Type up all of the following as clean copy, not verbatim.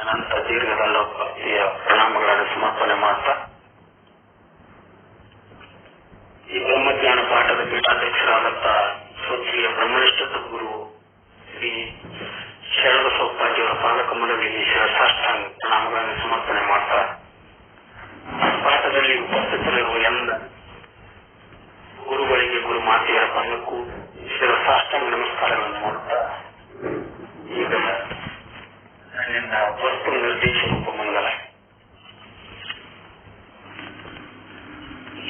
ಅನಂತ ದೀರ್ಘಕಾಲ ಭಕ್ತಿಯ ಪ್ರಣಾಮಗಳನ್ನು ಸಮರ್ಪಣೆ ಮಾಡ್ತಾ ಈ ಬ್ರಹ್ಮಜ್ಞಾನ ಪಾಠದ ಪೀಠಾಧ್ಯಕ್ಷರಾದಂಥ ಸ್ವಚ್ಛೀಯ ಬ್ರಹ್ಮನಿಷ್ಠ ಗುರು ಶ್ರೀ ಶರಣಬಸವಪ್ಪಾಜಿಯವರ ಪಾದಕಮಲಗಳಿಗೆ ಸಾಷ್ಟಾಂಗ ಪ್ರಣಾಮಗಳನ್ನು ಸಮರ್ಪಣೆ ಮಾಡ್ತಾ ಪಾಠದಲ್ಲಿ ಉಪಸ್ಥಿತರಿರುವ ಎಲ್ಲ ಗುರುಗಳಿಗೆ ಗುರು ಮಾತೆಯರ ಪಾದಕ್ಕೂ ಸಾಷ್ಟಾಂಗ ನಮಸ್ಕಾರಗಳನ್ನು ಮಾಡುತ್ತಾ ಈಗ ನನ್ನಿಂದ ವಸ್ತು ನಿರ್ದೇಶ ರೂಪಮಂಗಲ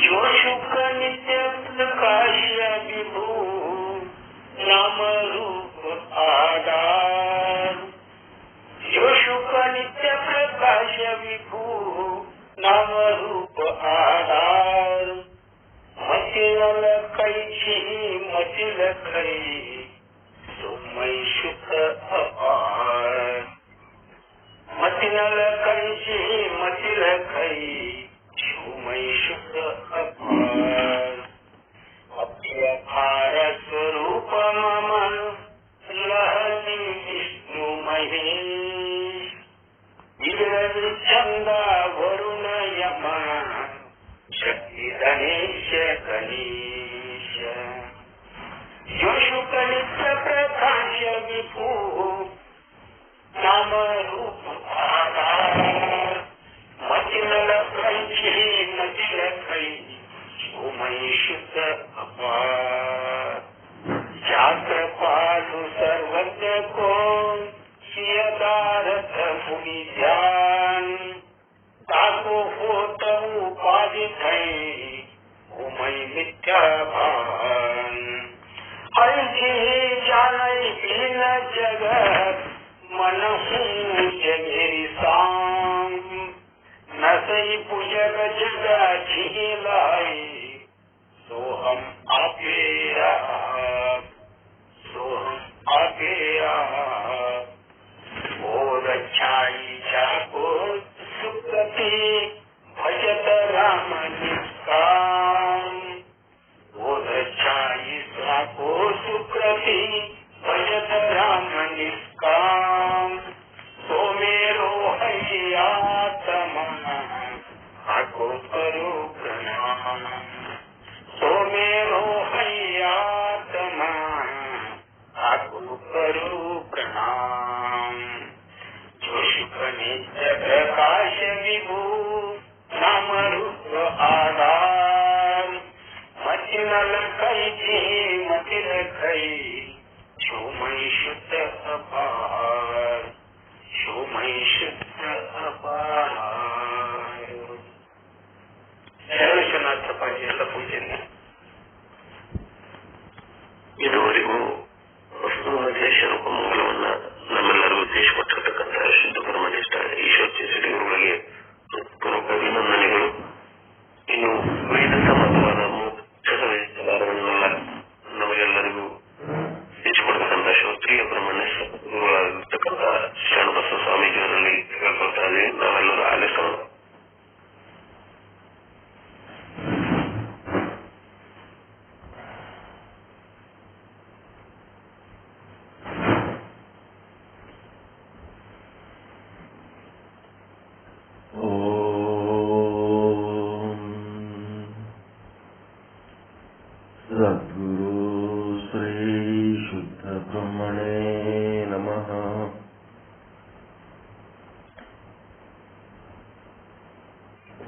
जो शुक नित्य प्रकाश्य विभू नाम रूप आधार जो शुक नित्य प्रकाश्य विभू नाम रूप आधार मतिल कैची मतिल खई सुमय शुक अपार मतिल कैची मतिल खई सुमय शुक अपार अपार स्वरूप मम लहरी विष्णु महेश विरल चंदा वरुण यम शक्ति गणेश गणेश जो शुक नित्य प्रकाश विभू नाम रूप आधार मतिल कैची मतिल खई सुमय शुक अपार जात्र पालु सर्वज्ञ को सियदारथ मुनि ध्यान ताको होत उपाधि थई उमय मिथ्या भान हरि जानई बिन जगत मन हूँ जगेरी सांग नसई पूजक जग झीलाई सोहम आपे बोध छाई जाको सुकृति भजत राम निष्काम बोध छाई जाको सुकृति भजत राम निष्काम तो मेरो हयात्मा आको करो प्रणाम तो मेरो हयात्मा आको करो प्रणाम जो शुक नित्य प्रकाश विभू नाम रूप आधार मतिल कैची मतिल खई सुमय शुद्ध अपार सुमय शुद्ध अपार ಶರಣಶನಾಥ ಪಾಜಿ ಎಲ್ಲ ಪೂಜೆಯನ್ನು ಇದುವರೆಗೂ ವಸ್ತು ನಿರ್ದೇಶ ರೂಪಮಂಗಲವನ್ನ ನಮ್ಮೆಲ್ಲರಿಗೂ ತಿಳಿಸಿಕೊಟ್ಟಿರ್ತಕ್ಕಂಥ ಶುದ್ಧ ಬ್ರಹ್ಮನಿಷ್ಠ ಈಶ್ವರ ಶ್ರೀಗಳಿಗೆ ಪೂರ್ವಕ ಅಭಿನಂದನೆಗಳು. ಇನ್ನು ವೇದ ಸಂಬಂಧವಾದ ಮೋಕ್ಷದ ವಿಚಾರಗಳನ್ನೆಲ್ಲ ನಮಗೆಲ್ಲರಿಗೂ ತಿಳಿಸಿಕೊಡ್ತಕ್ಕಂಥ ಶ್ರೋತ್ರಿಯ ಬ್ರಹ್ಮನಿಷ್ಠ ಗುರುಗಳಾಗಿರ್ತಕ್ಕಂಥ ಶರಣಬಸವ ಸ್ವಾಮೀಜಿಯವರಲ್ಲಿ ಹೇಳ್ಕೊಳ್ತಾ ಇದ್ದೀವಿ. ನಾವೆಲ್ಲರೂ ಆಲಿಸೋಣ.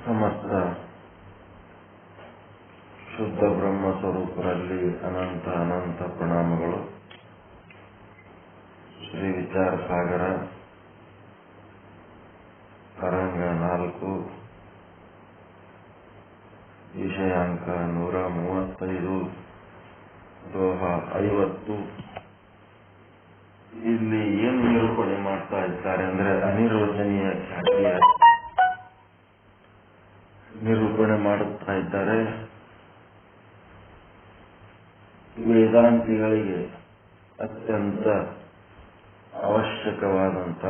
ಸಮಸ್ತ ಶುದ್ಧ ಬ್ರಹ್ಮ ಸ್ವರೂಪರಲ್ಲಿ ಅನಂತ ಅನಂತ ಪ್ರಣಾಮಗಳು. ಶ್ರೀ ವಿಚಾರ ಸಾಗರ ತರಂಗ 4 ವಿಷಯಾಂಕ 135 ದೋಹ 50. ಇಲ್ಲಿ ಏನು ನಿರೂಪಣೆ ಮಾಡ್ತಾ ಇದ್ದಾರೆ ಅಂದ್ರೆ ಅನಿರ್ವಚನೀಯ ಖ್ಯಾತಿಯ ನಿರೂಪಣೆ ಮಾಡುತ್ತಾ ಇದ್ದಾರೆ. ವೇದಾಂತಿಗಳಿಗೆ ಅತ್ಯಂತ ಅವಶ್ಯಕವಾದಂಥ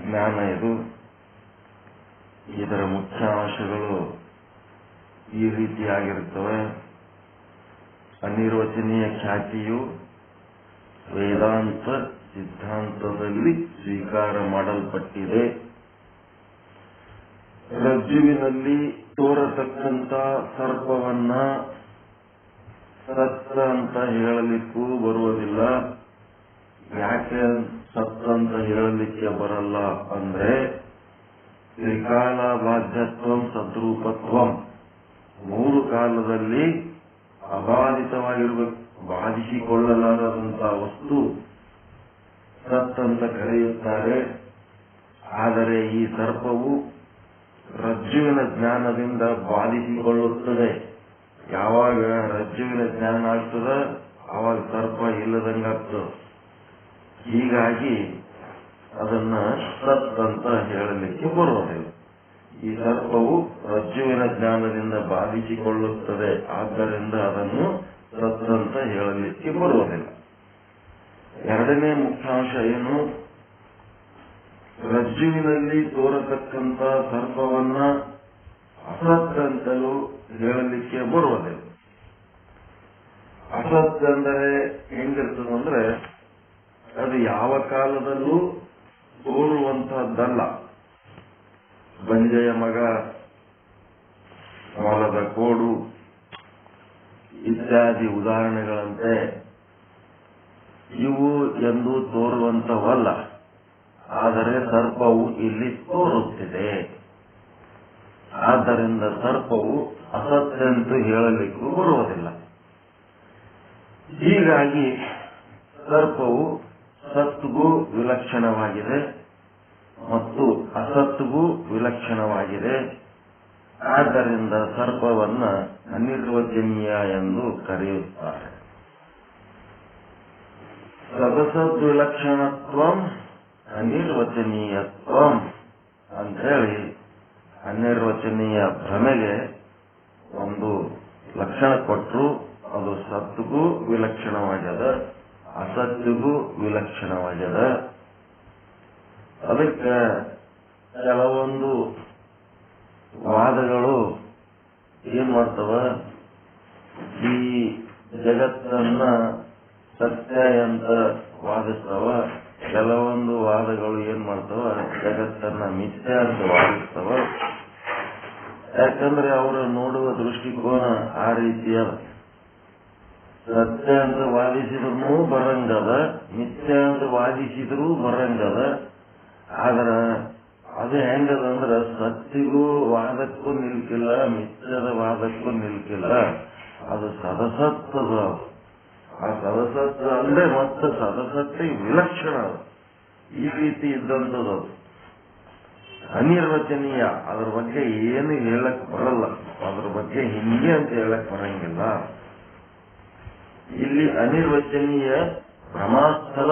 ಜ್ಞಾನ ಇದು. ಇದರ ಮುಖ್ಯಾಂಶಗಳು ಈ ರೀತಿಯಾಗಿರುತ್ತವೆ. ಅನಿರ್ವಚನೀಯ ಖ್ಯಾತಿಯು ವೇದಾಂತ ಸಿದ್ಧಾಂತದಲ್ಲಿ ಸ್ವೀಕಾರ ಮಾಡಲ್ಪಟ್ಟಿದೆ. ರಜ್ಜುವಿನಲ್ಲಿ ತೋರತಕ್ಕಂಥ ಸರ್ಪವನ್ನ ಸತ್ತ ಅಂತ ಹೇಳಲಿಕ್ಕೂ ಬರುವುದಿಲ್ಲ. ಯಾಕೆ ಸತ್ತ ಅಂತ ಹೇಳಲಿಕ್ಕೆ ಬರಲ್ಲ ಅಂದ್ರೆ ತ್ರಿಕಾಲ ಬಾಧ್ಯತ್ವಂ ಸದ್ರೂಪತ್ವಂ, 3 ಕಾಲದಲ್ಲಿ ಅಬಾಧಿತವಾಗಿರಬೇಕು, ಬಾಧಿಸಿಕೊಳ್ಳಲಾರದಂತಹ ವಸ್ತು ಸತ್ತಂತ ಕರೆಯುತ್ತಾರೆ. ಆದರೆ ಈ ಸರ್ಪವು ರಜ್ಜುವಿನ ಜ್ಞಾನದಿಂದ ಬಾಧಿಸಿಕೊಳ್ಳುತ್ತದೆ. ಯಾವಾಗ ರಜ್ಜುವಿನ ಜ್ಞಾನ ಆಗ್ತದ ಆವಾಗ ಸರ್ಪ ಇಲ್ಲದಂಗಾಗ್ತದೆ. ಹೀಗಾಗಿ ಅದನ್ನ ಸತ್ ಅಂತ ಹೇಳಲಿಕ್ಕೆ ಬರುವುದಿಲ್ಲ. ಈ ಸರ್ಪವು ರಜ್ಜುವಿನ ಜ್ಞಾನದಿಂದ ಬಾಧಿಸಿಕೊಳ್ಳುತ್ತದೆ, ಆದ್ದರಿಂದ ಅದನ್ನು ಸತ್ ಅಂತ ಹೇಳಲಿಕ್ಕೆ ಬರುವುದಿಲ್ಲ. ಎರಡನೇ ಮುಖ್ಯಾಂಶ ಏನು? ರಜ್ಜುವಿನಲ್ಲಿ ತೋರತಕ್ಕಂಥ ಸರ್ಪವನ್ನ ಅಸತ್ ಅಂತಲೂ ಹೇಳಲಿಕ್ಕೆ ಬರುವುದಿಲ್ಲ. ಅಸತ್ ಅಂದರೆ ಹೆಂಗಿರ್ತದಂದ್ರೆ ಅದು ಯಾವ ಕಾಲದಲ್ಲೂ ತೋರುವಂತಹದ್ದಲ್ಲ. ಬಂಜೆಯ ಮಗ, ಮೊಲದ ಕೋಡು ಇತ್ಯಾದಿ ಉದಾಹರಣೆಗಳಂತೆ ಇವು ಎಂದು ತೋರುವಂತವಲ್ಲ. ಆದರೆ ಸರ್ಪವು ಇಲ್ಲಿ ತೋರುತ್ತಿದೆ. ಆದ್ದರಿಂದ ಸರ್ಪವು ಅಸತ್ಯ ಎಂದು ಹೇಳಲಿಕ್ಕೂ ಬರುವುದಿಲ್ಲ. ಹೀಗಾಗಿ ಸರ್ಪವು ಸತ್ಗೂ ವಿಲಕ್ಷಣವಾಗಿದೆ ಮತ್ತು ಅಸತ್ಗೂ ವಿಲಕ್ಷಣವಾಗಿದೆ. ಆದ್ದರಿಂದ ಸರ್ಪವನ್ನ ಅನಿರ್ವಚನೀಯ ಎಂದು ಕರೆಯುತ್ತಾರೆ. ಸದಸದ್ವಿಲಕ್ಷಣತ್ವಂ ಅನಿರ್ವಚನೀಯತ್ವಂ ಅಂತ ಹೇಳಿ ಅನಿರ್ವಚನೀಯ ಭ್ರಮೆಗೆ ಒಂದು ಲಕ್ಷಣ ಕೊಟ್ಟರು. ಅದು ಸತ್ಗೂ ವಿಲಕ್ಷಣವಾಗ್ಯದ, ಅಸತ್ಯಗೂ ವಿಲಕ್ಷಣವಾಗ್ಯದ. ಅದಕ್ಕೆ ಕೆಲವೊಂದು ವಾದಗಳು ಏನ್ ಮಾಡ್ತವ, ಈ ಜಗತ್ತನ್ನ ಸತ್ಯ ಅಂತ ವಾದಿಸ್ತವ. ಕೆಲವೊಂದು ವಾದಗಳು ಏನ್ ಮಾಡ್ತವ, ಜಗತ್ತನ್ನ ಮಿಥ್ಯ ಅಂತ ವಾದಿಸ್ತವ. ಯಾಕಂದ್ರೆ ಅವರು ನೋಡುವ ದೃಷ್ಟಿಕೋನ ಆ ರೀತಿಯ ಸತ್ಯ ಅಂತ ವಾದಿಸಿದ್ರೂ ಬರಂಗದ, ಮಿಥ್ಯ ಅಂತ ವಾದಿಸಿದ್ರೂ ಬರಂಗದ. ಆದ್ರ ಅದು ಹೆಂಗದಂದ್ರ ಸತ್ಯಗೂ ವಾದಕ್ಕೂ ನಿಲ್ಕಿಲ್ಲ, ಮಿಥ್ಯದ ವಾದಕ್ಕೂ ನಿಲ್ಕಿಲ್ಲ. ಅದು ಸದಸತ್ವದ. ಆ ಸದಸತ್ವ ಅಂದ್ರೆ ಮತ್ತೆ ಸದಸತ್ವ ವಿಲಕ್ಷಣ. ಈ ರೀತಿ ಇದ್ದಂಥದ್ದು ಅನಿರ್ವಚನೀಯ. ಅದ್ರ ಬಗ್ಗೆ ಏನು ಹೇಳಕ್ ಬರಲ್ಲ, ಅದ್ರ ಬಗ್ಗೆ ಹಿಂಗೆ ಅಂತ ಹೇಳಕ್ ಬರಂಗಿಲ್ಲ. ಇಲ್ಲಿ ಅನಿರ್ವಚನೀಯ ಭ್ರಮಾಸ್ಥಳ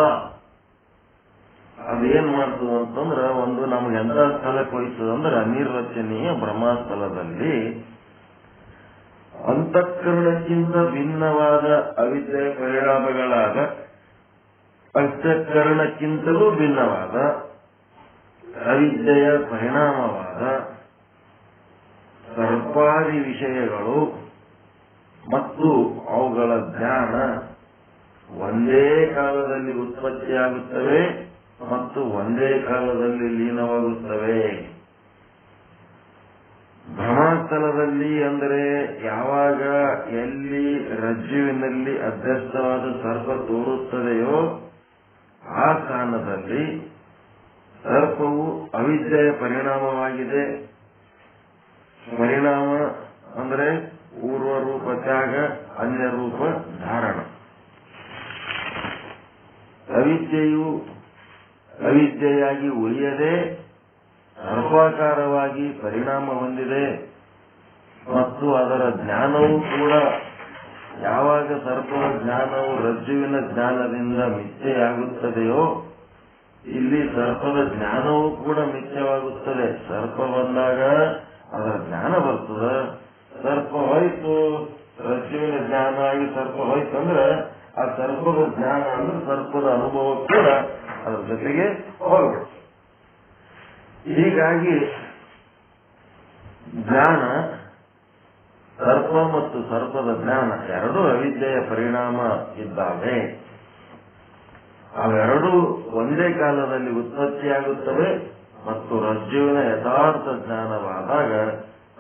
ಅದೇನ್ ಮಾಡ್ತದ ಅಂತಂದ್ರ, ಒಂದು ನಮ್ಗೆ ಎಂತ ಸ್ಥಳಕ್ಕೆ ಹೋಯ್ತದಂದ್ರೆ ಅನಿರ್ವಚನೀಯ ಭ್ರಮಾಸ್ಥಳದಲ್ಲಿ ಅಂತಃಕರಣಕ್ಕಿಂತ ಭಿನ್ನವಾದ ಅವಿದ್ಯೆಯ ಪರಿಣಾಮಗಳಾದ ಅಂತಃಕರಣಕ್ಕಿಂತಲೂ ಭಿನ್ನವಾದ ಅವಿದ್ಯೆಯ ಪರಿಣಾಮವಾದ ಸರ್ಪಾದಿ ವಿಷಯಗಳು ಮತ್ತು ಅವುಗಳ ಜ್ಞಾನ ಒಂದೇ ಕಾಲದಲ್ಲಿ ಉತ್ಪತ್ತಿಯಾಗುತ್ತವೆ ಮತ್ತು ಒಂದೇ ಕಾಲದಲ್ಲಿ ಲೀನವಾಗುತ್ತವೆ. ಭ್ರಮಾಸ್ಥಳದಲ್ಲಿ ಅಂದರೆ ಯಾವಾಗ ಎಲ್ಲಿ ರಜ್ಜುವಿನಲ್ಲಿ ಅಧ್ಯಸ್ಥವಾದ ಸರ್ಪ ತೋರುತ್ತದೆಯೋ ಆ ಸ್ಥಾನದಲ್ಲಿ ಸರ್ಪವು ಅವಿದ್ಯೆಯ ಪರಿಣಾಮವಾಗಿದೆ. ಪರಿಣಾಮ ಅಂದರೆ ಪೂರ್ವ ರೂಪ ತ್ಯಾಗ, ಅನ್ಯ ರೂಪ ಧಾರಣ. ಅವಿದ್ಯೆಯು ಅವಿದ್ಯೆಯಾಗಿ ಉಳಿಯದೆ ಸರ್ಪಾಕಾರವಾಗಿ ಪರಿಣಾಮ ಹೊಂದಿದೆ ಮತ್ತು ಅದರ ಜ್ಞಾನವೂ ಕೂಡ ಯಾವಾಗ ಸರ್ಪದ ಜ್ಞಾನವು ರಜ್ಜುವಿನ ಜ್ಞಾನದಿಂದ ಮಿಥ್ಯೆಯಾಗುತ್ತದೆಯೋ ಇಲ್ಲಿ ಸರ್ಪದ ಜ್ಞಾನವೂ ಕೂಡ ಮಿಥ್ಯವಾಗುತ್ತದೆ. ಸರ್ಪ ಬಂದಾಗ ಅದರ ಜ್ಞಾನ ಬರ್ತದೆ. ಸರ್ಪ ಹೋಯ್ತು, ರಜ್ಜುವಿನ ಜ್ಞಾನ ಆಗಿ ಸರ್ಪ ಹೋಯ್ತಂದ್ರೆ ಆ ಸರ್ಪದ ಜ್ಞಾನ ಅಂದ್ರೆ ಸರ್ಪದ ಅನುಭವ ಕೂಡ ಅದರ ಜೊತೆಗೆ ಹೋಗ್ಬಿಡ್ತು. ಹೀಗಾಗಿ ಜ್ಞಾನ, ಸರ್ಪ ಮತ್ತು ಸರ್ಪದ ಜ್ಞಾನ ಎರಡೂ ಅವಿದ್ಯೆಯ ಪರಿಣಾಮ ಇದ್ದಾವೆ. ಅವೆರಡೂ ಒಂದೇ ಕಾಲದಲ್ಲಿ ಉತ್ಪತ್ತಿಯಾಗುತ್ತವೆ ಮತ್ತು ರಜ್ಜುವಿನ ಯಥಾರ್ಥ ಜ್ಞಾನವಾದಾಗ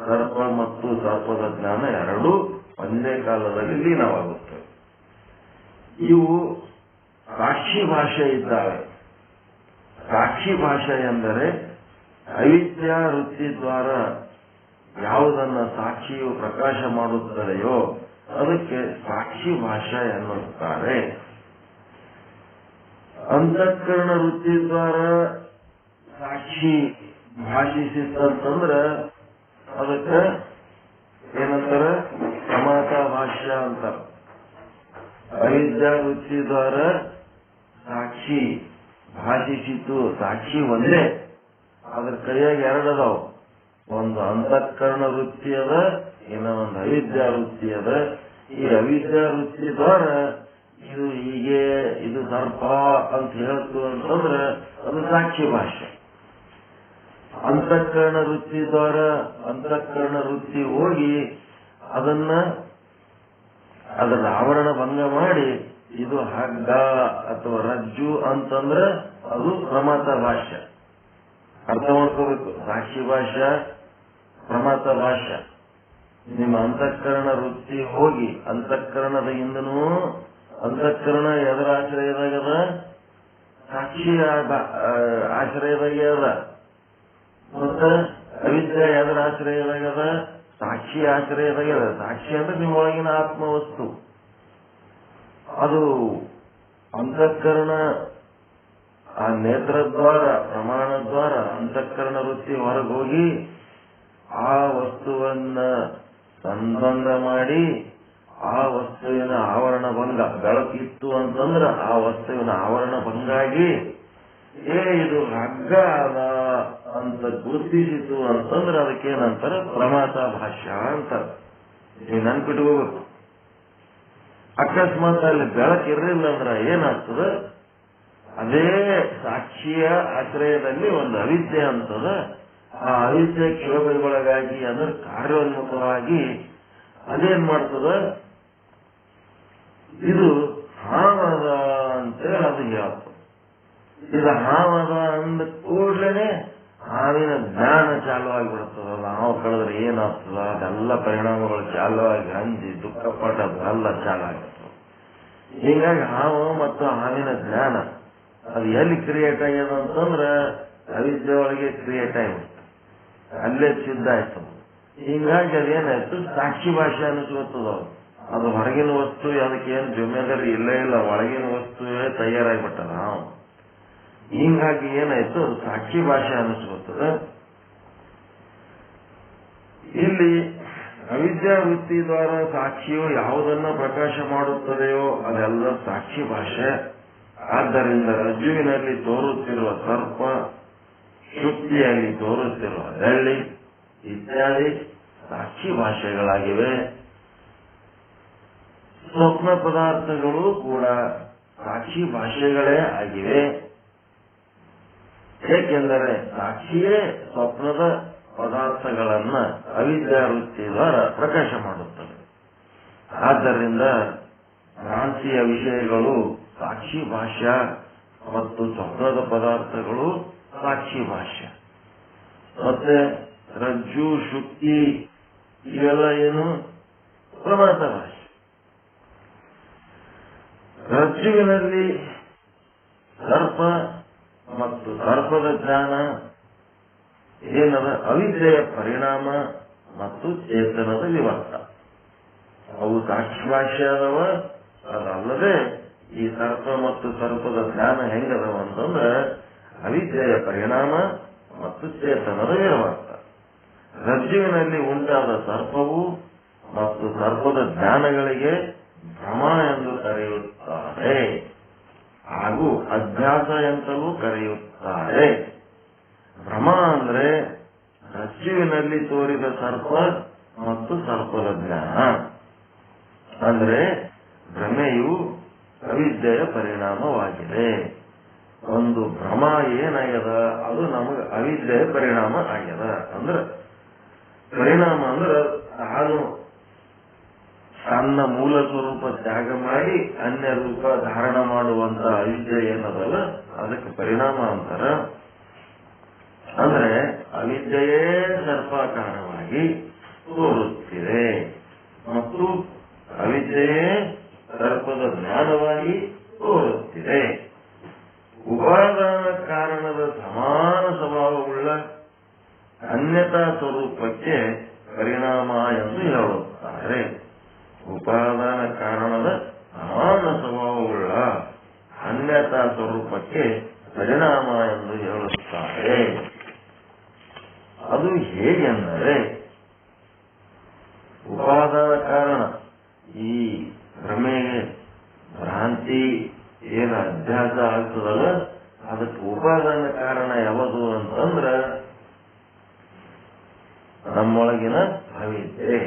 ಸರ್ಪ ಮತ್ತು ಸರ್ಪದ ಜ್ಞಾನ ಎರಡೂ ಒಂದೇ ಕಾಲದಲ್ಲಿ ಲೀನವಾಗುತ್ತವೆ. ಇವು ಸಾಕ್ಷಿ ಭಾಷೆ ಇದ್ದಾವೆ. ಸಾಕ್ಷಿ ಭಾಷೆ ಎಂದರೆ ಅವಿದ್ಯಾ ವೃತ್ತಿ ದ್ವಾರ ಯಾವುದನ್ನ ಸಾಕ್ಷಿಯು ಪ್ರಕಾಶ ಮಾಡುತ್ತದೆಯೋ ಅದಕ್ಕೆ ಸಾಕ್ಷಿ ಭಾಷೆ ಎನ್ನುತ್ತಾರೆ. ಅಂತಃಕರಣ ವೃತ್ತಿ ದ್ವಾರ ಸಾಕ್ಷಿ ಭಾಷಿಸಿತ್ತಂತಂದ್ರ ಅದಕ್ಕೆ ಏನಂತಾರ? ಪ್ರಮಾತ ಭಾಷ್ಯ ಅಂತಾರ. ಅವಿದ್ಯಾ ವೃತ್ತಿ ದ್ವಾರ ಸಾಕ್ಷಿ ಭಾಷಿಸಿತು, ಸಾಕ್ಷಿ ಒಂದೇ, ಅದ್ರ ಕೈಯಾಗ ಎರಡದಾವ. ಒಂದು ಅಂತಃಕರಣ ವೃತ್ತಿ ಅದ, ಇನ್ನೊಂದು ಅವಿದ್ಯಾ ವೃತ್ತಿ ಅದ. ಈ ಅವಿದ್ಯಾ ವೃತ್ತಿ ದ್ವಾರ ಇದು ಹೀಗೆ, ಇದು ಸರ್ಪ ಅಂತ ಹೇಳ್ತು ಅಂತಂದ್ರೆ ಅದು ಸಾಕ್ಷಿ ಭಾಷೆ. ಅಂತಃಕರಣ ವೃತ್ತಿ ದ್ವಾರ ಅಂತಃಕರಣ ವೃತ್ತಿ ಹೋಗಿ ಅದರ ಆವರಣ ಭಂಗ ಮಾಡಿ ಇದು ಹಗ್ಗ ಅಥವಾ ರಜ್ಜು ಅಂತಂದ್ರೆ ಅದು ಪ್ರಮಾತ ಭಾಷ್ಯ. ಅರ್ಥ ಮಾಡ್ಕೋಬೇಕು. ಸಾಕ್ಷಿ ಭಾಷ್ಯ, ಪ್ರಮಾತ ಭಾಷ್ಯ. ನಿಮ್ಮ ಅಂತಃಕರಣ ವೃತ್ತಿ ಹೋಗಿ ಅಂತಃಕರಣದ ಹಿಂದನೂ ಅಂತಃಕರಣ ಎದರ ಆಶ್ರಯದಾಗದ? ಸಾಕ್ಷಿಯ ಆಶ್ರಯದಾಗೆ ಅದ. ಮತ್ತ ಅವಿದ್ಯೆ ಎದರ ಆಶ್ರಯದಾಗದ? ಸಾಕ್ಷಿ ಆಶ್ರಯದಾಗದ. ಸಾಕ್ಷಿ ಅಂದ್ರೆ ನಿಮ್ಮೊಳಗಿನ ಆತ್ಮವಸ್ತು. ಅದು ಅಂತಃಕರಣ ಆ ನೇತ್ರದ್ವಾರ ಪ್ರಮಾಣದ್ವಾರ ಅಂತಃಕರಣ ವೃತ್ತಿ ಹೊರಗೋಗಿ ಆ ವಸ್ತುವನ್ನ ಸಂಬಂಧ ಮಾಡಿ ಆ ವಸ್ತುವಿನ ಆವರಣ ಭಂಗ, ಬೆಳಕಿತ್ತು ಅಂತಂದ್ರ ಆ ವಸ್ತುವಿನ ಆವರಣ ಭಂಗಾಗಿ ಇದು ಹಗ್ಗ ಅದ ಅಂತ ಗುರುತಿಸಿತು ಅಂತಂದ್ರೆ ಅದಕ್ಕೇನಂತಾರ? ಪ್ರಮಾತ ಭಾಷ್ಯ ಅಂತಾರ. ನೀವು ನೆನ್ಪಿಟ್ಕೋಬೇಕು. ಅಕಸ್ಮಾತ್ ಅಲ್ಲಿ ಬೆಳಕಿರಲಿಲ್ಲ ಅಂದ್ರೆ ಏನಾಗ್ತದ? ಅದೇ ಸಾಕ್ಷಿಯ ಆಶ್ರಯದಲ್ಲಿ ಒಂದು ಅವಿದ್ಯೆ ಅಂತದ. ಆ ಅವಿದ್ಯೆ ಕ್ಷೋಭೆಗೊಳಗಾಗಿ ಅದರ ಕಾರ್ಯೋನ್ಮುಖವಾಗಿ ಅದೇನ್ ಮಾಡ್ತದ? ಇದು ಹಾವದ ಅಂತೇಳಿ ಅದು ಹೇಳ್ತದೆ. ಇದು ಹಾವದ ಅಂದ ಕೂಡ್ಲೇನೆ ಹಾವಿನ ಜ್ಞಾನ ಚಾಲು ಆಗಿಬಿಡ್ತದಲ್ಲ. ಹಾವು ಕಳೆದ್ರೆ ಏನಾಗ್ತದ ಅದೆಲ್ಲ ಪರಿಣಾಮಗಳು ಚಾಲು ಆಗಿ ಅಂಜಿ ದುಃಖ ಪಟ್ಟದೆಲ್ಲ ಚಾಲು ಆಗಿರ್ತದೆ. ಹೀಗಾಗಿ ಹಾವು ಮತ್ತು ಹಾವಿನ ಜ್ಞಾನ ಅದು ಎಲ್ಲಿ ಕ್ರಿಯೇಟ್ ಆಗ್ಯದ ಅಂತಂದ್ರ ಅವಿದ್ಯೆ ಒಳಗೆ ಕ್ರಿಯೇಟ್ ಆಗಿಬಿಡ್ತು, ಅಲ್ಲೇ ಸಿದ್ಧ ಆಯ್ತು. ಹೀಗಾಗಿ ಅದೇನಾಯ್ತು? ಸಾಕ್ಷಿ ಭಾಷೆ ಅನಿಸ್ಕೊತದ. ಅದು ಹೊರಗಿನ ವಸ್ತು, ಅದಕ್ಕೇನು ಜೊಮ್ಮೆದಾರಿ ಇಲ್ಲೇ ಇಲ್ಲ, ಒಳಗಿನ ವಸ್ತುವೇ ತಯಾರಾಗಿಬಿಟ್ಟದ ಹಾವು. ಹೀಗಾಗಿ ಏನಾಯ್ತು? ಅದು ಸಾಕ್ಷಿ ಭಾಷೆ ಅನಿಸ್ಕೊತದ. ಇಲ್ಲಿ ಅವಿದ್ಯಾ ವೃತ್ತಿ ದ್ವಾರ ಸಾಕ್ಷಿಯು ಯಾವುದನ್ನ ಪ್ರಕಾಶ ಮಾಡುತ್ತದೆಯೋ ಅದೆಲ್ಲ ಸಾಕ್ಷಿ ಭಾಷೆ. ಆದ್ದರಿಂದ ರಜ್ಜುವಿನಲ್ಲಿ ತೋರುತ್ತಿರುವ ಸರ್ಪ, ಶುಕ್ತಿಯಲ್ಲಿ ತೋರುತ್ತಿರುವ ಬೆಳ್ಳಿ ಇತ್ಯಾದಿ ಸಾಕ್ಷಿ ಭಾಷೆಗಳಾಗಿವೆ. ಸ್ವಪ್ನ ಪದಾರ್ಥಗಳು ಕೂಡ ಸಾಕ್ಷಿ ಭಾಷೆಗಳೇ ಆಗಿವೆ. ಏಕೆಂದರೆ ಸಾಕ್ಷಿಯೇ ಸ್ವಪ್ನದ ಪದಾರ್ಥಗಳನ್ನ ಅವಿದ್ಯಾ ವೃತ್ತಿ ದ್ವಾರ ಪ್ರಕಾಶ ಮಾಡುತ್ತದೆ. ಆದ್ದರಿಂದ ಭ್ರಾಂತಿಯ ವಿಷಯಗಳು ಸಾಕ್ಷಿ ಭಾಷ್ಯ ಮತ್ತು ಸ್ವಪ್ನದ ಪದಾರ್ಥಗಳು ಸಾಕ್ಷಿ ಭಾಷ್ಯ. ಮತ್ತೆ ರಜ್ಜು, ಶುಕ್ತಿ ಇವೆಲ್ಲ ಏನು? ಪ್ರಮಾತ ಭಾಷ್ಯ. ರಜ್ಜುವಿನಲ್ಲಿ ಸರ್ಪ ಮತ್ತು ಸರ್ಪದ ಜ್ಞಾನ ಏನದ? ಅವಿದ್ಯೆಯ ಪರಿಣಾಮ ಮತ್ತು ಚೇತನದ ವಿವರ್ತ. ಅವು ಸಾಕ್ಷಿ ಭಾಷ್ಯ ಅದವ. ಅದಲ್ಲದೆ ಈ ಸರ್ಪ ಮತ್ತು ಸರ್ಪದ ಜ್ಞಾನ ಹೆಂಗದವ ಅಂತಂದ್ರೆ ಅವಿದ್ಯೆಯ ಪರಿಣಾಮ ಮತ್ತು ಚೇತನದ ವಿವರ್ತ. ರಜ್ಜುವಿನಲ್ಲಿ ಉಂಟಾದ ಸರ್ಪವು ಮತ್ತು ಸರ್ಪದ ಜ್ಞಾನಗಳಿಗೆ ಭ್ರಮ ಎಂದು ಕರೆಯುತ್ತಾರೆ ಹಾಗೂ ಅಭ್ಯಾಸ ಎಂತಲೂ ಕರೆಯುತ್ತಾರೆ. ಭ್ರಮ ಅಂದ್ರೆ ರಜ್ಜುವಿನಲ್ಲಿ ತೋರಿದ ಸರ್ಪ ಮತ್ತು ಸರ್ಪದ ಜ್ಞಾನ. ಅಂದ್ರೆ ಭ್ರಮೆಯು ಅವಿದ್ಯೆಯ ಪರಿಣಾಮವಾಗಿದೆ. ಒಂದು ಭ್ರಮ ಏನಾಗ್ಯದ ಅದು ನಮಗೆ ಅವಿದ್ಯೆಯ ಪರಿಣಾಮ ಆಗ್ಯದ. ಅಂದ್ರೆ ಪರಿಣಾಮ ಅಂದ್ರೆ ತಾನು ತನ್ನ ಮೂಲ ಸ್ವರೂಪ ತ್ಯಾಗ ಮಾಡಿ ಅನ್ಯ ರೂಪ ಧಾರಣ ಮಾಡುವಂತ ಅವಿದ್ಯೆ ಏನದಲ್ಲ ಅದಕ್ಕೆ ಪರಿಣಾಮ ಅಂತಾರ. ಅಂದ್ರೆ ಅವಿದ್ಯೆಯೇ ಸರ್ಪಾಕಾರವಾಗಿ ತೋರುತ್ತಿದೆ ಮತ್ತು ಅವಿದ್ಯೆಯೇ ಸರ್ಪದ ಜ್ಞಾನವಾಗಿ ತೋರುತ್ತಿದೆ. ಉಪಾದಾನ ಕಾರಣದ ಸಮಾನ ಸ್ವಭಾವವುಳ್ಳ ಅನ್ಯತಾ ಸ್ವರೂಪಕ್ಕೆ ಪರಿಣಾಮ ಎಂದು ಹೇಳುತ್ತಾರೆ. ಉಪಾದಾನ ಕಾರಣದ ಸಮಾನ ಸ್ವಭಾವವುಳ್ಳ ಅನ್ಯತಾ ಸ್ವರೂಪಕ್ಕೆ ಪರಿಣಾಮ ಎಂದು ಹೇಳುತ್ತಾರೆ. ಅದು ಹೇಗೆಂದರೆ ಉಪಾದಾನ ಕಾರಣ ಈ ಭ್ರಮೆಗೆ ಭ್ರಾಂತಿ ಏನು ಅಭ್ಯಾಸ ಆಗ್ತದಲ್ಲ ಅದಕ್ಕೆ ಉಪಾದಾನ ಕಾರಣ ಯಾವುದು ಅಂತಂದ್ರ ನಮ್ಮೊಳಗಿನ ಅವಿದ್ಯೆ.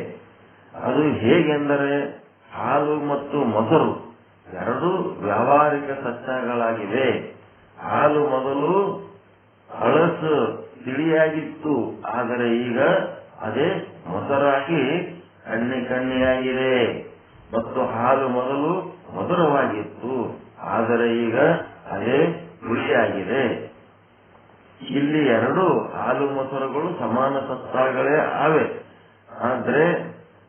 ಅದು ಹೇಗೆಂದರೆ ಹಾಲು ಮತ್ತು ಮೊಸರು ಎರಡೂ ವ್ಯಾವಹಾರಿಕ ಸತ್ಯಗಳಾಗಿವೆ. ಹಾಲು ಮೊದಲು ಹಳಸು ತಿಳಿಯಾಗಿತ್ತು, ಆದರೆ ಈಗ ಅದೇ ಮೊಸರಾಗಿ ಕಣ್ಣಿಯಾಗಿದೆ. ಮತ್ತು ಹಾಲು ಮೊದಲು ಮಧುರವಾಗಿತ್ತು, ಆದರೆ ಈಗ ಅದೇ ಹುಳಿಯಾಗಿದೆ. ಇಲ್ಲಿ ಎರಡು ಹಾಲು ಮೊಸರುಗಳು ಸಮಾನ ಸತ್ತಾಗಳೇ ಆವೆ, ಆದರೆ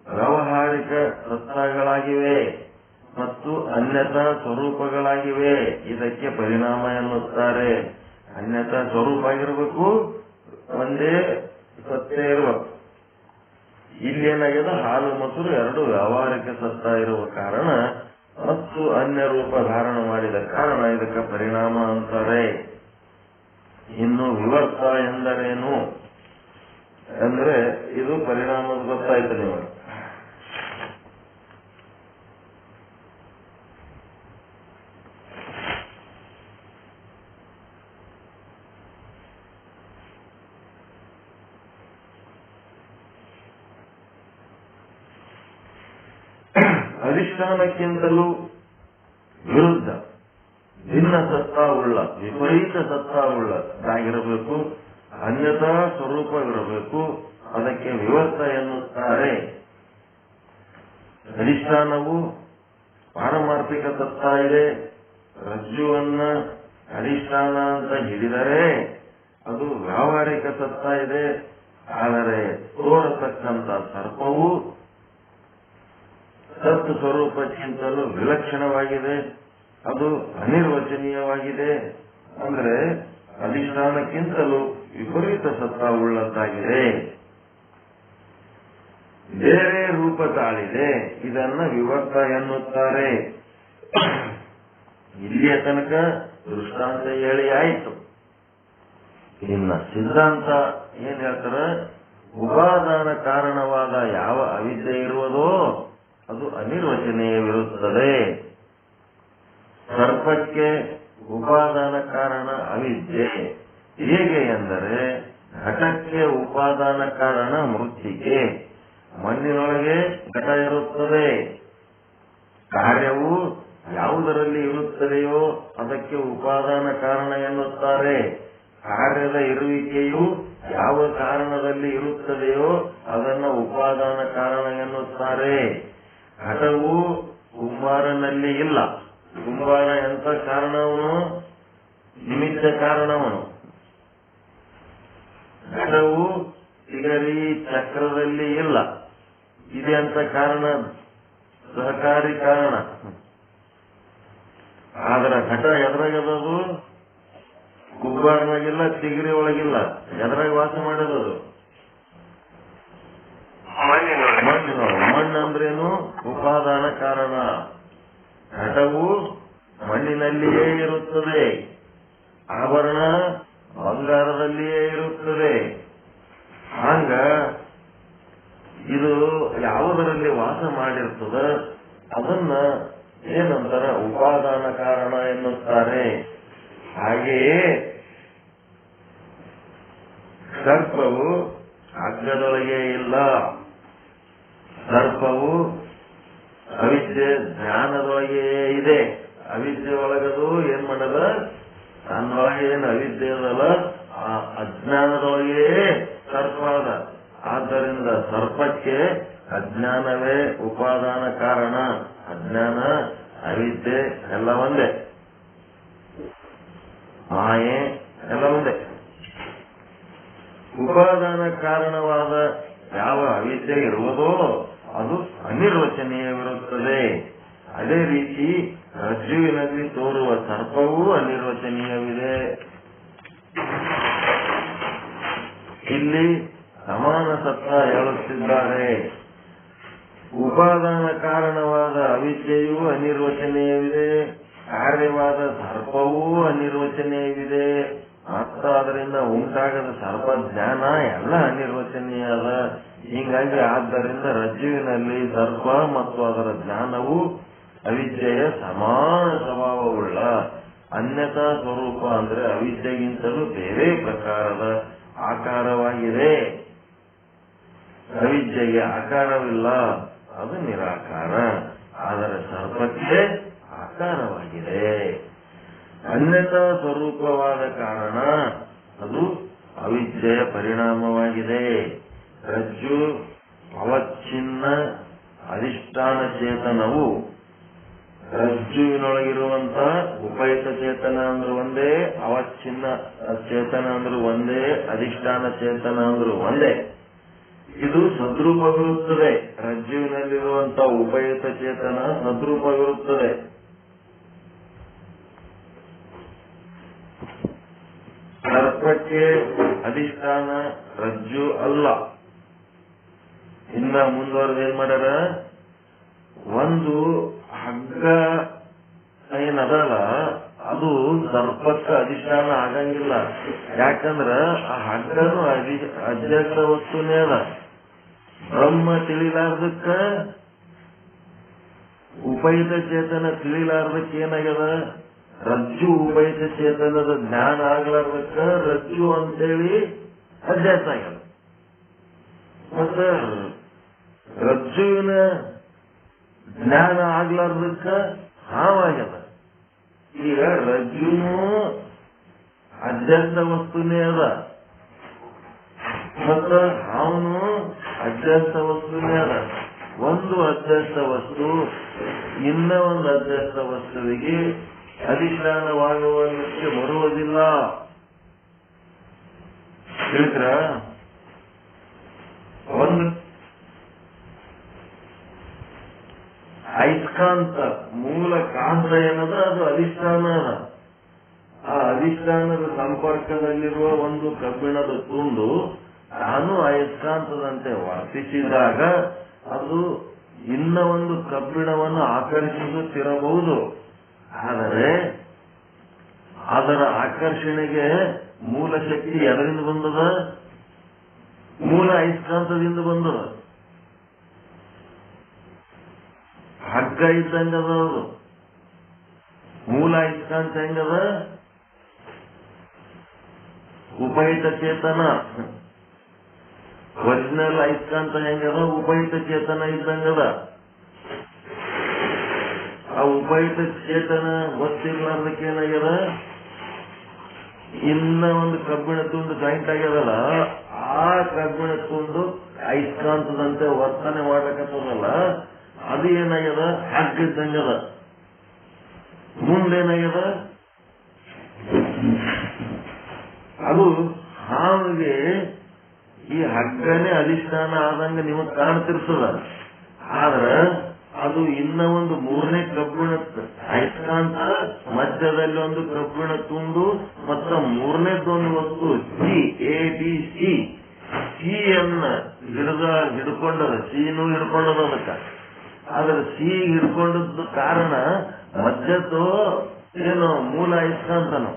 ವ್ಯಾವಹಾರಿಕ ಸತ್ತಾಗಳಾಗಿವೆ ಮತ್ತು ಅನ್ಯತಾ ಸ್ವರೂಪಗಳಾಗಿವೆ. ಇದಕ್ಕೆ ಪರಿಣಾಮ ಎನ್ನುತ್ತಾರೆ. ಅನ್ಯತಾ ಸ್ವರೂಪ ಆಗಿರಬೇಕು, ಒಂದೇ ಸತ್ಯ ಇರಬೇಕು. ಇಲ್ಲೇನಾಗಿದೆ, ಹಾಲು ಮೊಸರು ಎರಡು ವ್ಯಾವಹಾರಿಕ ಸತ್ತ ಇರುವ ಕಾರಣ ಮತ್ತು ಅನ್ಯ ರೂಪ ಧಾರಣ ಮಾಡಿದ ಕಾರಣ ಇದಕ್ಕೆ ಪರಿಣಾಮ ಅಂತಾರೆ. ಇನ್ನು ವಿವರ್ತ ಎಂದರೇನು ಅಂದ್ರೆ ಇದು ಪರಿಣಾಮದ ಗೊತ್ತಾಯ್ತು ನಿಮಗೆ. ಅಧಿಷ್ಠಾನಕ್ಕಿಂತಲೂ ವಿರುದ್ಧ ಭಿನ್ನ ಸತ್ತಾವುಳ್ಳ ವಿಪರೀತ ಸತ್ತಾವುಳ್ಳದಾಗಿರಬೇಕು, ಅನ್ಯತಾ ಸ್ವರೂಪವಿರಬೇಕು. ಅದಕ್ಕೆ ವಿವರ್ತ ಎನ್ನುತ್ತಾರೆ. ಅಧಿಷ್ಠಾನವು ಪಾರಮಾರ್ಥಿಕ ಸತ್ತ ಇದೆ. ರಜ್ಜುವನ್ನ ಅಧಿಷ್ಠಾನ ಅಂತ ಹಿಡಿದರೆ ಅದು ವ್ಯಾವಹಾರಿಕ ಸತ್ತ ಇದೆ. ಆದರೆ ತೋರತಕ್ಕಂಥ ಸರ್ಪವು ಸತ್ ಸ್ವರೂಪಕ್ಕಿಂತಲೂ ವಿಲಕ್ಷಣವಾಗಿದೆ, ಅದು ಅನಿರ್ವಚನೀಯವಾಗಿದೆ. ಅಂದ್ರೆ ಅಧಿಷ್ಠಾನಕ್ಕಿಂತಲೂ ವಿಪರೀತ ಸತ್ತ ಉಳ್ಳದ್ದಾಗಿದೆ, ಬೇರೆ ರೂಪ ತಾಳಿದೆ. ಇದನ್ನ ವಿವರ್ತ ಎನ್ನುತ್ತಾರೆ. ಇಲ್ಲಿಯ ತನಕ ದೃಷ್ಟಾಂತ ಹೇಳಿ ಆಯಿತು. ಇನ್ನ ಸಿದ್ಧಾಂತ ಏನ್ ಹೇಳ್ತಾರ, ಉಪಾದಾನ ಕಾರಣವಾದ ಯಾವ ಅವಿದ್ಯೆ ಇರುವುದೋ ಅದು ಅನಿರ್ವಚನೀಯವಿರುತ್ತದೆ. ಸರ್ಪಕ್ಕೆ ಉಪಾದಾನ ಕಾರಣ ಅವಿದ್ಯೆ. ಹೇಗೆ ಎಂದರೆ ಘಟಕ್ಕೆ ಉಪಾದಾನ ಕಾರಣ ಮೃತ್ತಿಕೆ. ಮಣ್ಣಿನೊಳಗೆ ಘಟ ಇರುತ್ತದೆ. ಕಾರ್ಯವು ಯಾವುದರಲ್ಲಿ ಇರುತ್ತದೆಯೋ ಅದಕ್ಕೆ ಉಪಾದಾನ ಕಾರಣ ಎನ್ನುತ್ತಾರೆ. ಕಾರ್ಯದ ಇರುವಿಕೆಯು ಯಾವ ಕಾರಣದಲ್ಲಿ ಇರುತ್ತದೆಯೋ ಅದನ್ನು ಉಪಾದಾನ ಕಾರಣ ಎನ್ನುತ್ತಾರೆ. ಘಟವು ಕುಂಬಾರನಲ್ಲಿ ಇಲ್ಲ. ಕುಂಬಾರ ಎಂತ ಕಾರಣವನು? ನಿಮಿತ್ತ ಕಾರಣವನು. ಘಟವು ಸಿಗರಿ ಚಕ್ರದಲ್ಲಿ ಇಲ್ಲ. ಇದೆ ಅಂತ ಕಾರಣ ಸಹಕಾರಿ ಕಾರಣ. ಆದ್ರೆ ಘಟ ಎದುರಾಗದು ಕುಂಬಾರನಾಗಿಲ್ಲ, ತಿಗರಿ ಒಳಗಿಲ್ಲ. ಎದುರಾಗ ವಾಸ ಮಾಡೋದು ಮಣ್ಣು ಅಂದ್ರೇನು? ಉಪಾದಾನ ಕಾರಣ. ಘಟವು ಮಣ್ಣಿನಲ್ಲಿಯೇ ಇರುತ್ತದೆ, ಆಭರಣ ಬಂಗಾರದಲ್ಲಿಯೇ ಇರುತ್ತದೆ. ಹಂಗ ಇದು ಯಾವುದರಲ್ಲಿ ವಾಸ ಮಾಡಿರ್ತದ ಅದನ್ನ ಏನಂತಾರ? ಉಪಾದಾನ ಕಾರಣ ಎನ್ನುತ್ತಾರೆ. ಹಾಗೆಯೇ ಸರ್ಪವು ಹಗ್ಗದೊಳಗೆ ಇಲ್ಲ. ಸರ್ಪವು ಅವಿದ್ಯೆ ಜ್ಞಾನದೊಳಗೆಯೇ ಇದೆ. ಅವಿದ್ಯೆ ಒಳಗದು ಏನ್ ಮಾಡದ? ತನ್ನೊಳಗೆ ಏನು ಅವಿದ್ಯೆ ಅದಲ್ಲ, ಆ ಅಜ್ಞಾನದೊಳಗೆಯೇ ಸರ್ಪ ಅದ. ಆದ್ದರಿಂದ ಸರ್ಪಕ್ಕೆ ಅಜ್ಞಾನವೇ ಉಪಾದಾನ ಕಾರಣ. ಅಜ್ಞಾನ, ಅವಿದ್ಯೆ ಎಲ್ಲ ಒಂದೇ, ಮಾಯೆ ಎಲ್ಲ ಒಂದೇ. ಉಪಾದಾನ ಕಾರಣವಾದ ಯಾವ ಅವಿದ್ಯೆ ಇರುವುದೋ ಅದು ಅನಿರ್ವಚನೀಯವಿರುತ್ತದೆ. ಅದೇ ರೀತಿ ರಜ್ಜುವಿನಲ್ಲಿ ತೋರುವ ಸರ್ಪವೂ ಅನಿರ್ವಚನೀಯವಿದೆ. ಇಲ್ಲಿ ಸಮಾನ ಸತ್ತ ಹೇಳುತ್ತಿದ್ದಾರೆ. ಉಪಾದಾನ ಕಾರಣವಾದ ಅವಿದ್ಯೆಯೂ ಅನಿರ್ವಚನೀಯವಿದೆ, ಕಾರ್ಯವಾದ ಸರ್ಪವೂ ಅನಿರ್ವಚನೀಯವಿದೆ. ಮತ್ತು ಅದರಿಂದ ಉಂಟಾಗದ ಸರ್ಪ ಜ್ಞಾನ ಎಲ್ಲ ಅನಿರ್ವಚನೀಯದ. ಹೀಗಾಗಿ ಆದ್ದರಿಂದ ರಜ್ಜುವಿನಲ್ಲಿ ಸರ್ಪ ಮತ್ತು ಅದರ ಜ್ಞಾನವು ಅವಿದ್ಯೆಯ ಸಮಾನ ಸ್ವಭಾವವುಳ್ಳ ಅನ್ಯತಾ ಸ್ವರೂಪ, ಅಂದ್ರೆ ಅವಿದ್ಯೆಗಿಂತಲೂ ಬೇರೆ ಪ್ರಕಾರದ ಆಕಾರವಾಗಿದೆ. ಅವಿದ್ಯೆಗೆ ಆಕಾರವಿಲ್ಲ, ಅದು ನಿರಾಕಾರ. ಆದರೆ ಸರ್ಪಕ್ಕೆ ಆಕಾರವಾಗಿದೆ. ಅನ್ಯತಾ ಸ್ವರೂಪವಾದ ಕಾರಣ ಅದು ಅವಿದ್ಯೆಯ ಪರಿಣಾಮವಾಗಿದೆ. ರಜ್ಜು ಅವಚ್ಛಿನ್ನ ಅಧಿಷ್ಠಾನ ಚೇತನವು ರಜ್ಜುವಿನೊಳಗಿರುವಂತಹ ಉಪಯುಕ್ತ ಚೇತನ ಅಂದ್ರೂ ಒಂದೇ, ಅವಚ್ಛಿನ್ನ ಚೇತನ ಅಂದ್ರೂ ಒಂದೇ, ಅಧಿಷ್ಠಾನ ಚೇತನ ಅಂದ್ರೂ ಒಂದೇ. ಇದು ಸದ್ರೂಪವಿರುತ್ತದೆ. ರಜ್ಜುವಿನಲ್ಲಿರುವಂತಹ ಉಪಯುಕ್ತ ಚೇತನ ಸದ್ರೂಪವಿರುತ್ತದೆ. ಸರ್ಪಕ್ಕೆ ಅಧಿಷ್ಠಾನ ರಜ್ಜು ಅಲ್ಲ. ಇನ್ನ ಮುಂದುವರೆದು ಏನ್ ಮಾಡ್ಯಾರ, ಒಂದು ಹಗ್ಗ ಏನದಲ್ಲ ಅದು ಸರ್ಪಕ್ಕ ಅಧಿಷ್ಠಾನ ಆಗಂಗಿಲ್ಲ. ಯಾಕಂದ್ರ ಆ ಹಗ್ಗನು ಅಧ್ಯಕ್ಷ ವಸ್ತುನೇ ಅದ. ಬ್ರಹ್ಮ ತಿಳಿಲಾರ್ದಕ್ಕ ಉಪಯುಕ್ತ ಚೇತನ ತಿಳಿಲಾರ್ದಕ್ಕೆ ಏನಾಗ್ಯದ, ರಜ್ಜು ಉಪಯುಕ್ತ ಚೇತನದ ಜ್ಞಾನ ಆಗ್ಲಾರ್ದಕ್ಕ ರಜ್ಜು ಅಂತೇಳಿ ಅಧ್ಯಾಸ ಆಗ್ಯದ. ಮತ್ತ ರಜ್ಜುವಿನ ಜ್ಞಾನ ಆಗ್ಲಾರ್ದಕ್ಕ ಹಾವಾಗ್ಯದ. ಈಗ ರಜ್ಜುನು ಅಧ್ಯಸ್ಥ ವಸ್ತುನೇ ಅದ, ಮತ್ತ ಹಾವನು ಅಧ್ಯಸ್ಥ ವಸ್ತುನೇ ಅದ. ಒಂದು ಅಧ್ಯಸ್ಥ ವಸ್ತು ಇನ್ನ ಒಂದು ಅಧ್ಯಸ್ಥ ವಸ್ತುವಿಗೆ ಅಧಿಷ್ಠಾನವಾಗುವುದಕ್ಕೆ ಬರುವುದಿಲ್ಲ. ತಿಳಿದ್ರ, ಒಂದು ಅಯಸ್ಕಾಂತ ಮೂಲ ಕಾಂತ ಏನದ ಅದು ಅಧಿಷ್ಠಾನ ಅದ. ಆ ಅಧಿಷ್ಠಾನದ ಸಂಪರ್ಕದಲ್ಲಿರುವ ಒಂದು ಕಬ್ಬಿಣದ ತುಂಡು ತಾನು ಅಯಸ್ಕಾಂತದಂತೆ ವರ್ತಿಸಿದಾಗ ಅದು ಇನ್ನ ಒಂದು ಕಬ್ಬಿಣವನ್ನು ಆಕರ್ಷಿಸುತ್ತಿರಬಹುದು. ಆದರೆ ಅದರ ಆಕರ್ಷಣೆಗೆ ಮೂಲ ಶಕ್ತಿ ಎದರಿಂದ ಬಂದದ, ಮೂಲ ಅಯಸ್ಕಾಂತದಿಂದ ಬಂದದ. ಹಗ್ಗ ಇದ್ದಂಗದ, ಅದು ಮೂಲ ಅಯಸ್ಕಾಂತ ಹೆಂಗದ, ಉಪಯುಕ್ತ ಚೇತನ. ಒರಿಜಿನಲ್ ಅಯಸ್ಕಾಂತ ಹೆಂಗದ, ಉಪಯುಕ್ತ ಚೇತನ ಇದ್ದಂಗದ. ಆ ಉಪಯುಕ್ತ ಚೇತನ ಗೊತ್ತಿರ್ಲಾರ್ದಕ್ಕೆ ಏನಾಗ್ಯದ, ಇನ್ನ ಒಂದು ಕಬ್ಬಿಣ ತುಂಡು ಜಾಯಿಂಟ್ ಆಗ್ಯದಲ್ಲ, ಆ ಕಬ್ಬಿಣ ತುಂಡು ಅಯಸ್ಕಾಂತದಂತೆ ವರ್ತನೆ ಮಾಡ್ಬೇಕಲ್ಲ, ಅದು ಏನಾಗ್ಯದ, ಹಗ್ಗಿದ್ದಂಗದ. ಮುಂದೇನಾಗ್ಯದ, ಅದು ಹಾವಿಗೆ ಈ ಹಗ್ಗನೇ ಅಧಿಷ್ಠಾನ ಆದಂಗ ನಿಮಗ್ ಕಾಣ್ತಿರ್ತದ. ಆದ್ರ ಅದು ಇನ್ನ ಒಂದು ಮೂರನೇ ಕಬ್ಬಿಣ ಅಯಸ್ಕಾಂತ, ಮಧ್ಯದಲ್ಲಿ ಒಂದು ಕಬ್ಬಿಣ ತುಂಡು, ಮತ್ತ ಮೂರನೇದೊಂದು ವಸ್ತು ಸಿ ಸಿಯನ್ನ ಹಿಡ್ಕೊಂಡದ, ಸಿನೂ ಹಿಡ್ಕೊಂಡದ ಅದಕ್ಕ. ಆದ್ರೆ ಸಿ ಹಿಡ್ಕೊಂಡದ್ದು ಕಾರಣ ಮಧ್ಯದ್ದು ಏನು ಮೂಲ ಅಯಸ್ಕಾಂತನು,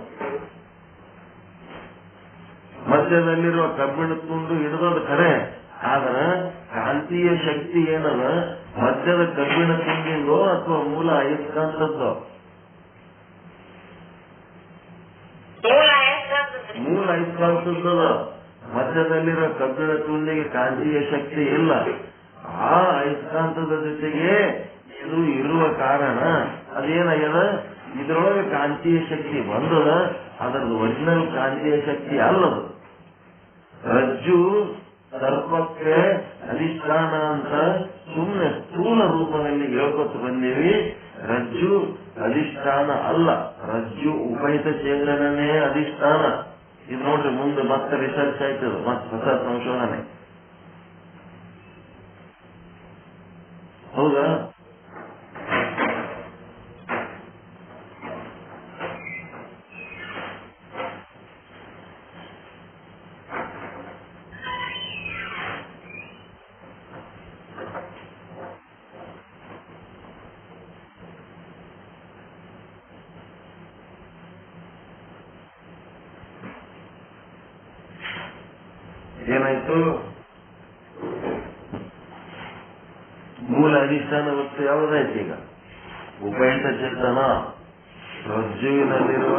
ಮಧ್ಯದಲ್ಲಿರುವ ಕಬ್ಬಿಣ ತುಂಡು ಹಿಡಿದೋದು ಖರೆ. ಆದ್ರೆ ಕಾಂತೀಯ ಶಕ್ತಿ ಏನದ ಮಧ್ಯದ ಕಬ್ಬಿಣ ತುಂಡಿಂದೋ ಅಥವಾ ಮೂಲ ಅಯಸ್ಕಾಂತದ್ದೋ? ಮೂಲ ಅಯಸ್ಕಾಂತದ್ದದ. ಮಧ್ಯದಲ್ಲಿರೋ ಕಬ್ಬಿಣ ತುಂಡಿಗೆ ಕಾಂತೀಯ ಶಕ್ತಿ ಇಲ್ಲ. ಆ ಅಯಸ್ಕಾಂತದ ಜೊತೆಗೆ ಇದು ಇರುವ ಕಾರಣ ಅದೇನಾಗ್ಯದ, ಇದರೊಳಗೆ ಕಾಂತೀಯ ಶಕ್ತಿ ಬಂದದ. ಅದರದ್ದು ಒರಿಜಿನಲ್ ಕಾಂತೀಯ ಶಕ್ತಿ ಅಲ್ಲದು. ರಜ್ಜು ಸರ್ಪಕ್ಕೆ ಅಧಿಷ್ಠಾನ ಅಂತ ಸುಮ್ಮನೆ ಸ್ಥೂಲ ರೂಪದಲ್ಲಿ ಹೇಳ್ಕೊತ ಬಂದೀವಿ. ರಜ್ಜು ಅಧಿಷ್ಠಾನ ಅಲ್ಲ, ರಜ್ಜು ಉಪಹಿತ ಚೇತನನೇ ಅಧಿಷ್ಠಾನ. ಇದು ನೋಡ್ರಿ ಮುಂದೆ ಮತ್ತೆ ರಿಸರ್ಚ್ ಆಯ್ತದ, ಮತ್ತೆ ಹೊಸ ಸಂಶೋಧನೆ. ಹೌದಾ? ಏನಾಯ್ತು? ಮೂಲ ಅಧಿಷ್ಠಾನ ವಸ್ತು ಯಾವುದಾಯ್ತು ಈಗ? ಉಪಹಿತ ಚೇತನ. ರಜ್ಜುವಿನಲ್ಲಿರುವ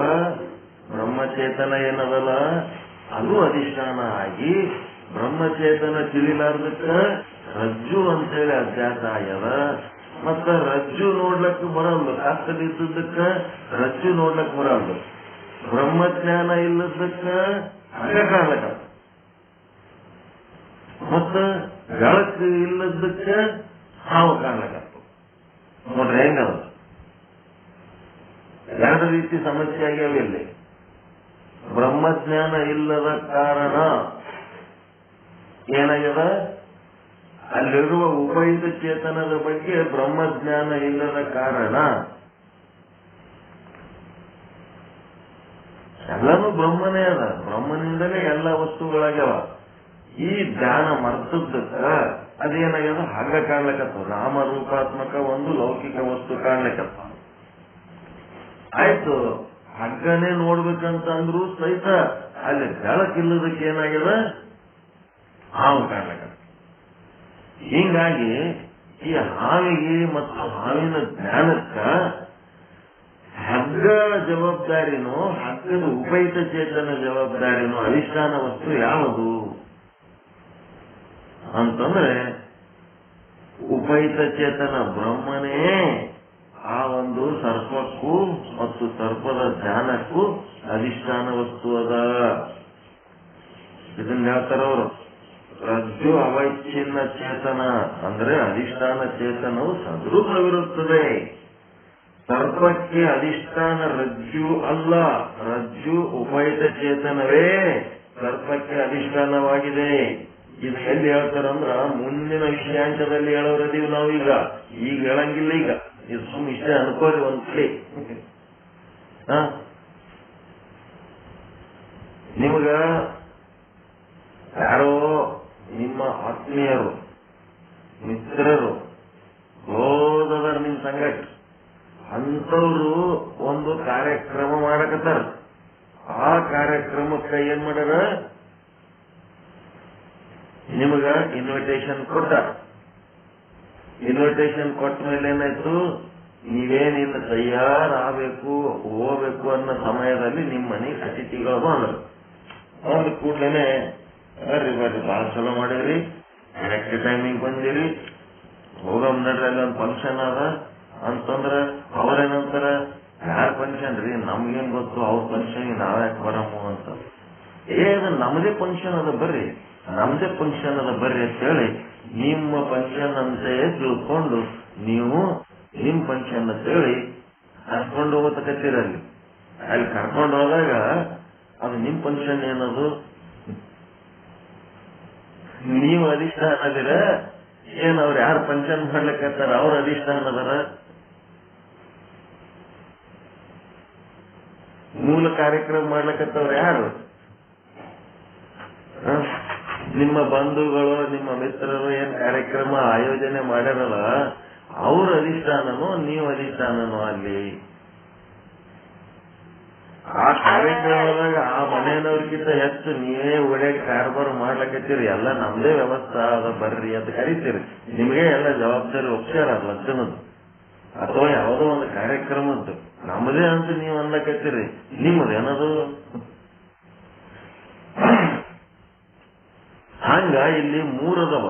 ಬ್ರಹ್ಮಚೇತನ ಏನದಲ್ಲ ಅದು ಅಧಿಷ್ಠಾನ ಆಗಿ ಬ್ರಹ್ಮಚೇತನ ತಿಳಿಲಾರ್ದಕ್ಕ ರಜ್ಜು ಅಂತೇಳಿ ಅಭ್ಯಾಸ ಆಗ್ಯದ. ಮತ್ತ ರಜ್ಜು ನೋಡ್ಲಕ್ ಬರಲ್ದು, ಕಷ್ಟದಿದ್ದಕ್ಕ ರಜ್ಜು ನೋಡ್ಲಕ್ ಬರಲ್ದು. ಬ್ರಹ್ಮಜ್ಞಾನ ಇಲ್ಲದಕ್ಕ ಹಂಗ ಕಾಣಕ, ಮತ್ತ ಬೆಳಕು ಇಲ್ಲದಕ್ಕೆ ಹಾವು ಕಾಣ್ಲಕತ್ತು. ನೋಡ್ರಿ ಹೆಂಗದ, ಎರಡು ರೀತಿ ಸಮಸ್ಯೆ ಆಗ್ಯಾವ ಇಲ್ಲಿ. ಬ್ರಹ್ಮಜ್ಞಾನ ಇಲ್ಲದ ಕಾರಣ ಏನಾಗ್ಯದ, ಅಲ್ಲಿರುವ ಉಪಹಿತ ಚೇತನದ ಬಗ್ಗೆ ಬ್ರಹ್ಮಜ್ಞಾನ ಇಲ್ಲದ ಕಾರಣ ಎಲ್ಲನೂ ಬ್ರಹ್ಮನೇ ಅದ, ಬ್ರಹ್ಮನಿಂದಲೇ ಎಲ್ಲ ವಸ್ತುಗಳಾಗ್ಯಾವ. ಈ ಜ್ಞಾನ ಮರ್ತದ್ದಕ್ಕ ಅದೇನಾಗ್ಯದ ಹಗ್ಗ ಕಾಣ್ಲಿಕ್ಕತ್ತು. ನಾಮರೂಪಾತ್ಮಕ ಒಂದು ಲೌಕಿಕ ವಸ್ತು ಕಾಣ್ಲಿಕ್ಕತ್ತ. ಆಯ್ತು, ಹಗ್ಗನೇ ನೋಡ್ಬೇಕಂತಂದ್ರು ಸಹಿತ ಅಲ್ಲಿ ಬೆಳಕಿಲ್ಲದಕ್ಕೆ ಏನಾಗ್ಯದ ಹಾವು ಕಾಣ್ಲಿಕ್ಕತ್ತ. ಹೀಗಾಗಿ ಈ ಹಾವಿಗೆ ಮತ್ತು ಹಾವಿನ ಜ್ಞಾನಕ್ಕ ಹಗ್ಗ ಜವಾಬ್ದಾರಿನೋ ಹಗ್ಗದ ಉಪಹಿತ ಚೇತನ ಜವಾಬ್ದಾರಿನೋ ಅಧಿಷ್ಠಾನ ವಸ್ತು ಯಾವುದು ಅಂತಂದ್ರೆ ಉಪಹಿತ ಚೇತನ ಬ್ರಹ್ಮನೇ ಆ ಒಂದು ಸರ್ಪಕ್ಕೂ ಮತ್ತು ಸರ್ಪದ ಜ್ಞಾನಕ್ಕೂ ಅಧಿಷ್ಠಾನ ವಸ್ತು ಅದ. ಇದನ್ನ ಹೇಳ್ತಾರವರು. ರಜ್ಜು ಅವೈಚ್ಛಿನ್ನ ಚೇತನ ಅಂದ್ರೆ ಅಧಿಷ್ಠಾನ ಚೇತನವು ಸದೃಢವಿರುತ್ತದೆ. ಸರ್ಪಕ್ಕೆ ಅಧಿಷ್ಠಾನ ರಜ್ಜು ಅಲ್ಲ, ರಜ್ಜು ಉಪಹಿತ ಚೇತನವೇ ಸರ್ಪಕ್ಕೆ ಅಧಿಷ್ಠಾನವಾಗಿದೆ. ಇದು ಎಲ್ಲಿ ಹೇಳ್ತಾರಂದ್ರ ಮುಂದಿನ ವಿಷಯಾಂಶದಲ್ಲಿ ಹೇಳೋರದೀವಿ ನಾವೀಗ, ಈಗ ಹೇಳಂಗಿಲ್ಲ. ಈಗ ಇದು ಸುಮ್ ಇಷ್ಟೇ ಅನ್ಕೋರಿ ಒಂದ್ ಕಡೆ. ನಿಮಗ ಯಾರೋ ನಿಮ್ಮ ಆತ್ಮೀಯರು ಮಿತ್ರರು ಹೋದವರ ನಿಮ್ ಸಂಗಟ ಅಂತವ್ರು ಒಂದು ಕಾರ್ಯಕ್ರಮ ಮಾಡಕತ್ತಾರ. ಆ ಕಾರ್ಯಕ್ರಮಕ್ಕೆ ಏನ್ ಮಾಡ್ಯಾರ, ನಿಮಗ ಇನ್ವಿಟೇಷನ್ ಕೊಟ್ಟಾರ. ಇನ್ವಿಟೇಷನ್ ಕೊಟ್ಟ ಮೇಲೆ ಏನಾಯ್ತು, ನೀವೇನಿಲ್ಲ ತಯಾರಾಗಬೇಕು ಹೋಗ್ಬೇಕು ಅನ್ನೋ ಸಮಯದಲ್ಲಿ ನಿಮ್ಮ ಮನೆಗೆ ಅತಿಥಿಗಳು ಬಂದ್ರು. ಅಂದ ಕೂಡ್ಲೇನೆ ಬರ್ರಿ ಬರ್ರಿ ಬಹಳ ಚಲೋ ಮಾಡಿದ್ರಿ, ಕರೆಕ್ಟ್ ಟೈಮಿಂಗ್ ಬಂದಿರಿ, ಹೋಗಮ್ ನಡ್ರಿ ಅಲ್ಲಿ ಒಂದು ಫಂಕ್ಷನ್ ಅದ ಅಂತಂದ್ರ ಅವ್ರೇನಂತಾರ, ಯಾರ ಫಂಕ್ಷನ್ ರೀ, ನಮ್ಗೇನ್ ಗೊತ್ತು ಅವ್ರ ಫಂಕ್ಷನ್ ನಾವ್ಯಾಕೆ ಬರಮ್ಮ ಅಂತ. ಅದು ನಮ್ದೇ ಫಂಕ್ಷನ್ ಅದ ಬರ್ರಿ, ನಮ್ದೇ ಫಂಕ್ಷನ್ ಅದ ಬರ್ರಿ ಅಂತ ಹೇಳಿ ನಿಮ್ಮ ಫಂಕ್ಷನ್ ಅಂತ ತಿಳ್ಕೊಂಡು ನೀವು ನಿಮ್ ಫಂಕ್ಷನ್ ಅಂತ ಹೇಳಿ ಕರ್ಕೊಂಡು ಹೋಗತಕ್ಕತ್ತೀರಲ್ಲಿ. ಅಲ್ಲಿ ಕರ್ಕೊಂಡು ಹೋದಾಗ ಅದು ನಿಮ್ ಫಂಕ್ಷನ್ ಏನದು, ನೀವು ಅಧಿಷ್ಠಾನ ಅದಿರ ಏನ್ ಅವ್ರು ಯಾರು ಫಂಕ್ಷನ್ ಮಾಡ್ಲಿಕ್ಕತ್ತಾರ ಅವ್ರ ಅಧಿಷ್ಠಾನ ಅದರ. ಮೂಲ ಕಾರ್ಯಕ್ರಮ ಮಾಡ್ಲಿಕ್ಕತ್ತವ್ರು ಯಾರು? ನಿಮ್ಮ ಬಂಧುಗಳು ನಿಮ್ಮ ಮಿತ್ರರು ಏನ್ ಕಾರ್ಯಕ್ರಮ ಆಯೋಜನೆ ಮಾಡ್ಯಾರಲ್ಲ ಅವ್ರ ಅಧಿಷ್ಠಾನನೋ ನೀವು ಅಧಿಷ್ಠಾನನೋ ಅಲ್ಲಿ. ಆ ಕಾರ್ಯಕ್ರಮದಾಗ ಆ ಮನೆಯವ್ರಿಗಿಂತ ಹೆಚ್ಚು ನೀವೇ ಓಡಾಡಿ ಕಾರ್ಬಾರ್ ಮಾಡ್ಲಕತ್ತೀರಿ, ಎಲ್ಲ ನಮ್ದೇ ವ್ಯವಸ್ಥೆ ಅದ ಬರ್ರಿ ಅಂತ ಕರಿತೀರಿ. ನಿಮ್ಗೆ ಎಲ್ಲ ಜವಾಬ್ದಾರಿ ಒಪ್ಸ್ಯಾರ ಲಗ್ನದ್ದು ಅಥವಾ ಯಾವುದೋ ಒಂದು ಕಾರ್ಯಕ್ರಮದ್ದು ನಮ್ಮದೇ ಅಂತ ನೀವು ಅನ್ಲಕತ್ತೀರಿ. ನಿಮ್ಮದೇನದು? ಹಂಗ ಇಲ್ಲಿ ಮೂರದವ.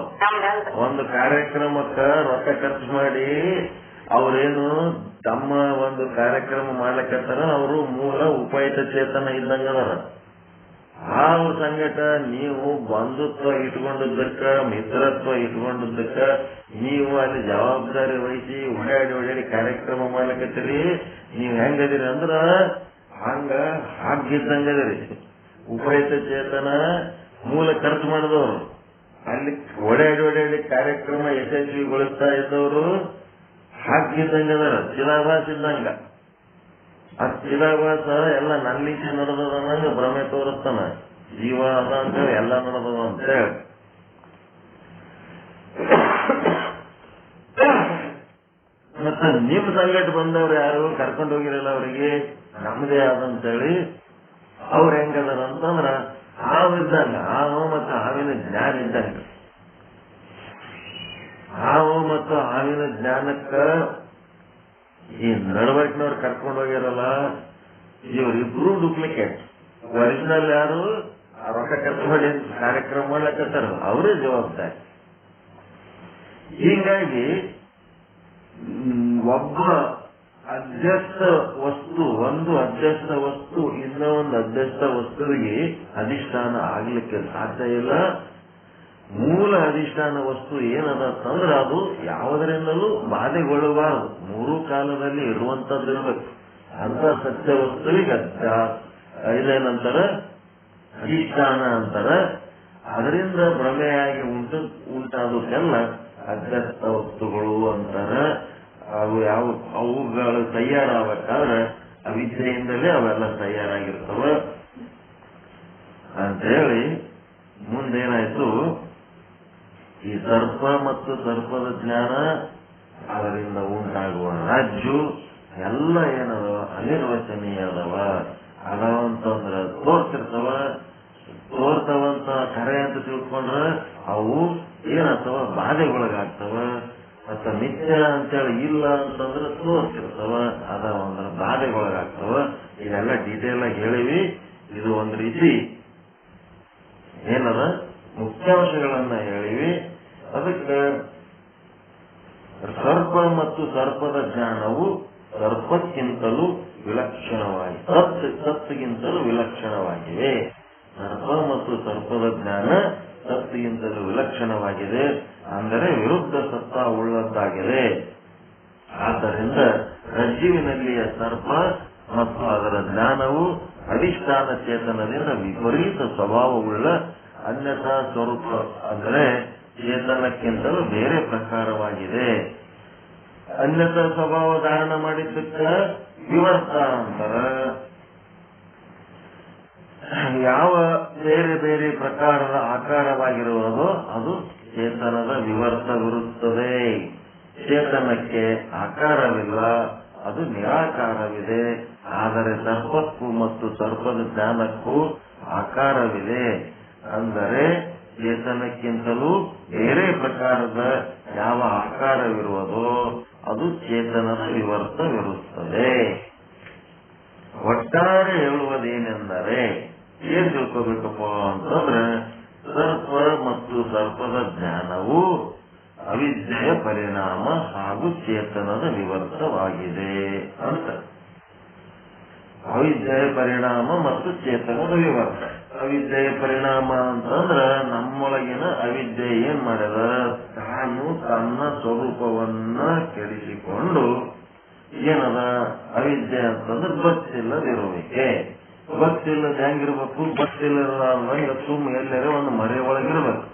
ಒಂದು ಕಾರ್ಯಕ್ರಮಕ್ಕ ರೊಕ್ಕ ಖರ್ಚು ಮಾಡಿ ಅವ್ರೇನು ತಮ್ಮ ಒಂದು ಕಾರ್ಯಕ್ರಮ ಮಾಡ್ಲಕತ್ತಾರ, ಅವರು ಮೂಲ ಉಪಹಿತ ಚೇತನ ಇದ್ದಂಗದಾರ. ಆ ಸಂಗಟ ನೀವು ಬಂಧುತ್ವ ಇಟ್ಕೊಂಡಿದ್ದಕ್ಕ, ಮಿತ್ರತ್ವ ಇಟ್ಕೊಂಡಿದ್ದಕ್ಕ ನೀವು ಅಲ್ಲಿ ಜವಾಬ್ದಾರಿ ವಹಿಸಿ ಓಡಾಡಿ ಕಾರ್ಯಕ್ರಮ ಮಾಡ್ಲಕತ್ತೀರಿ. ನೀವ್ ಹೆಂಗದಿರಿ ಅಂದ್ರ ಹಂಗ ಹಾಗಿದ್ದಂಗದಿರಿ. ಉಪಯುಕ್ತ ಚೇತನ ಮೂಲ ಖರ್ಚು ಮಾಡಿದವರು, ಅಲ್ಲಿ ಓಡಾಡಿ ಕಾರ್ಯಕ್ರಮ ಯಶಸ್ವಿಗೊಳಿಸ್ತಾ ಇದ್ದವರು ಹಾಗಿದ್ದಂಗದಾರ. ಚಿಲಾಭಾಸ ಇದ್ದಂಗ. ಆ ಚಿಲಾಭಾಸ ಎಲ್ಲ ನಲ್ಲಿಸಿ ನಡೆದದಂಗ ಭ್ರಮೆ ತೋರಿಸ್ತಾನ. ಜೀವ ಅದ ಅಂತೇಳಿ ಎಲ್ಲ ನಡೆದದ ಅಂತೇಳಿ. ಮತ್ತ ನಿಮ್ ಸಂಗಟ ಬಂದವ್ರು ಯಾರು ಕರ್ಕೊಂಡು ಹೋಗಿರಲ್ಲ, ಅವರಿಗೆ ನಮ್ದೇ ಆದಂತೇಳಿ ಅವ್ರ ಹೆಂಗದಾರ ಅಂತಂದ್ರ ಹಾವಿದ್ದಂಗ. ಹಾವು ಮತ್ತು ಹಾವಿನ ಜ್ಞಾನ ಇದ್ದಂಗ. ಹಾವು ಮತ್ತು ಹಾವಿನ ಜ್ಞಾನಕ್ಕ ಈ ನಡವಳಿಕೆನವ್ರು ಕರ್ಕೊಂಡು ಹೋಗಿರಲ್ಲ, ಇವರಿಬ್ರು ಡೂಪ್ಲಿಕೇಟ್. ಒರಿಜಿನಲ್ ಯಾರು ರೊಕ್ಕ ಖರ್ಚು ಮಾಡಿ ಕಾರ್ಯಕ್ರಮ ಮಾಡ್ಲಕತ್ತಾರ, ಅವರೇ ಜವಾಬ್ದಾರಿ. ಹೀಗಾಗಿ ಒಬ್ಬ ಅಧ್ಯಸ್ಥ ವಸ್ತು, ಒಂದು ಅಧ್ಯಸ್ಥ ವಸ್ತು ಇನ್ನೊಂದು ಅಧ್ಯಸ್ಥ ವಸ್ತುವಿಗೆ ಅಧಿಷ್ಠಾನ ಆಗ್ಲಿಕ್ಕೆ ಸಾಧ್ಯ ಇಲ್ಲ. ಮೂಲ ಅಧಿಷ್ಠಾನ ವಸ್ತು ಏನದಂದ್ರೆ ಅದು ಯಾವುದರಿಂದಲೂ ಬಾಧೆಗೊಳ್ಳಬಾರದು. ಮೂರು ಕಾಲದಲ್ಲಿ ಇರುವಂತದ್ದಿರ್ಬೇಕು. ಅಂತ ಸತ್ಯ ವಸ್ತುವಿಗೆ ಇದೇನಂತಾರ, ಅಧಿಷ್ಠಾನ ಅಂತಾರ. ಅದರಿಂದ ಭ್ರಮೆಯಾಗಿ ಉಂಟಾದಕ್ಕೆಲ್ಲ ಅಧ್ಯಸ್ಥ ವಸ್ತುಗಳು ಅಂತಾರ. ಅವುಗಳು ತಯಾರಾಗಬೇಕಾದ್ರೆ ಅವಿದ್ಯೆಯಿಂದಲೇ ಅವೆಲ್ಲ ತಯಾರಾಗಿರ್ತವ ಅಂತೇಳಿ ಮುಂದೇನಾಯ್ತು, ಈ ಸರ್ಪ ಮತ್ತು ಸರ್ಪದ ಜ್ಞಾನ, ಅದರಿಂದ ಉಂಟಾಗುವ ರಾಜ್ಯು ಎಲ್ಲ ಏನದವ ಅನಿರ್ವಚನೀಯ ಅದಾವ. ಅದಾವಂತಂದ್ರ ತೋರ್ತಿರ್ತವ. ತೋರ್ತವಂತ ಕರೆ ಅಂತ ತಿಳ್ಕೊಂಡ್ರ ಅವು ಏನತ್ತವ ಬಾಧೆಗೊಳಗಾಗ್ತವ. ಮತ್ತ ನಿತ್ಯ ಅಂತೇಳಿ ಇಲ್ಲ ಅಂತಂದ್ರೆ ತೋರ್ತಿರ್ತವ, ಅದಾವಂದ್ರ ಬಾಧೆಗೊಳಗಾಗ್ತವ. ಇದೆಲ್ಲ ಡೀಟೇಲ್ ಆಗಿ ಹೇಳಿವಿ. ಇದು ಒಂದ್ ರೀತಿ ಏನದ ಮುಖ್ಯಾಂಶಗಳನ್ನ ಹೇಳಿವಿ. ಅದಕ್ಕೆ ಸರ್ಪ ಮತ್ತು ಸರ್ಪದ ಜ್ಞಾನವು ಸರ್ಪಕ್ಕಿಂತಲೂ ವಿಲಕ್ಷಣವಾಗಿ, ಸತ್ತಿಗಿಂತಲೂ ವಿಲಕ್ಷಣವಾಗಿವೆ. ಸರ್ಪ ಮತ್ತು ಸರ್ಪದ ಜ್ಞಾನ ಸತ್ತಿಗಿಂತಲೂ ವಿಲಕ್ಷಣವಾಗಿದೆ, ಅಂದರೆ ವಿರುದ್ಧ ಸತ್ತ ಉಳ್ಳದ್ದಾಗಿದೆ. ಆದ್ದರಿಂದ ರಜ್ಜುವಿನಲ್ಲಿಯ ಸರ್ಪ ಮತ್ತು ಅದರ ಜ್ಞಾನವು ಅಧಿಷ್ಠಾನ ಚೇತನದಿಂದ ವಿಪರೀತ ಸ್ವಭಾವವುಳ್ಳ ಅನ್ಯಥಾ ಸ್ವರೂಪ, ಅಂದರೆ ಚೇತನಕ್ಕಿಂತಲೂ ಬೇರೆ ಪ್ರಕಾರವಾಗಿದೆ. ಅನ್ಯಥಾ ಸ್ವಭಾವ ಧಾರಣ ಮಾಡಿದ್ದಕ್ಕ ವಿವರ್ತ ಅಂತಾರ. ಯಾವ ಬೇರೆ ಬೇರೆ ಪ್ರಕಾರದ ಆಕಾರವಾಗಿರುವುದೋ ಅದು ಚೇತನದ ವಿವರ್ತವಿರುತ್ತದೆ. ಚೇತನಕ್ಕೆ ಆಕಾರವಿಲ್ಲ, ಅದು ನಿರಾಕಾರವಿದೆ. ಆದರೆ ಸರ್ಪಕ್ಕೂ ಮತ್ತು ಸರ್ಪದ ಜ್ಞಾನಕ್ಕೂ ಆಕಾರವಿದೆ. ಅಂದರೆ ಚೇತನಕ್ಕಿಂತಲೂ ಬೇರೆ ಪ್ರಕಾರದ ಯಾವ ಆಕಾರವಿರುವುದೋ ಅದು ಚೇತನದ ವಿವರ್ತವಿರುತ್ತದೆ. ಒಟ್ಟಾರೆ ಹೇಳುವುದೇನೆಂದರೆ ಏನ್ ತಿಳ್ಕೋಬೇಕಪ್ಪ ಅಂತಂದ್ರೆ, ಸರ್ಪ ಮತ್ತು ಸರ್ಪದ ಜ್ಞಾನವು ಅವಿದ್ಯೆಯ ಪರಿಣಾಮ ಹಾಗೂ ಚೇತನದ ವಿವರ್ತವಾಗಿದೆ ಅಂತ. ಅವಿದ್ಯೆಯ ಪರಿಣಾಮ ಮತ್ತು ಚೇತನದ ವಿವರ್ತ. ಅವಿದ್ಯೆಯ ಪರಿಣಾಮ ಅಂತಂದ್ರ ನಮ್ಮೊಳಗಿನ ಅವಿದ್ಯೆ ಏನ್ ಮಾಡ್ಯದ, ತಾನು ತನ್ನ ಸ್ವರೂಪವನ್ನ ಕೆಡಿಸಿಕೊಂಡು ಏನದ ಅವಿದ್ಯೆ ಅಂತಂದ್ರೆ ಗೊತ್ತಿಲ್ಲದಿರುವಿಕೆ. ಗೊತ್ತಿಲ್ಲದ ಹೆಂಗಿರ್ಬೇಕು, ಗೊತ್ತಿಲ್ಲದ ಸುಮ್ಮ ಎಲ್ಲರೂ ಒಂದು ಮರೆ ಒಳಗಿರ್ಬೇಕು.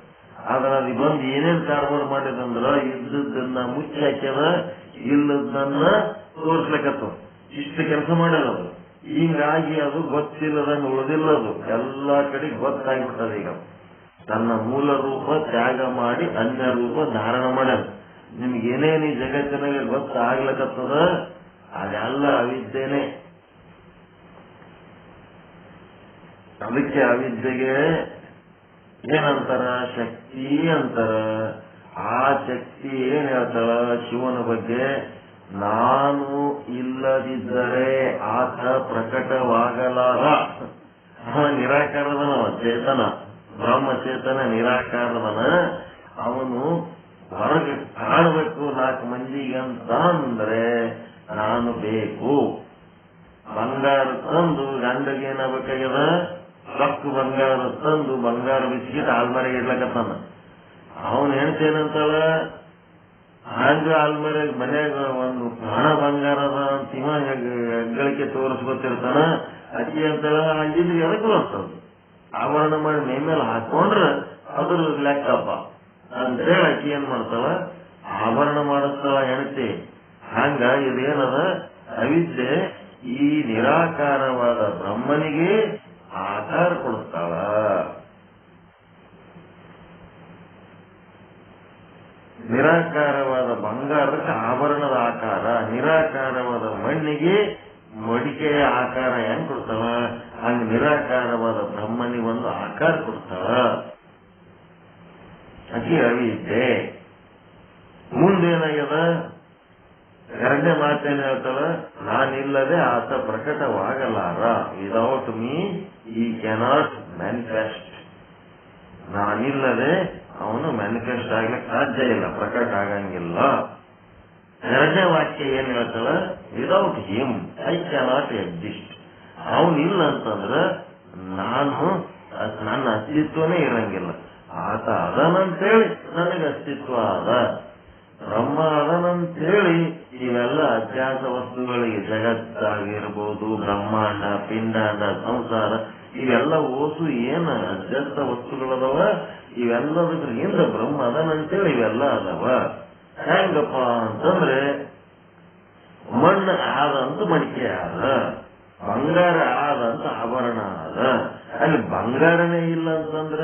ಆದ್ರೆ ಅದು ಬಂದು ಏನೇನ್ ಕಾರ್ಬಾರ್ ಮಾಡಿದಂದ್ರ ಇದ್ದದನ್ನ ಮುಚ್ಚಿ ಹಾಕ್ಯದ, ಇಲ್ಲದನ್ನ ತೋರ್ಸ್ಲಿಕ್ಕತ್ತ. ಇಷ್ಟು ಕೆಲಸ ಮಾಡ್ಯದ. ಹಿಂಗಾಗಿ ಅದು ಗೊತ್ತಿಲ್ಲದಂಗ ಉಳಿದಿಲ್ಲದು, ಎಲ್ಲಾ ಕಡೆ ಗೊತ್ತಾಗ್ಬಿಟ್ಟದ. ಈಗ ತನ್ನ ಮೂಲ ರೂಪ ತ್ಯಾಗ ಮಾಡಿ ಅನ್ಯ ರೂಪ ಧಾರಣ ಮಾಡ್ಯದ. ನಿಮ್ಗೇನೇನು ಈ ಜಗತ್ತಿನಾಗ ಗೊತ್ತಾಗ್ಲಕತ್ತದ ಅದೆಲ್ಲ ಅವಿದ್ಯೆನೆ. ಅದಕ್ಕೆ ಅವಿದ್ಯೆಗೆ ಏನಂತಾರ, ಶಕ್ತಿ ಅಂತಾರ. ಆ ಶಕ್ತಿ ಏನ್ ಹೇಳ್ತಾಳ ಶಿವನ ಬಗ್ಗೆ, ನಾನು ಇಲ್ಲದಿದ್ದರೆ ಆತ ಪ್ರಕಟವಾಗಲಾರ. ನಿರಾಕಾರದನ ಚೇತನ, ಬ್ರಹ್ಮಚೇತನ ನಿರಾಕಾರದನ. ಅವನು ಹೊರಗೆ ಕಾಣಬೇಕು 4 ಮಂದಿಗೆ ಅಂತ ಅಂದ್ರೆ ನಾನು ಬೇಕು. ಬಂಗಾರ ತಂದು ಗಂಡಗೆ ಏನಾಗಬೇಕಾಗ್ಯದ, ರೊಕ್ಕ ಬಂಗಾರ ತಂದು ಬಂಗಾರ ಬಿಸ್ಕಿಟ್ ಆಲ್ಮರೆಗೆ ಇಡ್ಲಕತ್ತಾನ. ಅವನ್ ಹೆಣ್ತಿ ಏನಂತಾಳ, ಹಂಗ ಆಲ್ಮರೆಗ್ ಮನ್ಯಾಗ ಒಂದು ಹಣ ಬಂಗಾರ ಅದ ಅಂತ ಇವ ಹೆಗ್ಗಳಿಕೆ ತೋರಿಸ್ಕೊತಿರ್ತಾನ. ಅಕ್ಕಿ ಅಂತಾಳ ಹಂಗಿದ್ರೆ ಎದಕ್ಕೆ ಬರ್ತದ, ಆಭರಣ ಮಾಡಿ ಮೈ ಮೇಲೆ ಹಾಕೊಂಡ್ರ ಅದ್ರ ಲೆಕ್ಕಪ್ಪ ಅಂತೇಳಿ ಅಕ್ಕಿ ಏನ್ ಮಾಡ್ತಾಳ, ಆಭರಣ ಮಾಡಿಸ್ತಾಳ ಹೆಣ್ತಿ. ಹಂಗ ಇದೇನದ ಅವಿದ್ಯೆ ಈ ನಿರಾಕಾರವಾದ ಬ್ರಹ್ಮನಿಗೆ ಆಕಾರ ಕೊಡ್ತಾಳ. ನಿರಾಕಾರವಾದ ಬಂಗಾರಕ್ಕೆ ಆಭರಣದ ಆಕಾರ, ನಿರಾಕಾರವಾದ ಮಣ್ಣಿಗೆ ಮಡಿಕೆಯ ಆಕಾರ ಹೆಂಗ್ ಕೊಡ್ತಾಳ, ಹಂಗ ನಿರಾಕಾರವಾದ ಬ್ರಹ್ಮನಿಗೆ ಒಂದು ಆಕಾರ ಕೊಡ್ತಾಳ. ಅಕ್ಕಿ ಅವಿದ್ಯೆ. ಮುಂದೇನಾಗ್ಯದ, ಎರಡನೇ ಮಾತೇನ್ ಹೇಳ್ತಾಳ, ನಾನಿಲ್ಲದೆ ಆತ ಪ್ರಕಟವಾಗಲಾರ. ವಿದೌಟ್ ಮೀ ಈ ಕ್ಯಾನಾಟ್ ಮ್ಯಾನಿಫೆಸ್ಟ್. ನಾನಿಲ್ಲದೆ ಅವನು ಮ್ಯಾನಿಫೆಸ್ಟ್ ಆಗ್ಲಿಕ್ಕೆ ಸಾಧ್ಯ ಇಲ್ಲ, ಪ್ರಕಟ ಆಗಂಗಿಲ್ಲ. ಎರಡನೇ ವಾಕ್ಯ ಏನ್ ಹೇಳ್ತಾಳ, without him I cannot exist. ಅವನಿಲ್ಲ ಅಂತಂದ್ರ ನಾನು ನನ್ನ ಅಸ್ತಿತ್ವನೇ ಇರಂಗಿಲ್ಲ. ಆತ ಅದನಂತೇಳಿ ನನಗೆ ಅಸ್ತಿತ್ವ ಅದ. ಬ್ರಹ್ಮ ಅದನಂತೇಳಿ ಇವೆಲ್ಲ ಅಧ್ಯಾಸ ವಸ್ತುಗಳಿಗೆ, ಜಗತ್ತಾಗಿರ್ಬೋದು, ಬ್ರಹ್ಮಾಂಡ, ಪಿಂಡಾಂಡ, ಸಂಸಾರ, ಇವೆಲ್ಲ ಓಸು ಏನ ಅಧ್ಯಾಸ ವಸ್ತುಗಳದವ, ಇವೆಲ್ಲದಕ್ಕಿಂತ ಬ್ರಹ್ಮ ಅದನಂತೇಳಿ ಇವೆಲ್ಲ ಅದಾವ. ಹೆಂಗಪ್ಪ ಅಂತಂದ್ರೆ, ಮಣ್ಣು ಆದಂತ ಮಡಿಕೆ ಆದ, ಬಂಗಾರ ಆದಂತ ಆಭರಣ ಆದ. ಅಲ್ಲಿ ಬಂಗಾರನೇ ಇಲ್ಲ ಅಂತಂದ್ರ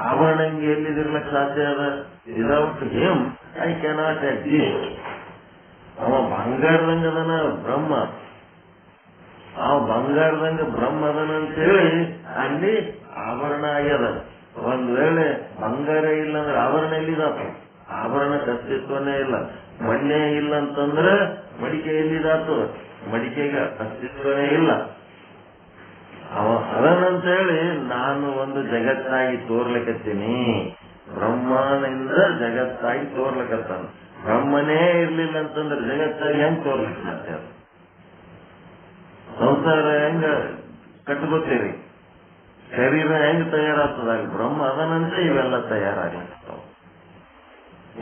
ಆಭರಣ ಹಂಗೆ ಎಲ್ಲಿದಿರ್ಲಕ್ ಸಾಧ್ಯ ಅದ? Without him I cannot exist. ಅವ ಬಂಗಾರದಂಗ ಅದನ ಬ್ರಹ್ಮ, ಅವ ಬಂಗಾರದಂಗ ಬ್ರಹ್ಮ ಅದನಂತೇಳಿ ಅಲ್ಲಿ ಆಭರಣ ಆಗ್ಯದ. ಒಂದ್ ವೇಳೆ ಬಂಗಾರ ಇಲ್ಲ ಅಂದ್ರೆ ಆಭರಣ ಎಲ್ಲಿದಾತ? ಆಭರಣಕ್ಕೆ ಅಸ್ತಿತ್ವನೇ ಇಲ್ಲ. ಮಣ್ಣೆ ಇಲ್ಲ ಅಂತಂದ್ರೆ ಮಡಿಕೆ ಎಲ್ಲಿದಾತು? ಮಡಿಕೆಗೆ ಅಸ್ತಿತ್ವನೇ ಇಲ್ಲ. ಅವ ಅದನಂತೇಳಿ ನಾನು ಒಂದು ಜಗತ್ತಾಗಿ ತೋರ್ಲಿಕತ್ತೀನಿ. ಬ್ರಹ್ಮನಿಂದ ಜಗತ್ತಾಗಿ ತೋರ್ಲಿಕತ್ತಾನ. ಬ್ರಹ್ಮನೇ ಇರ್ಲಿಲ್ಲ ಅಂತಂದ್ರೆ ಜಗತ್ತಾಗಿ ಹೆಂಗ್ ತೋರ್ಲಿಕ್ಕೆ ಸಾಧ್ಯ? ಸಂಸಾರ ಹೆಂಗ ಕಟ್ಕೋತೀರಿ? ಶರೀರ ಹೆಂಗ್ ತಯಾರಾಗ್ತದ? ಬ್ರಹ್ಮ ಅದನಂತೆ ಇವೆಲ್ಲ ತಯಾರಾಗ್ಲಿಕ್ತಾವ.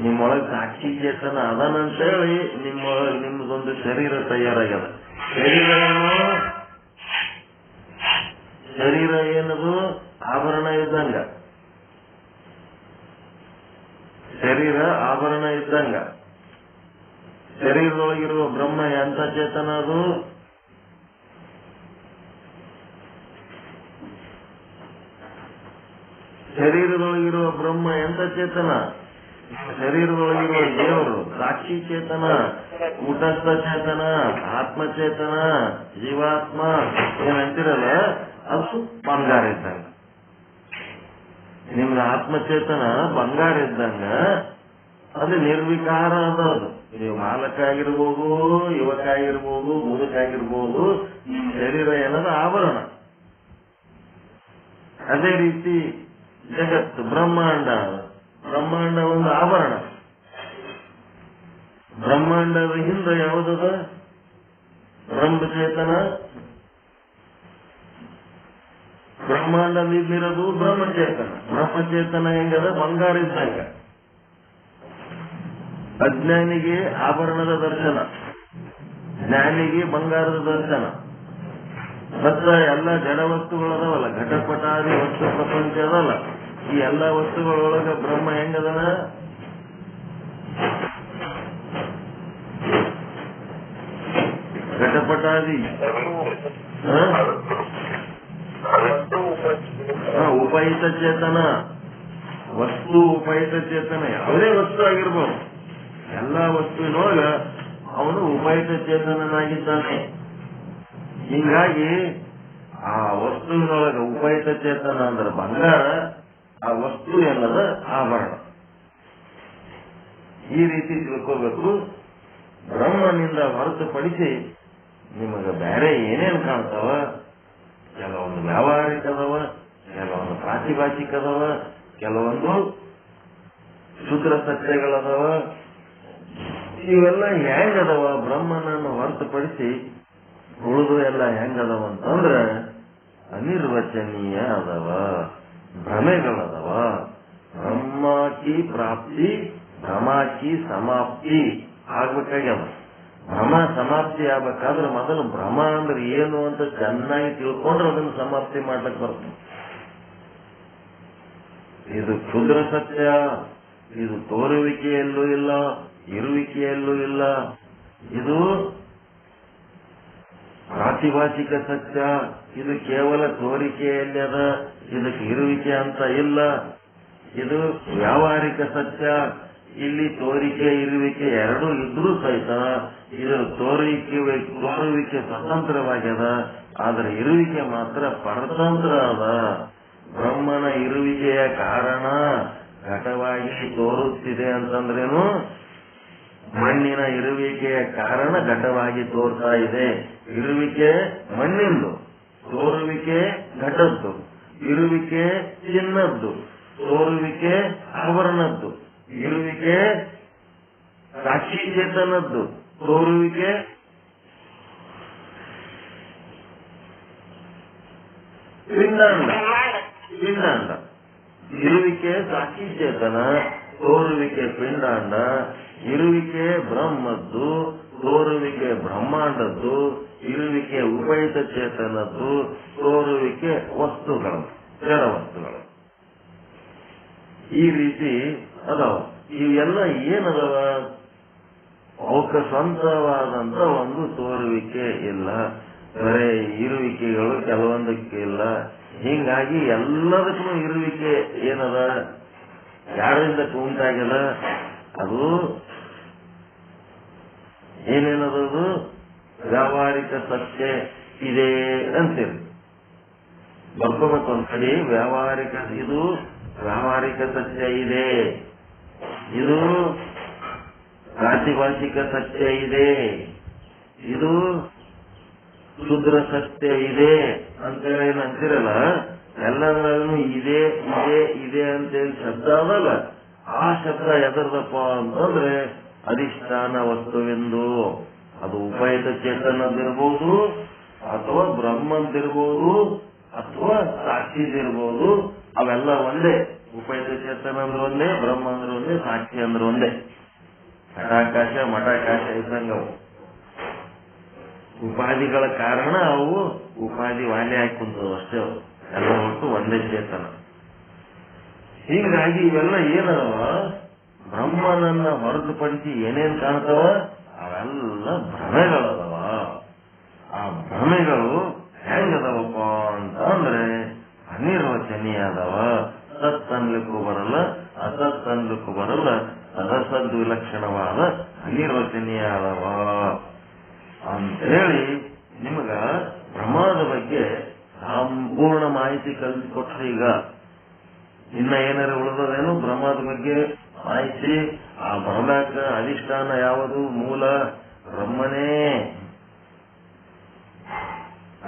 ನಿಮ್ಮೊಳಗೆ ಸಾಕ್ಷಿ ಚೇತನ ಅದನಂತೇಳಿ ನಿಮ್ದೊಂದು ಶರೀರ ತಯಾರಾಗ್ಯದ. ಶರೀರ ಏನದು? ಆಭರಣ ಇದ್ದಂಗ. ಶರೀರ ಆಭರಣ ಇದ್ದಂಗ. ಶರೀರದೊಳಗಿರುವ ಬ್ರಹ್ಮ ಎಂತ ಚೇತನ ಅದು? ಶರೀರದೊಳಗಿರುವ ಬ್ರಹ್ಮ ಎಂತ ಚೇತನ? ಶರೀರದೊಳಗಿರುವ ದೇವರು ಸಾಕ್ಷಿ ಚೇತನ, ಕೂಟಸ್ಥ ಚೇತನ, ಆತ್ಮಚೇತನ, ಜೀವಾತ್ಮ ಏನಂತಿರಲ್ಲ, ಅದು ಬಂಗಾರ ಇದ್ದಂಗ. ನಿಮ್ಗೆ ಆತ್ಮಚೇತನ ಬಂಗಾರ ಇದ್ದಂಗ, ಅದು ನಿರ್ವಿಕಾರ ಅದದು. ನೀವು ಮಾಲಕ ಆಗಿರ್ಬೋದು, ಯುವಕ ಆಗಿರ್ಬೋದು, ಮುದುಕ ಆಗಿರ್ಬೋದು, ಶರೀರ ಏನದ ಆಭರಣ. ಅದೇ ರೀತಿ ಜಗತ್ತು ಬ್ರಹ್ಮಾಂಡ, ಬ್ರಹ್ಮಾಂಡ ಒಂದು ಆಭರಣ. ಬ್ರಹ್ಮಾಂಡದ ಹಿಂದೆ ಯಾವುದದ? ಬ್ರಹ್ಮಚೇತನ. ಬ್ರಹ್ಮಾಂಡದಲ್ಲಿರೋದು ಬ್ರಹ್ಮಚೇತನ. ಬ್ರಹ್ಮಚೇತನ ಹೆಂಗದ? ಬಂಗಾರ ಇದ್ದಂಗ. ಅಜ್ಞಾನಿಗೆ ಆಭರಣದ ದರ್ಶನ, ಜ್ಞಾನಿಗೆ ಬಂಗಾರದ ದರ್ಶನ. ಮತ್ತ ಎಲ್ಲ ಜಡ ವಸ್ತುಗಳದವಲ್ಲ, ಘಟಪಟಾದಿ ವಸ್ತು ಪ್ರಪಂಚ ಅದಲ್ಲ, ಈ ಎಲ್ಲ ವಸ್ತುಗಳೊಳಗ ಬ್ರಹ್ಮ ಹೆಂಗದನ? ಘಟಪಟಾದಿ ಉಪಹಿತ ಚೇತನ, ವಸ್ತು ಉಪಹಿತ ಚೇತನ, ಯಾವುದೇ ವಸ್ತು ಆಗಿರ್ಬೋದು, ಎಲ್ಲಾ ವಸ್ತುವಿನೊಳಗ ಅವನು ಉಪಹಿತ ಚೇತನನಾಗಿದ್ದಾನೆ. ಹೀಗಾಗಿ ಆ ವಸ್ತುವಿನೊಳಗ ಉಪಹಿತ ಚೇತನ ಅಂದ್ರೆ ಬಂಗಾರ, ಆ ವಸ್ತು ಏನದ ಆಭರಣ. ಈ ರೀತಿ ತಿಳ್ಕೋಬೇಕು. ಬ್ರಹ್ಮನಿಂದ ಹೊರತುಪಡಿಸಿ ನಿಮಗೆ ಬೇರೆ ಏನೇನು ಕಾಣ್ತಾವ? ಕೆಲವೊಂದು ವ್ಯಾವಹಾರಿಕ ಅದಾವ, ಕೆಲವೊಂದು ಪ್ರಾತಿಭಾಷಿಕ ಅದಾವ, ಕೆಲವೊಂದು ಶುದ್ರ ಸತ್ಯಗಳದಾವ. ಇವೆಲ್ಲ ಹೆಂಗದವ? ಬ್ರಹ್ಮನನ್ನು ಹೊರತುಪಡಿಸಿ ಉಳಿದು ಎಲ್ಲ ಹೆಂಗದವ ಅಂತಂದ್ರ ಅನಿರ್ವಚನೀಯ ಅದವ, ಭ್ರಮೆಗಳದವ. ಬ್ರಹ್ಮಾಕಿ ಪ್ರಾಪ್ತಿ, ಭ್ರಮಾಕಿ ಸಮಾಪ್ತಿ ಆಗ್ಬೇಕಾಗ್ಯದ. ಭ್ರಮ ಸಮಾಪ್ತಿ ಆಗ್ಬೇಕಾದ್ರೆ ಮೊದಲು ಭ್ರಮ ಅಂದ್ರೆ ಏನು ಅಂತ ಚೆನ್ನಾಗಿ ತಿಳ್ಕೊಂಡ್ರೆ ಅದನ್ನು ಸಮಾಪ್ತಿ ಮಾಡ್ಲಿಕ್ಕೆ ಬರ್ತದೆ. ಇದು ಕ್ಷುದ್ರ ಸತ್ಯ, ಇದು ತೋರುವಿಕೆಯಲ್ಲೂ ಇಲ್ಲ, ಇರುವಿಕೆಯಲ್ಲೂ ಇಲ್ಲ. ಇದು ಪ್ರಾತಿಭಾಷಿಕ ಸತ್ಯ, ಇದು ಕೇವಲ ತೋರಿಕೆಯಲ್ಲಿ ಅದ, ಇದಕ್ಕೆ ಇರುವಿಕೆ ಅಂತ ಇಲ್ಲ. ಇದು ವ್ಯಾವಹಾರಿಕ ಸತ್ಯ, ಇಲ್ಲಿ ತೋರಿಕೆ ಇರುವಿಕೆ ಎರಡೂ ಇದ್ರೂ ಸಹಿತ ಇದರ ತೋರುವಿಕೆ ಸ್ವತಂತ್ರವಾಗ್ಯದ, ಆದರೆ ಇರುವಿಕೆ ಮಾತ್ರ ಪರತಂತ್ರ ಅದ. ಬ್ರಹ್ಮನ ಇರುವಿಕೆಯ ಕಾರಣ ಘಟವಾಗಿ ತೋರುತ್ತಿದೆ ಅಂತಂದ್ರೇನು? ಮಣ್ಣಿನ ಇರುವಿಕೆಯ ಕಾರಣ ಘಟವಾಗಿ ತೋರ್ತಾ ಇದೆ. ಇರುವಿಕೆ ಮಣ್ಣಿಂದು, ತೋರುವಿಕೆ ಘಟದ್ದು. ಇರುವಿಕೆ ಚಿನ್ನದ್ದು, ತೋರುವಿಕೆ ಆವರಣದ್ದು. ಇರುವಿಕೆ ಸಾಕ್ಷಿ ಚೇತನದ್ದು, ತೋರುವಿಕೆ ಪಿಂಡಾಂಡ. ಇರುವಿಕೆ ಸಾಕ್ಷಿ ಚೇತನ, ತೋರುವಿಕೆ ಪಿಂಡಾಂಡ. ಇರುವಿಕೆ ಬ್ರಹ್ಮದ್ದು, ತೋರುವಿಕೆ ಬ್ರಹ್ಮಾಂಡದ್ದು. ಇರುವಿಕೆ ಉಪಯುಕ್ತ ಚೇತನದ್ದು, ತೋರುವಿಕೆ ವಸ್ತುಗಳು, ಜಡ ವಸ್ತುಗಳು. ಈ ರೀತಿ ಅದಾವ. ಇವೆಲ್ಲ ಏನದವ? ಅವಕ್ಕೆ ಸ್ವಂತವಾದಂತ ಒಂದು ತೋರುವಿಕೆ ಇಲ್ಲ, ಬರೇ ಇರುವಿಕೆಗಳು ಕೆಲವೊಂದಕ್ಕೆ ಇಲ್ಲ. ಹೀಗಾಗಿ ಎಲ್ಲದಕ್ಕೂ ಇರುವಿಕೆ ಏನದ? ಯಾರಿಂದ ಉಂಟಾಗ್ಯದ? ಅದು ಏನೇನದದು? ವ್ಯಾವಹಾರಿಕ ಸತ್ಯ ಇದೆ ಅಂತೀರಿ. ಬರ್ಕೋಬೇಕೊಂದ್ ಕಡೆ ವ್ಯಾವಹಾರಿಕ, ಇದು ವ್ಯಾವಹಾರಿಕ ಸತ್ಯ ಇದೆ, ಇದು ಪ್ರಾತಿಭಾಷಿಕ ಸತ್ಯ ಇದೆ, ಇದು ಶುದ್ರ ಸತ್ಯ ಇದೆ ಅಂತೇಳಿ ಏನಂತೀರಲ್ಲ, ಎಲ್ಲದರಲ್ಲೂ ಇದೆ ಇದೆ ಇದೆ ಅಂತೇಳಿ ಶಬ್ದ ಅದಲ್ಲ, ಆ ಶಬ್ದ ಎದರ್ದಪ್ಪ ಅಂತಂದ್ರೆ ಅಧಿಷ್ಠಾನ ವಸ್ತುವೆಂದು. ಅದು ಉಪಯುಕ್ತ ಚೇತನದಿರ್ಬೋದು, ಅಥವಾ ಬ್ರಹ್ಮಂದಿರ್ಬೋದು, ಅಥವಾ ಸಾಕ್ಷಿದಿರ್ಬೋದು. ಅವೆಲ್ಲ ಒಂದೇ. ಉಪಯುಕ್ತ ಚೇತನ ಅಂದ್ರೆ ಒಂದೇ, ಬ್ರಹ್ಮ ಅಂದ್ರೆ ಒಂದೇ, ಸಾಕ್ಷಿ ಅಂದ್ರೆ ಒಂದೇ. ಘಟಾಕಾಶ ಮಠಾಕಾಶ ಇದ್ದಂಗವು. ಉಪಾಧಿಗಳ ಕಾರಣ ಅವು ಉಪಾಧಿ ವಾಲೆ ಹಾಕುಂತವು ಅಷ್ಟೇ. ಎಲ್ಲ ಒಟ್ಟು ಒಂದೇ ಚೇತನ. ಹೀಗಾಗಿ ಇವೆಲ್ಲ ಏನದವ? ಬ್ರಹ್ಮನನ್ನ ಹೊರತುಪಡಿಸಿ ಏನೇನ್ ಕಾಣ್ತವ? ಅವೆಲ್ಲ ಭ್ರಮೆಗಳದವ. ಆ ಭ್ರಮೆಗಳು ಹೆಂಗದವಪ್ಪ ಅಂತ ಅಂದ್ರೆ ಅನಿರ್ವಚನೀಯ ಅದವ. ಸತ್ ಅನ್ಲಿಕ್ಕೂ ಬರಲ್ಲ, ಅಸತ್ ಅನ್ಲಿಕ್ಕೂ ಬರಲ್ಲ. ಅದಸದ್ ವಿಲಕ್ಷಣವಾದ ಅನಿರ್ವಚನೀಯ ಅದವ ಅಂತೇಳಿ ನಿಮಗ ಭ್ರಮದ ಬಗ್ಗೆ ಸಂಪೂರ್ಣ ಮಾಹಿತಿ ಕಲಿಸಿಕೊಟ್ರೆ ಈಗ ಇನ್ನ ಏನಾರು ಉಳಿದದೇನು? ಭ್ರಮದ ಬಗ್ಗೆ ಮಾಹಿತಿ. ಆ ಭ್ರಮಕ್ಕ ಅಧಿಷ್ಠಾನ ಯಾವುದು? ಮೂಲ ಬ್ರಹ್ಮನೇ.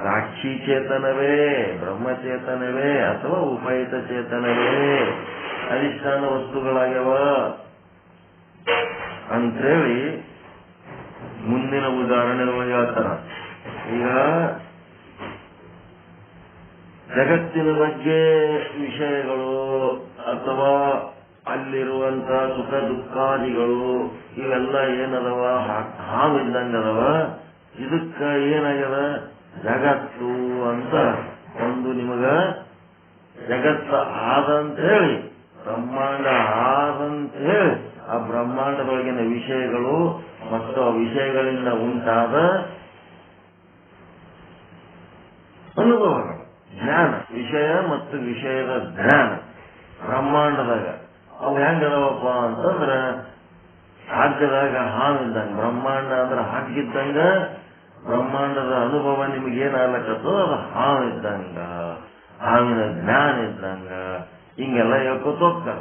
ಸಾಕ್ಷಿ ಚೇತನವೇ, ಬ್ರಹ್ಮಚೇತನವೇ ಅಥವಾ ಉಪಯುಕ್ತ ಚೇತನವೇ ಅಧಿಷ್ಠಾನ ವಸ್ತುಗಳಾಗ್ಯವ ಅಂತೇಳಿ ಮುಂದಿನ ಉದಾಹರಣೆಗಳು ಹೇಳ್ತಾರ. ಈಗ ಜಗತ್ತಿನ ಬಗ್ಗೆ ವಿಷಯಗಳು ಅಥವಾ ಅಲ್ಲಿರುವಂತ ಸುಖ ದುಃಖಾದಿಗಳು ಇವೆಲ್ಲ ಏನದವ? ಹಾವಿದ್ದಂಗದವ. ಇದಕ್ಕ ಏನಾಗ್ಯದ? ಜಗತ್ತು ಅಂತ ಒಂದು ನಿಮಗ ಜಗತ್ತ ಆದಂತ ಹೇಳಿ, ಬ್ರಹ್ಮಾಂಡ ಆದಂತ ಹೇಳಿ, ಆ ಬ್ರಹ್ಮಾಂಡದೊಳಗಿನ ವಿಷಯಗಳು ಮತ್ತು ಆ ವಿಷಯಗಳಿಂದ ಉಂಟಾದ ಅನುಭವಗಳು, ಜ್ಞಾನ, ವಿಷಯ ಮತ್ತು ವಿಷಯದ ಜ್ಞಾನ ಬ್ರಹ್ಮಾಂಡದಾಗ ಅವು ಹೆಂಗದವಪ್ಪ ಅಂತಂದ್ರ ಹಾಗ್ಗದಾಗ ಹಾವಿದ್ದಂಗ. ಬ್ರಹ್ಮಾಂಡ ಅಂದ್ರೆ ಹಾಗಿದ್ದಂಗ, ಬ್ರಹ್ಮಾಂಡದ ಅನುಭವ ನಿಮಗೇನಾಗ್ಲಕ್ಕತ್ತೋ ಅದು ಹಾವಿದ್ದಂಗ, ಹಾವಿನ ಜ್ಞಾನ ಇದ್ದಂಗ. ಹಿಂಗೆಲ್ಲ ಹೇಳ್ಕೊತ ಹೋಗ್ತಾರ.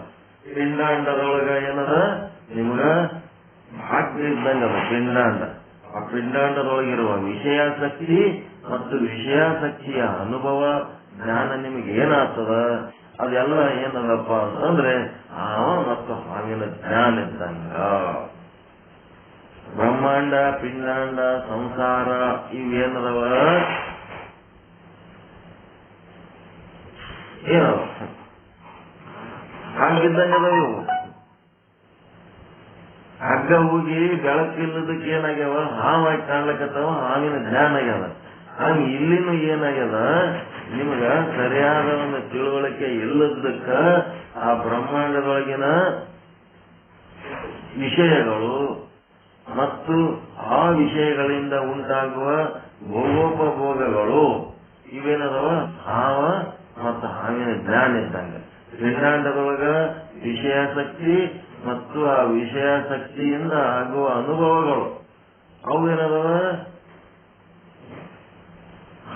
ಪಿಂಡಾಂಡದೊಳಗ ಏನದ? ನಿಮ್ಗ ಭಾಗ್ಯ ಇದ್ದಂಗ ಅದ ಪಿಂಡಾಂಡ. ಆ ಪಿಂಡಾಂಡದೊಳಗಿರುವ ವಿಷಯಾಸಕ್ತಿ ಮತ್ತು ವಿಷಯಾಸಕ್ತಿಯ ಅನುಭವ ಜ್ಞಾನ ನಿಮಗೆ ಏನಾಗ್ತದ? ಅದೆಲ್ಲ ಏನದಪ್ಪ ಅಂತಂದ್ರೆ ಹಾವ ಮತ್ತು ಹಾವಿನ ಜ್ಞಾನ ಇದ್ದಂಗ. ಬ್ರಹ್ಮಾಂಡ, ಪಿಂಡಾಂಡ, ಸಂಸಾರ ಇವೇನದವ? ಏನವ ಹಂಗಿದ್ದಂಗೆ ಅದಾವ ಇವು. ಹಗ್ಗ ಹೋಗಿ ಬೆಳಕಿಲ್ಲದಕ್ಕೆ ಏನಾಗ್ಯಾವ, ಹಾವಾಗಿ ಕಾಣ್ಲಕತ್ತಾವ, ಹಾವಿನ ಜ್ಞಾನ ಆಗ್ಯಾವ. ಹಂಗ ಇಲ್ಲಿನೂ ಏನಾಗ್ಯದ, ನಿಮ್ಗ ಸರಿಯಾದ ಒಂದು ತಿಳುವಳಿಕೆ ಇಲ್ಲದಕ್ಕ ಆ ಬ್ರಹ್ಮಾಂಡದೊಳಗಿನ ವಿಷಯಗಳು ಮತ್ತು ಆ ವಿಷಯಗಳಿಂದ ಉಂಟಾಗುವ ಭೋಗೋಪಭೋಗಗಳು ಇವೇನದವ ಹಾವ ಮತ್ತು ಹಾವಿನ ಜ್ಞಾನ ಇದ್ದಂಗ. ಬ್ರಹ್ಮಾಂಡದೊಳಗ ವಿಷಯಾಸಕ್ತಿ ಮತ್ತು ಆ ವಿಷಯಾಸಕ್ತಿಯಿಂದ ಆಗುವ ಅನುಭವಗಳು ಅವೇನದವ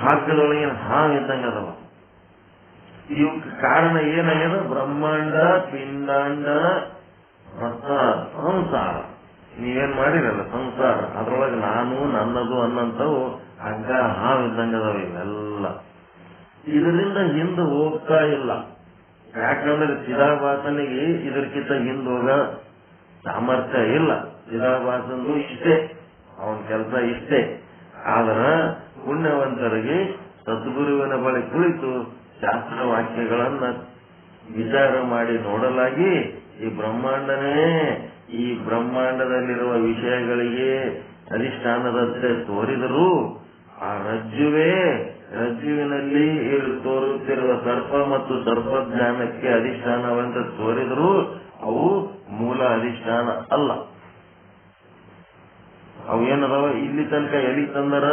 ಹಾಕದೊಳಗಿನ ಹಾವು ಇದ್ದಂಗ ಅದಾವ. ಇವಕ್ಕೆ ಕಾರಣ ಏನಾಗ್ಯದ, ಬ್ರಹ್ಮಾಂಡ, ಪಿಂಡಾಂಡ ಮತ್ತ ಸಂಸಾರ. ನೀವೇನ್ ಮಾಡಿರಲ್ಲ ಸಂಸಾರ, ಅದ್ರೊಳಗೆ ನಾನು ನನ್ನದು ಅನ್ನಂತವು ಹಗ್ಗ ಹಾವು ಇದ್ದಂಗ ಅದಾವ ಇವೆಲ್ಲ. ಇದರಿಂದ ಹಿಂದೆ ಹೋಗ್ತಾ ಇಲ್ಲ. ಯಾಕಂದ್ರೆ ಚಿದಾಭಾಸನಿಗೆ ಇದಕ್ಕಿಂತ ಹಿಂದೋಗ ಸಾಮರ್ಥ್ಯ ಇಲ್ಲ. ಚಿದಾಭಾಸಂದು ಇಷ್ಟೇ, ಅವನ ಕೆಲಸ ಇಷ್ಟೇ. ಆದ್ರ ಪುಣ್ಯವಂತರಿಗೆ ಸದ್ಗುರುವಿನ ಬಳಿ ಕುಳಿತು ಶಾಸ್ತ್ರ ವಾಕ್ಯಗಳನ್ನ ವಿಚಾರ ಮಾಡಿ ನೋಡಲಾಗಿ ಈ ಬ್ರಹ್ಮಾಂಡನೇ ಈ ಬ್ರಹ್ಮಾಂಡದಲ್ಲಿರುವ ವಿಷಯಗಳಿಗೆ ಅಧಿಷ್ಠಾನದಂತೆ ತೋರಿದರೂ ಆ ರಜ್ಜುವಿನಲ್ಲಿ ತೋರುತ್ತಿರುವ ಸರ್ಪ ಮತ್ತು ಸರ್ಪಜ್ಞಾನಕ್ಕೆ ಅಧಿಷ್ಠಾನವಂತ ತೋರಿದರೂ ಅವು ಮೂಲ ಅಧಿಷ್ಠಾನ ಅಲ್ಲ. ಅವು ಏನದಾವ, ಇಲ್ಲಿ ತನಕ ಎಲ್ಲಿ ತಂದರ,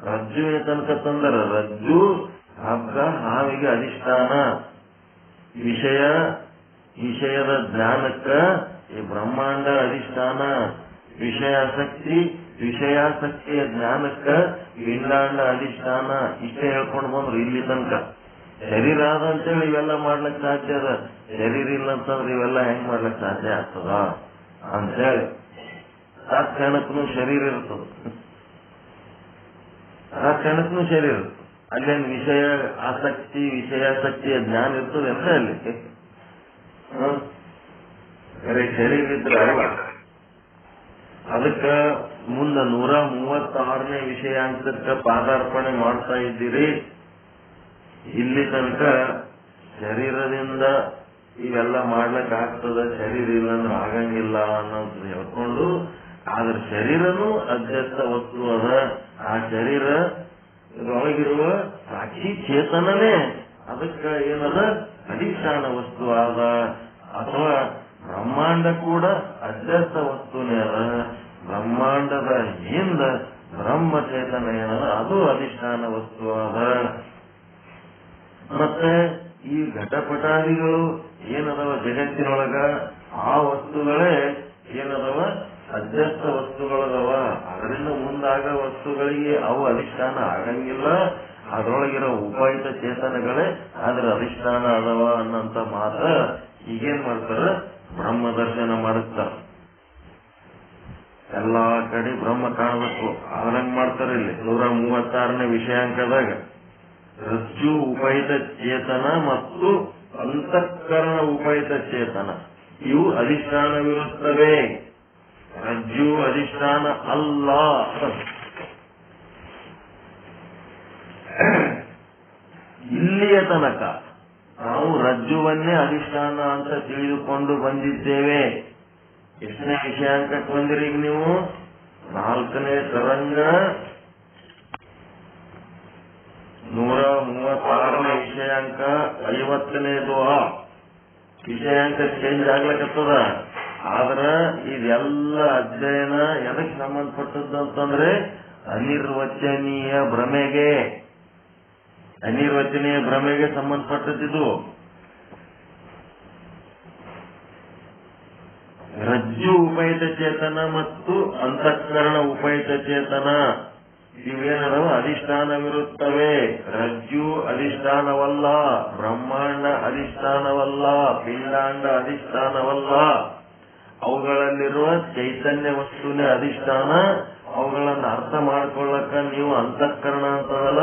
ರಜ್ಜುವಿನ ತನಕ ತಂದರ. ರಜ್ಜು ಹಗ್ಗ ಹಾವಿಗೆ ಅಧಿಷ್ಠಾನ. ವಿಷಯದ ಜ್ಞಾನಕ್ಕ ಈ ಬ್ರಹ್ಮಾಂಡ ಅಧಿಷ್ಠಾನ. ವಿಷಯಾಸಕ್ತಿಯ ಜ್ಞಾನಕ್ಕ ಪಿಂಡಾಂಡ ಅಧಿಷ್ಠಾನ. ಇಷ್ಟೇ ಹೇಳ್ಕೊಂಡು ಬಂದ್ರು ಇಲ್ಲಿ ತನಕ. ಶರೀರ ಆದ ಅಂತೇಳಿ ಇವೆಲ್ಲ ಮಾಡ್ಲಿಕ್ಕೆ ಸಾಧ್ಯ ಅದ, ಶರೀರ ಇಲ್ಲ ಅಂತಂದ್ರೆ ಇವೆಲ್ಲ ಹೆಂಗ್ ಮಾಡ್ಲಿಕ್ಕೆ ಸಾಧ್ಯ ಆಗ್ತದ ಅಂತೇಳಿ ತಾತ್ಕಾಲಕ್ಕೂ ಶರೀರ ಇರ್ತದ, ತಾತ್ಕಾಲಕ್ಕೂ ಶರೀರ ಇರ್ತದೆ. ಅಲ್ಲೇನು ವಿಷಯಾಸಕ್ತಿಯ ಜ್ಞಾನ ಇರ್ತದೆ ಅಂದ್ರೆ ಅಲ್ಲಿ ಶರೀರ ಇದ್ರೆ ಅಲ್ಲ. ಅದಕ್ಕ ಮುಂದ 136ನೇ ವಿಷಯಾಂಕಕ್ಕೆ ಪಾದಾರ್ಪಣೆ ಮಾಡ್ತಾ ಇದ್ದೀರಿ. ಇಲ್ಲಿ ತನಕ ಶರೀರದಿಂದ ಇವೆಲ್ಲ ಮಾಡ್ಲಕ್ ಆಗ್ತದ, ಶರೀರ ಇಲ್ಲಂದ್ರೆ ಆಗಂಗಿಲ್ಲ ಅನ್ನೋದು ಹೇಳ್ಕೊಂಡು, ಆದ್ರೆ ಶರೀರನೂ ಅಧ್ಯಸ್ಥ ವಸ್ತು ಅದ. ಆ ಶರೀರ ಒಳಗಿರುವ ಸಾಕ್ಷಿ ಚೇತನನೇ ಅದಕ್ಕ ಏನದ ಅಧಿಷ್ಠಾನ ವಸ್ತು ಆದ. ಅಥವಾ ಬ್ರಹ್ಮಾಂಡ ಕೂಡ ಅಧ್ಯಸ್ಥ ವಸ್ತುನೇ ಅದ. ಬ್ರಹ್ಮಾಂಡದ ಹಿಂದ ಬ್ರಹ್ಮಚೇತನ ಏನದ ಅದು ಅಧಿಷ್ಠಾನ ವಸ್ತು ಆದ. ಮತ್ತೆ ಈ ಘಟಪಟಾದಿಗಳು ಏನದವ ಜಗತ್ತಿನೊಳಗ ಆ ವಸ್ತುಗಳೇ ಏನದವ ಅಧ್ಯಸ್ಥ ವಸ್ತುಗಳದವ. ಅದರಿಂದ ಮುಂದಾಗ ವಸ್ತುಗಳಿಗೆ ಅವು ಅಧಿಷ್ಠಾನ ಆಗಂಗಿಲ್ಲ. ಅದರೊಳಗಿರೋ ಉಪಯುಕ್ತ ಚೇತನಗಳೇ ಅದ್ರ ಅಧಿಷ್ಠಾನ ಅದವ ಅನ್ನಂತ ಮಾತ ಈಗೇನ್ ಮಾಡ್ತಾರ, ಬ್ರಹ್ಮ ದರ್ಶನ ಮಾಡಿಸ್ತಾರ. ಎಲ್ಲಾ ಕಡೆ ಬ್ರಹ್ಮ ಕಾಣಬೇಕು, ಅದ್ರಂಗ್ ಮಾಡ್ತಾರ. ಇಲ್ಲಿ 136ನೇ ವಿಷಯಾಂಕದಾಗ ರಜ್ಜು ಉಪಯುಕ್ತ ಚೇತನ ಮತ್ತು ಅಂತಃಕರಣ ಉಪಯುಕ್ತ ಚೇತನ ಇವು ಅಧಿಷ್ಠಾನವಿರುತ್ತವೆ. ರಜ್ಜು ಅಧಿಷ್ಠಾನ ಅಲ್ಲ. ಇಲ್ಲಿಯ ತನಕ ನಾವು ರಜ್ಜುವನ್ನೇ ಅಧಿಷ್ಠಾನ ಅಂತ ತಿಳಿದುಕೊಂಡು ಬಂದಿದ್ದೇವೆ. ಎಷ್ಟನೇ ವಿಷಯಾಂಕಕ್ಕೆ ಬಂದಿರಿ ಈಗ ನೀವು? 4ನೇ ತರಂಗ 136ನೇ ವಿಷಯಾಂಕ 50ನೇ ದೋಹ. ವಿಷಯಾಂಕ ಚೇಂಜ್ ಆಗ್ಲಕತ್ತದ. ಆದ್ರ ಇದೆಲ್ಲ ಅಧ್ಯಯನ ಎದಕ್ಕೆ ಸಂಬಂಧಪಟ್ಟದ್ದು ಅಂತಂದ್ರೆ ಅನಿರ್ವಚನೀಯ ಭ್ರಮೆಗೆ ಸಂಬಂಧಪಟ್ಟದ್ದು. ರಜ್ಜು ಉಪಯುಕ್ತ ಚೇತನ ಮತ್ತು ಅಂತಃಕರಣ ಉಪಯುಕ್ತ ಚೇತನ ಇವೇನದವ ಅಧಿಷ್ಠಾನವಿರುತ್ತವೆ. ರಜ್ಜು ಅಧಿಷ್ಠಾನವಲ್ಲ, ಬ್ರಹ್ಮಾಂಡ ಅಧಿಷ್ಠಾನವಲ್ಲ, ಪಿಂಡಾಂಡ ಅಧಿಷ್ಠಾನವಲ್ಲ. ಅವುಗಳಲ್ಲಿರುವ ಚೈತನ್ಯ ವಸ್ತುವಿನ ಅಧಿಷ್ಠಾನ. ಅವುಗಳನ್ನ ಅರ್ಥ ಮಾಡ್ಕೊಳ್ಳಕ ನೀವು ಅಂತಃಕರಣ ಅಂತದಲ್ಲ,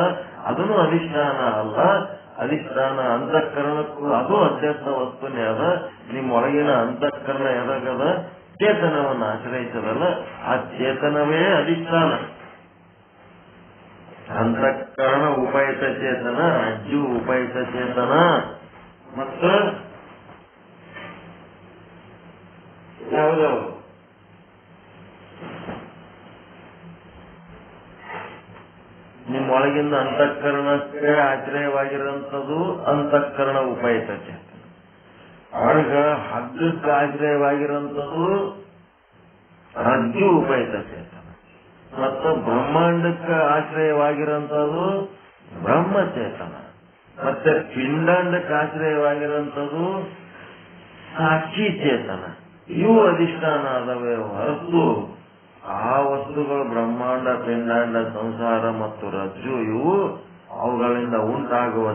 ಅದನ್ನು ಅಧಿಷ್ಠಾನ ಅಲ್ಲ. ಅಧಿಷ್ಠಾನ ಅಂತಃಕರಣಕ್ಕೂ ಅದು ಅಧ್ಯಸ್ಥ ವಸ್ತುನೇ ಅದ. ನಿಮ್ಮ ಒಳಗಿನ ಅಂತಃಕರಣ ಎದಾಗದ ಚೇತನವನ್ನು ಆಶ್ರಯಿಸದಲ್ಲ, ಆ ಚೇತನವೇ ಅಧಿಷ್ಠಾನ. ಅಂತಃಕರಣ ಉಪಯುಕ್ತ ಚೇತನ, ರಜ್ಜು ಉಪಯುಕ್ತ ಚೇತನ ಒಳಗಿಂದ ಅಂತಃಕರಣಕ್ಕೆ ಆಶ್ರಯವಾಗಿರುವಂಥದ್ದು ಅಂತಃಕರಣ ಉಪಯುಕ್ತ ಚೇತನ. ಒಳಗ ಹಗ್ಗಕ್ಕೆ ಆಶ್ರಯವಾಗಿರುವಂಥದ್ದು ರಜ್ಜು ಉಪಯುಕ್ತ ಚೇತನ. ಮತ್ತು ಬ್ರಹ್ಮಾಂಡಕ್ಕೆ ಆಶ್ರಯವಾಗಿರುವಂಥದ್ದು ಬ್ರಹ್ಮಚೇತನ. ಮತ್ತೆ ಪಿಂಡಾಂಡಕ್ಕೆ ಆಶ್ರಯವಾಗಿರುವಂಥದ್ದು ಸಾಕ್ಷಿ ಚೇತನ. ಇವು ಅಧಿಷ್ಠಾನ ಆದವೇ ಹೊರತು ಆ ವಸ್ತುಗಳು ಬ್ರಹ್ಮಾಂಡ, ಪಿಂಡಾಂಡ, ಸಂಸಾರ ಮತ್ತು ರಜ್ಜು ಇವು ಅವುಗಳಿಂದ ಉಂಟಾಗುವ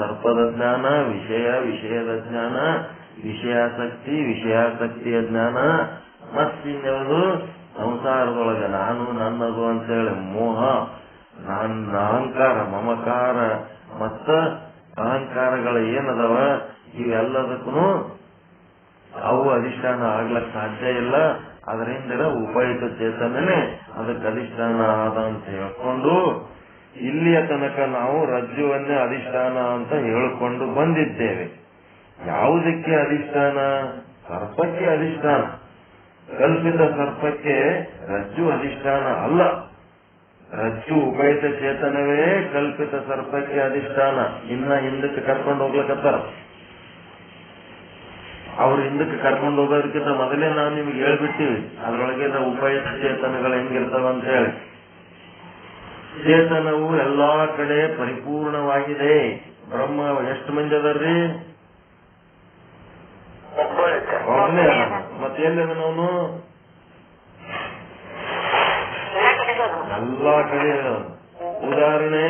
ಸರ್ಪದ ಜ್ಞಾನ, ವಿಷಯದ ಜ್ಞಾನ, ವಿಷಯಾಸಕ್ತಿಯ ಜ್ಞಾನ, ಮತ್ತಿನ್ಯಾವುದು ಸಂಸಾರದೊಳಗೆ ನಾನು ನನ್ನದು ಅಂತೇಳಿ ಮೋಹ, ನನ್ನ ಅಹಂಕಾರ, ಮಮಕಾರ ಮತ್ತ ಅಹಂಕಾರಗಳ ಏನದವ ಇವೆಲ್ಲದಕ್ಕೂ ಅವು ಅಧಿಷ್ಠಾನ ಆಗ್ಲಕ್ ಸಾಧ್ಯ ಇಲ್ಲ. ಅದರಿಂದ ಉಪಯುಕ್ತ ಚೇತನನೇ ಅದಕ್ಕೆ ಅಧಿಷ್ಠಾನ ಆದ ಅಂತ ಹೇಳ್ಕೊಂಡು ಇಲ್ಲಿಯ ತನಕ ನಾವು ರಜ್ಜುವನ್ನೇ ಅಧಿಷ್ಠಾನ ಅಂತ ಹೇಳಿಕೊಂಡು ಬಂದಿದ್ದೇವೆ. ಯಾವುದಕ್ಕೆ ಅಧಿಷ್ಠಾನ? ಸರ್ಪಕ್ಕೆ ಅಧಿಷ್ಠಾನ. ಕಲ್ಪಿತ ಸರ್ಪಕ್ಕೆ ರಜ್ಜು ಅಧಿಷ್ಠಾನ ಅಲ್ಲ. ರಜ್ಜು ಉಪಯುಕ್ತ ಚೇತನವೇ ಕಲ್ಪಿತ ಸರ್ಪಕ್ಕೆ ಅಧಿಷ್ಠಾನ. ಇನ್ನ ಹಿಂದಕ್ಕೆ ಕರ್ಕೊಂಡು ಹೋಗ್ಲಕತ್ತಾರ. ಅವ್ರು ಹಿಂದಕ್ಕೆ ಕರ್ಕೊಂಡು ಹೋಗೋದಕ್ಕಿಂತ ಮೊದಲೇ ನಾವು ನಿಮ್ಗೆ ಹೇಳ್ಬಿಟ್ಟಿವಿ ಅದ್ರೊಳಗೆ ಉಪಯುಕ್ತ ಚೇತನಗಳು ಹೆಂಗಿರ್ತಾವ ಅಂತ ಹೇಳಿ. ಚೇತನವು ಎಲ್ಲಾ ಕಡೆ ಪರಿಪೂರ್ಣವಾಗಿದೆ. ಬ್ರಹ್ಮ ಎಷ್ಟು ಮಂದಿ ಅದರ್ರಿ? ಒಬ್ಬನೇ ಅದ. ಮತ್ತೆ ಎಲ್ಲಿದ ಅವನು? ಎಲ್ಲಾ ಕಡೆ. ಉದಾಹರಣೆ,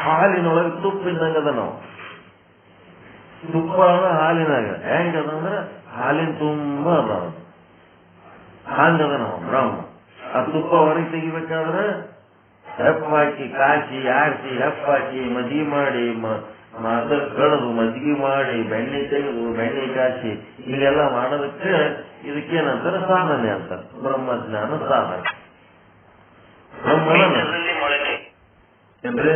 ಹಾಲಿನೊಳಗೆ ತುಪ್ಪ ಇದ್ದಂಗದ. ನಾವು ತುಪ್ಪ ಹಾಲಿನಾಗ ಹೆಂಗದಂದ್ರ ಹಾಲಿನ ತುಂಬಾ ಅದ. ಹಂಗದ ನಾವು ಬ್ರಹ್ಮ. ಆ ತುಪ್ಪ ಹೊರಗೆ ತೆಗಿಬೇಕಾದ್ರೆ ಹೆಪ್ಪ ಹಾಕಿ ಕಾಸಿ ಆರಿಸಿ ಹೆಪ್ಪ ಹಾಕಿ ಮಜ್ಜಿಗೆ ಮಾಡಿ ಕಡದು ಮಜ್ಜಿಗೆ ಮಾಡಿ ಬೆಣ್ಣೆ ತೆಗೆದು ಬೆಣ್ಣೆ ಕಾಸಿ ಇಲ್ಲೆಲ್ಲ ಮಾಡೋದಕ್ಕೆ ಇದಕ್ಕೇನಂತಾರೆ ಸಾಧನೆ ಅಂತ. ಬ್ರಹ್ಮಜ್ಞಾನ ಸಾಧನೆ. ಬ್ರಹ್ಮನ ಏನ್ರಿ?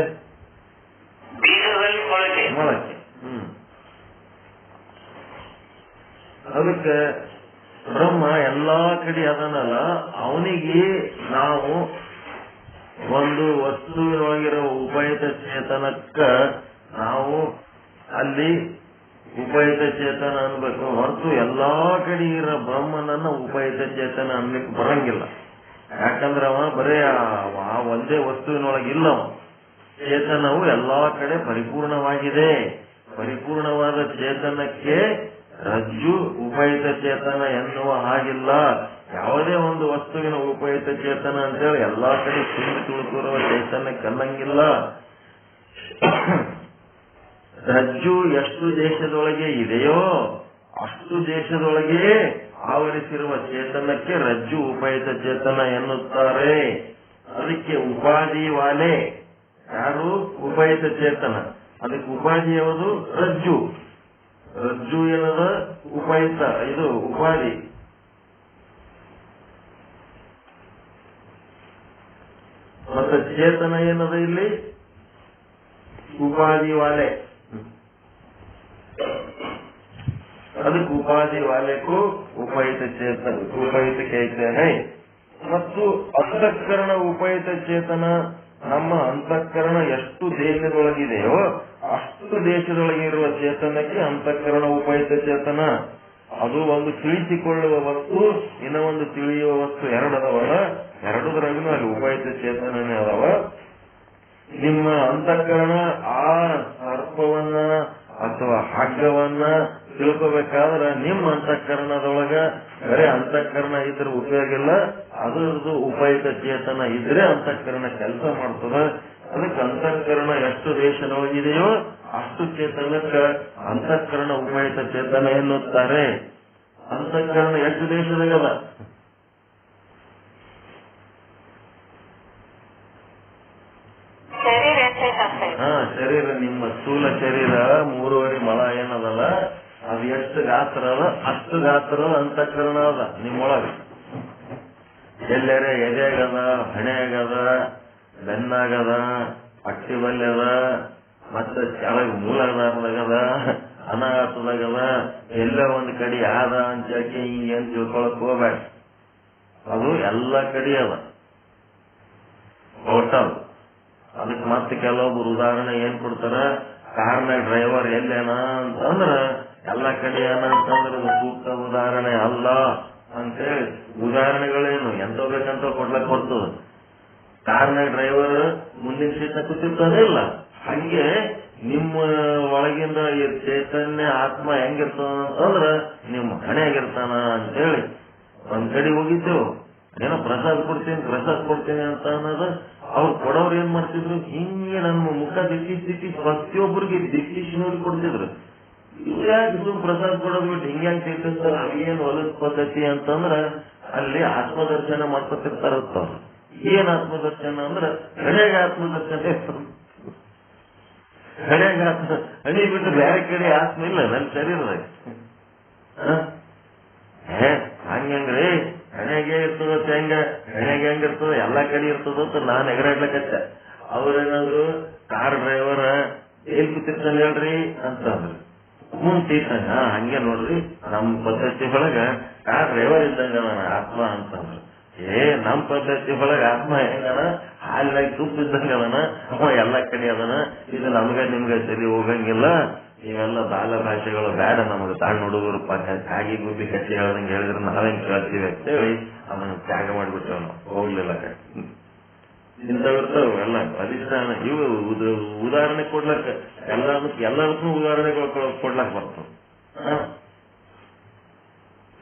ಮೊಳಕೆ. ಅದಕ್ಕೆ ಬ್ರಹ್ಮ ಎಲ್ಲಾ ಕಡೆ ಅದನ್ನಲ್ಲ. ಅವನಿಗೆ ನಾವು ಒಂದು ವಸ್ತುವಿನೊಳಗಿರೋ ಉಪಯುಕ್ತ ಚೇತನಕ್ಕ ನಾವು ಅಲ್ಲಿ ಉಪಯುಕ್ತ ಚೇತನ ಅನ್ಬೇಕು ಹೊರತು ಎಲ್ಲಾ ಕಡೆ ಇರೋ ಬ್ರಹ್ಮನನ್ನ ಉಪಯುಕ್ತ ಚೇತನ ಅನ್ಲಿಕ್ಕೆ ಬರಂಗಿಲ್ಲ. ಯಾಕಂದ್ರೆ ಅವ ಬರೇ ಆ ಒಂದೇ ವಸ್ತುವಿನೊಳಗಿಲ್ಲ. ಚೇತನವು ಎಲ್ಲಾ ಕಡೆ ಪರಿಪೂರ್ಣವಾಗಿದೆ. ಪರಿಪೂರ್ಣವಾದ ಚೇತನಕ್ಕೆ ರಜ್ಜು ಉಪಯುಕ್ತ ಚೇತನ ಎನ್ನುವ ಹಾಗಿಲ್ಲ. ಯಾವುದೇ ಒಂದು ವಸ್ತುವಿನ ಉಪಯುಕ್ತ ಚೇತನ ಅಂತೇಳಿ ಎಲ್ಲಾ ಕಡೆ ತುಂಬಿ ತುಳುಕಿರುವ ಚೈತನ್ಯಕ್ಕೆ ಅನ್ನಂಗಿಲ್ಲ. ರಜ್ಜು ಎಷ್ಟು ದೇಶದೊಳಗೆ ಇದೆಯೋ ಅಷ್ಟು ದೇಶದೊಳಗೆ ಆವರಿಸಿರುವ ಚೇತನಕ್ಕೆ ರಜ್ಜು ಉಪಯುಕ್ತ ಚೇತನ ಎನ್ನುತ್ತಾರೆ. ಅದಕ್ಕೆ ಉಪಾಧಿ ವಾಲೆ. ಯಾರು? ಉಪಯುಕ್ತ ಚೇತನ. ಅದಕ್ಕೆ ಉಪಾಧಿ ಯಾವುದು? ರಜ್ಜು. ರಜ್ಜು ಏನದ? ಉಪಯುಕ್ತ. ಇದು ಉಪಾಧಿ. ಮತ್ತೆ ಚೇತನ ಏನದ ಇಲ್ಲಿ? ಉಪಾಧಿ ವಾಲೆ. ಅದಕ್ಕೆ ಉಪಾಧಿ ವಾಲೆಗೂ ಉಪಯುಕ್ತ ಚೇತನ ಉಪಯುಕ್ತ ಚೇತನ. ಮತ್ತು ಅಂತಃಕರಣ ಉಪಯುಕ್ತ ಚೇತನ. ನಮ್ಮ ಅಂತಃಕರಣ ಎಷ್ಟು ದೇಶದೊಳಗಿದೆಯೋ ಅಷ್ಟು ದೇಶದೊಳಗೆ ಇರುವ ಚೇತನಕ್ಕೆ ಅಂತಃಕರಣ ಉಪಯುಕ್ತ ಚೇತನ. ಅದು ಒಂದು ತಿಳಿಸಿಕೊಳ್ಳುವ ವಸ್ತು, ಇನ್ನ ಒಂದು ತಿಳಿಯುವ ವಸ್ತು ಎರಡದವಲ್ಲ. ಎರಡದ್ರಾಗೂ ಅಲ್ಲಿ ಉಪಯುಕ್ತ ಚೇತನನೇ ಅದಾವ. ನಿಮ್ಮ ಅಂತಃಕರಣ ಆ ಸರ್ಪವನ್ನ ಅಥವಾ ಹಗ್ಗವನ್ನ ತಿಳ್ಕೋಬೇಕಾದ್ರೆ ನಿಮ್ಮ ಅಂತಃಕರಣದೊಳಗ ಬರೇ ಅಂತಃಕರಣ ಇದ್ರೆ ಉಪಯೋಗ ಇಲ್ಲ. ಅದರದ್ದು ಉಪಯುಕ್ತ ಚೇತನ ಇದ್ರೆ ಅಂತಃಕರಣ ಕೆಲಸ ಮಾಡ್ತದ. ಅದಕ್ಕೆ ಅಂತಃಕರಣ ಎಷ್ಟು ದೇಶದೊಳಗಿದೆಯೋ ಅಷ್ಟು ಚೇತನಕ್ಕೆ ಅಂತಃಕರಣ ಉಪಯುಕ್ತ ಚೇತನ ಎನ್ನುತ್ತಾರೆ. ಅಂತಃಕರಣ ಎಷ್ಟು ದೇಶದಾಗದ? ಶರೀರ ನಿಮ್ಮ ಸ್ಥೂಲ ಶರೀರ 3.5 ಮೊಳ ಏನದಲ್ಲ, ಅದು ಎಷ್ಟು ಗಾತ್ರ ಅದ ಅಷ್ಟು ಗಾತ್ರ ಅಂತಃಕರಣ ಅದ ನಿಮ್ಮೊಳಗ. ಎಲ್ಲೆರೆ ಎದೆಗದ, ಹಣೆಯಾಗದ, ಬೆನ್ನಾಗದ, ಅಟ್ಟಿ ಬಲ್ಯದ, ಮತ್ತೆ ಕೆಳಗೆ ಮೂಲಾಧಾರದಾಗದ, ಅನಾಘಾತದಾಗದ, ಎಲ್ಲ ಒಂದ್ ಕಡೆ ಆದ ಅಂತ ಹಿಂಗೆ ಅಂತ ತಿಳ್ಕೊಳಕ್ ಹೋಗ್ಬೇಡ. ಅದು ಎಲ್ಲ ಕಡೆ ಅದ ಟೋಟಲ್. ಅದಕ್ಕೆ ಮತ್ತೆ ಕೆಲವೊಬ್ರು ಉದಾಹರಣೆ ಏನ್ ಕೊಡ್ತಾರ, ಕಾರ್ನಾಗ ಡ್ರೈವರ್ ಎಲ್ಲೇನ ಅಂತಂದ್ರ ಎಲ್ಲ ಕಡೆ ಏನ ಅಂತಂದ್ರೆ ಅದು ಸೂಕ್ತ ಉದಾಹರಣೆ ಅಲ್ಲ ಅಂತೇಳಿ ಉದಾಹರಣೆಗಳೇನು ಎಂತ ಬೇಕಂತ ಕೊಡ್ಲಕ್ ಬರ್ತದ. ಕಾರ್ನಾಗ ಡ್ರೈವರ್ ಮುಂದಿನ ಸೀಟ್ನ ಕೂತಿರ್ತಾನೆ ಇಲ್ಲ, ಹಂಗೆ ನಿಮ್ಮ ಒಳಗಿಂದ ಈ ಚೈತನ್ಯ ಆತ್ಮ ಹೆಂಗಿರ್ತದ ಅಂತಂದ್ರ ನಿಮ್ಮ ಹಣೆಯಾಗಿರ್ತಾನ ಅಂತೇಳಿ ಒಂದ್ ಕಡೆ ಹೋಗಿದ್ದೆವು. ಏನೋ ಪ್ರಸಾದ ಕೊಡ್ತೀನಿ ಅಂತ ಅನ್ನೋದು ಅವ್ರು ಕೊಡೋರು ಏನ್ ಮಾಡ್ತಿದ್ರು, ಹಿಂಗೆ ನಮ್ಮ ಮುಖ ದಿಕ್ಕಿ ಪ್ರತಿಯೊಬ್ಬರಿಗೆ ದಿಕ್ಕಿಸಿ ನೋಡಿ ಕೊಡ್ತಿದ್ರು. ಯಾಕೆ ಪ್ರಸಾದ ಕೊಡೋದು ಬಿಟ್ಟು ಹಿಂಗ್ಯಾಂಗ್ ತಿಳ್ತಿರ್ತಾರ, ಅವೇನ್ ಹೊಲದ ಪದ್ಧತಿ ಅಂತಂದ್ರ ಅಲ್ಲಿ ಆತ್ಮದರ್ಶನ ಮಾಡ್ಕೊತಿರ್ತಾರತ್ತವ್ರು. ಏನ್ ಆತ್ಮದರ್ಶನ ಅಂದ್ರ ಹಣೆಗೆ ಆತ್ಮದರ್ಶನ ಇರ್ತದೆ. ಹಣೆಗೆ ಹಣಿ ಬಿಟ್ಟು ಬೇರೆ ಕಡೆ ಆತ್ಮ ಇಲ್ಲ ನನ್ನ ಶರೀರದಾಗ. ಹಂಗ್ರಿ ಹಣೆಗೆ ಇರ್ತದ, ಹಣೆಗೆ ಹೆಂಗಿರ್ತದ ಎಲ್ಲಾ ಕಡೆ ಇರ್ತದಂತ ನಾನ್ ಎಗರಾಡ್ಲಕತ್ತ. ಅವ್ರೇನಾದ್ರು ಕಾರ್ ಡ್ರೈವರ್ ಎಲ್ ಕೂತಿರ್ತಾನೆ ಹೇಳ್ರಿ ಅಂತಂದ್ರು. ಸೀತಾಗ ಹಂಗೆ ನೋಡ್ರಿ ನಮ್ ಪದ್ಧತಿ ಒಳಗ ಕಾರ್ ಡ್ರೈವರ್ ಇದ್ದಂಗ ನಾನು ಆತ್ಮ ಅಂತಂದ್ರು. ನಮ್ ಪದ್ಧತಿ ಒಳಗ ಆತ್ಮ ಹೆಂಗನ ಹಾಲಿನಾಗ ತುಪ್ಪ ಇದ್ದಂಗ ಅದನ, ಅವ ಎಲ್ಲಾ ಕಡೆ ಅದನ. ಇದು ನಮ್ಗ ನಿಮ್ಗ ಸರಿ ಹೋಗಂಗಿಲ್ಲ, ಇವೆಲ್ಲ ಬಾಲ ಭಾಷೆಗಳು ಬೇಡ, ನಮಗ ಸಣ್ಣ ಹುಡುಗರು ಕಾಗಿ ಗುಬ್ಬಿ ಕಟ್ಟಿ ಹೇಳ್ದಂಗೆ ಹೇಳಿದ್ರೆ ನಾವೇನ್ ಕೇಳ್ತೀವಿ ಅಂತೇಳಿ ಅದನ್ನ ತ್ಯಾಗ ಮಾಡ್ಬಿಟ್ಟೇವ್ ನಾವು, ಹೋಗ್ಲಿಲ್ಲ. ಇಂಥವಿರ್ತಾವ ಎಲ್ಲ ಅಧಿಷ್ಠಾನ. ಇವು ಉದಾಹರಣೆ ಕೊಡ್ಲಕ್ಕ ಎಲ್ಲದಕ್ಕೂ ಉದಾಹರಣೆಗಳು ಕೊಡ್ಲಕ್ ಬರ್ತವ.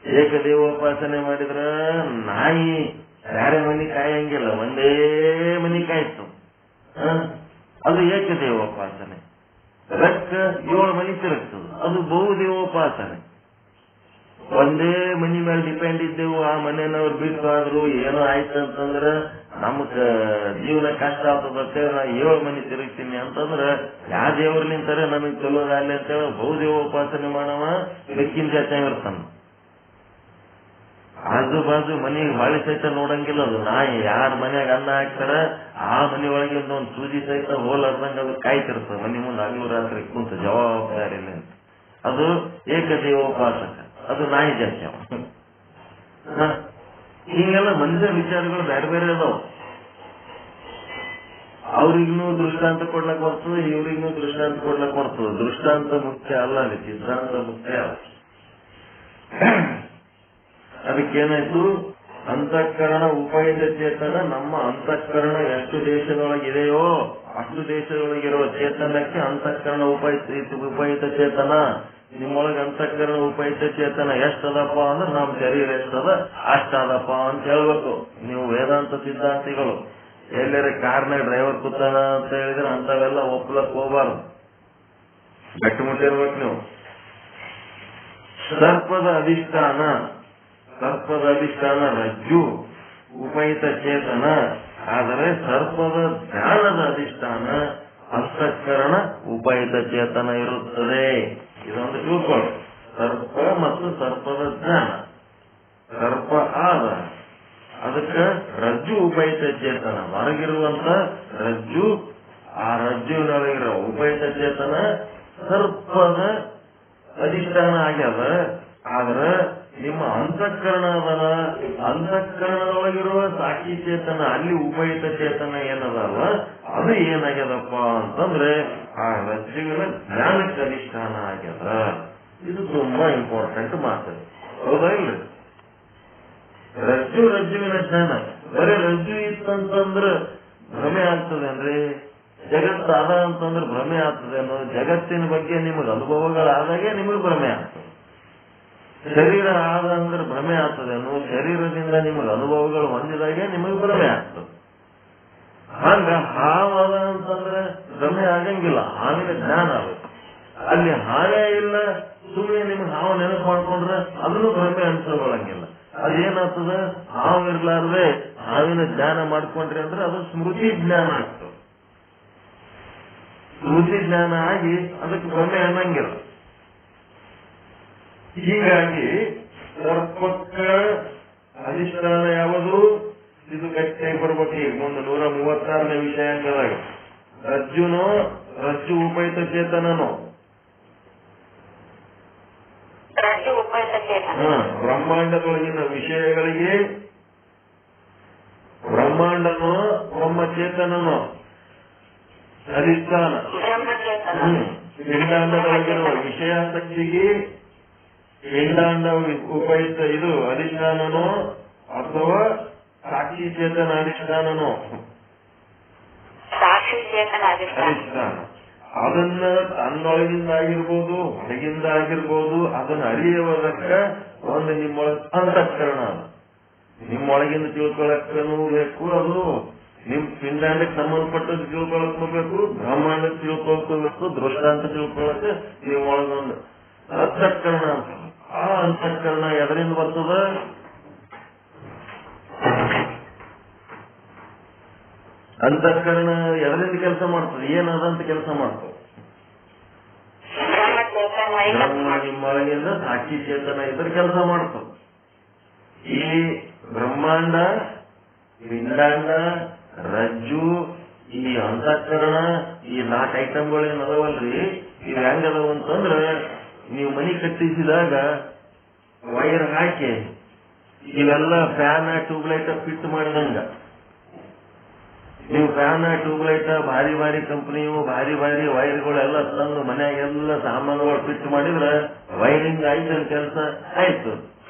ಏಕದೇವೋಪಾಸನೆ ಮಾಡಿದ್ರ ನಾಯಿ ಬೇರೆ ಮನಿ ಕಾಯಂಗಿಲ್ಲ, ಒಂದೇ ಮನಿ ಕಾಯ್ತು. ಅದು ಏಕದೇವೋಪಾಸನೆ. ರಕ್ಕ 7 ಮನಿ ತಿರುಗ್ತದ, ಅದು ಬಹುದೇವೋಪಾಸನೆ. ಒಂದೇ ಮನಿ ಮೇಲೆ ಡಿಪೆಂಡ್ ಇದ್ದೆವು, ಆ ಮನೆಯವ್ರು ಬಿಟ್ಟು ಏನೋ ಆಯ್ತಂತಂದ್ರ ನಮಗ ಜೀವನ ಕಷ್ಟ ಆಗ್ತದಂತೆ ನಾ 7 ಮನಿ ತಿರುಗ್ತೀನಿ ಅಂತಂದ್ರ ಯಾವ ದೇವ್ರ ನಿಂತಾರೆ ನನಗ್ ಚಲೋದಾಗ್ಲಿ ಅಂತೇಳಿ ಬಹುದೇವೋಪಾಸನೆ ಮಾಡವ ಬೆಕ್ಕಿನ ಜಾತಿ ಇರ್ತಾನ. ಆಜು ಬಾಜು ಮನೆಗೆ ಬಾಳಿ ಸಹಿತ ನೋಡಂಗಿಲ್ಲ ಅದು. ನಾಯಿ ಯಾರ ಮನ್ಯಾಗ ಅನ್ನ ಹಾಕ್ತಾರ ಆ ಮನೆ ಒಳಗಿಂದ ಒಂದು ಸೂಜಿ ಸಹಿತ ಹೋಲಾರ್ದಂಗ ಅದು ಕಾಯ್ತಿರ್ತದೆ ಮನೆ ಮುಂದೆ ಹಗಲು ರಾತ್ರಿ ಕುಂತ ಜವಾಬ್ದಾರಿ ಅಂತ. ಅದು ಏಕದೇವೋಪಾಸಕ, ಅದು ನಾಯಿ ಜಾತಿ ಅವ. ಹಿಂಗೆಲ್ಲ ಮನುಷ್ಯ ವಿಚಾರಗಳು ಬೇರೆ ಬೇರೆ ಅದಾವ. ಅವ್ರಿಗೂ ದೃಷ್ಟಾಂತ ಕೊಡ್ಲಕ್ ಬರ್ತದೆ, ಇವ್ರಿಗೂ ದೃಷ್ಟಾಂತ ಕೊಡ್ಲಕ್ ಬರ್ತದೆ. ದೃಷ್ಟಾಂತ ಮುಖ್ಯ ಅಲ್ಲ, ಅಲ್ಲಿ ಸಿದ್ಧಾಂತ ಮುಖ್ಯ. ಅದಕ್ಕೇನಾಯ್ತು, ಅಂತಃಕರಣ ಉಪಯುಕ್ತ ಚೇತನ. ನಮ್ಮ ಅಂತಃಕರಣ ಎಷ್ಟು ದೇಶದೊಳಗಿದೆಯೋ ಅಷ್ಟು ದೇಶದೊಳಗಿರುವ ಚೇತನಕ್ಕೆ ಅಂತಃಕರಣ ಉಪಯುಕ್ತ ಚೇತನ. ನಿಮ್ಮೊಳಗೆ ಅಂತಃಕರಣ ಉಪಯುಕ್ತ ಚೇತನ ಎಷ್ಟದಪ್ಪ ಅಂದ್ರೆ ನಮ್ ಶರೀರ ಎಷ್ಟದ ಅಷ್ಟದಪ್ಪ ಅಂತ ಹೇಳ್ಬೇಕು ನೀವು. ವೇದಾಂತ ಸಿದ್ಧಾಂತಿಗಳು ಎಲ್ಲರ ಕಾರ್ನಾಗ ಡ್ರೈವರ್ ಕೂತಾನ ಅಂತ ಹೇಳಿದ್ರೆ ಅಂತವೆಲ್ಲ ಒಪ್ಲಕ್ ಹೋಗ್ಬಾರ್ದು, ಗಟ್ಟಿಮುಟ್ಟಿರ್ಬೇಕು ನೀವು. ಸರ್ಪದ ಅಧಿಷ್ಠಾನ ರಜ್ಜು ಉಪಯುಕ್ತ ಚೇತನ. ಆದರೆ ಸರ್ಪದ ಜ್ಞಾನದ ಅಧಿಷ್ಠಾನ ಅಂತಃಕರಣ ಉಪಯುಕ್ತ ಚೇತನ ಇರುತ್ತದೆ. ಇದೊಂದು ತಿಳ್ಕೊಳ್ಳಿ. ಸರ್ಪ ಮತ್ತು ಸರ್ಪದ ಜ್ಞಾನ. ಸರ್ಪ ಆದ ಅದಕ್ಕೆ ರಜ್ಜು ಉಪಯುಕ್ತ ಚೇತನ. ಹೊರಗಿರುವಂತ ರಜ್ಜು, ಆ ರಜ್ಜುವಿನೊಳಗಿರೋ ಉಪಯುಕ್ತ ಚೇತನ ಸರ್ಪದ ಅಧಿಷ್ಠಾನ ಆಗ್ಯದ. ಆದ್ರೆ ನಿಮ್ಮ ಅಂತಃಕರಣದ ಅಂತಃಕರಣದೊಳಗಿರುವ ಸಾಕ್ಷಿ ಚೇತನ, ಅಲ್ಲಿ ಉಪಯುಕ್ತ ಚೇತನ ಏನದಲ್ಲ ಅದು ಏನಾಗ್ಯದಪ್ಪ ಅಂತಂದ್ರೆ ಆ ರಜ್ಜುವಿನ ಜ್ಞಾನಕ್ಕೆ ಅಧಿಷ್ಠಾನ ಆಗ್ಯದ. ಇದು ತುಂಬಾ ಇಂಪಾರ್ಟೆಂಟ್ ಮಾತು, ಹೌದಾ ಇಲ್ಲ? ರಜ್ಜುವಿನ ಜ್ಞಾನ. ಬರೀ ರಜ್ಜು ಇತ್ತಂತಂದ್ರೆ ಭ್ರಮೆ ಆಗ್ತದೇನ್ರಿ? ಜಗತ್ತು ಅದ ಅಂತಂದ್ರೆ ಭ್ರಮೆ ಆಗ್ತದೇನೋ? ಜಗತ್ತಿನ ಬಗ್ಗೆ ನಿಮಗೆ ಅನುಭವಗಳಾದಾಗೆ ನಿಮಗೆ ಭ್ರಮೆ ಆಗ್ತದೆ. ಶರೀರ ಆದ ಅಂದ್ರೆ ಭ್ರಮೆ ಆಗ್ತದೇನು? ಶರೀರದಿಂದ ನಿಮಗೆ ಅನುಭವಗಳು ಹೊಂದಿದಾಗೆ ನಿಮಗೆ ಭ್ರಮೆ ಆಗ್ತದೆ. ಹಂಗ ಹಾವದ ಅಂತಂದ್ರೆ ಭ್ರಮೆ ಆಗಂಗಿಲ್ಲ, ಹಾವಿನ ಜ್ಞಾನ ಆಗುತ್ತೆ. ಅಲ್ಲಿ ಹಾವೇ ಇಲ್ಲ, ಸುಮ್ಮನೆ ನಿಮ್ಗೆ ಹಾವು ನೆನಪು ಮಾಡ್ಕೊಂಡ್ರೆ ಅದನ್ನು ಭ್ರಮೆ ಅನ್ಸ್ಕೊಳ್ಳಂಗಿಲ್ಲ. ಅದೇನಾಗ್ತದ? ಹಾವು ಇರ್ಲಾರ್ದೆ ಹಾವಿನ ಜ್ಞಾನ ಮಾಡ್ಕೊಂಡ್ರಿ ಅಂದ್ರೆ ಅದು ಸ್ಮೃತಿ ಜ್ಞಾನ ಆಗ್ತದೆ. ಸ್ಮೃತಿ ಜ್ಞಾನ ಆಗಿ ಅದಕ್ಕೆ ಭ್ರಮೆ ಅನ್ನಂಗಿಲ್ಲ. ಹೀಗಾಗಿ ಸರ್ಪಕ್ಕ ಅಧಿಷ್ಠಾನ ಯಾವುದು? ಇದು ಗಟ್ಟಿಯಾಗಿ ಬರ್ಬೇಕು. ಈಗ ಮುಂದೆ 136ನೇ ವಿಷಯಾಂಕದಾಗ ರಜ್ಜುನೋ ರಜ್ಜು ಉಪಯುಕ್ತ ಚೇತನನೋ ಬ್ರಹ್ಮಾಂಡದೊಳಗಿನ ವಿಷಯಗಳಿಗೆ ಬ್ರಹ್ಮಾಂಡನೋ ಬ್ರಹ್ಮಚೇತನನೋ ಅಧಿಷ್ಠಾನ. ಪಿಂಡಾಂಡದೊಳಗಿರುವ ವಿಷಯಾಸಕ್ತಿಗೆ ಪಿಂಡಾಂಡ ಉಪಯುಕ್ತ ಇದು ಅಧಿಷ್ಠಾನನೋ ಅಥವಾ ಸಾಕ್ಷಿ ಚೇತನ ಅಧಿಷ್ಠಾನನೋ? ಅಧಿಷ್ಠಾನ. ಅದನ್ನ ತನ್ನೊಳಗಿಂದ ಆಗಿರ್ಬೋದು ಹೊರಗಿಂದ ಆಗಿರ್ಬೋದು ಅದನ್ನ ಅರಿಯುವುದಕ್ಕ ಒಂದು ನಿಮ್ಮೊಳಗ ಅಂತಃಕರಣ. ನಿಮ್ಮೊಳಗಿಂದ ತಿಳ್ಕೊಳಕ್ಕೂ ಬೇಕು, ಅದು ನಿಮ್ ಪಿಂಡಾಂಡಕ್ಕೆ ಸಂಬಂಧಪಟ್ಟದ್ದು ತಿಳ್ಕೊಳಕ್ಕೋಬೇಕು, ಬ್ರಹ್ಮಾಂಡಕ್ಕೆ ತಿಳ್ಕೊಳ್ಕೋಬೇಕು, ದೃಷ್ಟಾಂತ ತಿಳ್ಕೊಳಕ್ಕೆ ನಿಮ್ಮೊಳಗೊಂದು ಅಂತಃಕರಣ ಅಂತ. ಆ ಅಂತಃಕರಣ ಎದರಿಂದ ಬರ್ತದ? ಅಂತಃಕರಣ ಎದರಿಂದ ಕೆಲಸ ಮಾಡ್ತದೆ? ಏನದಂತ ಕೆಲಸ ಮಾಡ್ತದೆ? ನಿಮ್ಮೊಳಗಿಂದ ಸಾಕ್ಷಿ ಚೇತನ ಇದ್ರೆ ಕೆಲಸ ಮಾಡ್ತದೆ. ಈ ಬ್ರಹ್ಮಾಂಡ, ಪಿಂಡಾಂಡ, ರಜ್ಜು, ಈ ಅಂತಃಕರಣ, ಈ 4 ಐಟಮ್ಗಳೇನು ಅದಾವಲ್ರಿ, ಇವ್ ಹೆಂಗದವ ಅಂತಂದ್ರೆ ನೀವು ಮನಿ ಕಟ್ಟಿಸಿದಾಗ ವೈರ್ ಹಾಕಿ ಇವೆಲ್ಲ ಫ್ಯಾನ್ ಟ್ಯೂಬ್ಲೈಟ್ ಫಿಟ್ ಮಾಡಿದಂಗ. ನೀವು ಫ್ಯಾನ್ ಟ್ಯೂಬ್ಲೈಟ್ ಭಾರಿ ಭಾರಿ ಕಂಪನಿಯು ಭಾರಿ ಭಾರಿ ವೈರ್ಗಳೆಲ್ಲ ತಂದು ಮನ್ಯಾಗೆಲ್ಲ ಸಾಮಾನುಗಳು ಫಿಟ್ ಮಾಡಿದ್ರೆ ವೈರಿಂಗ್ ಆಯ್ತು, ಕೆಲಸ ಆಯ್ತು.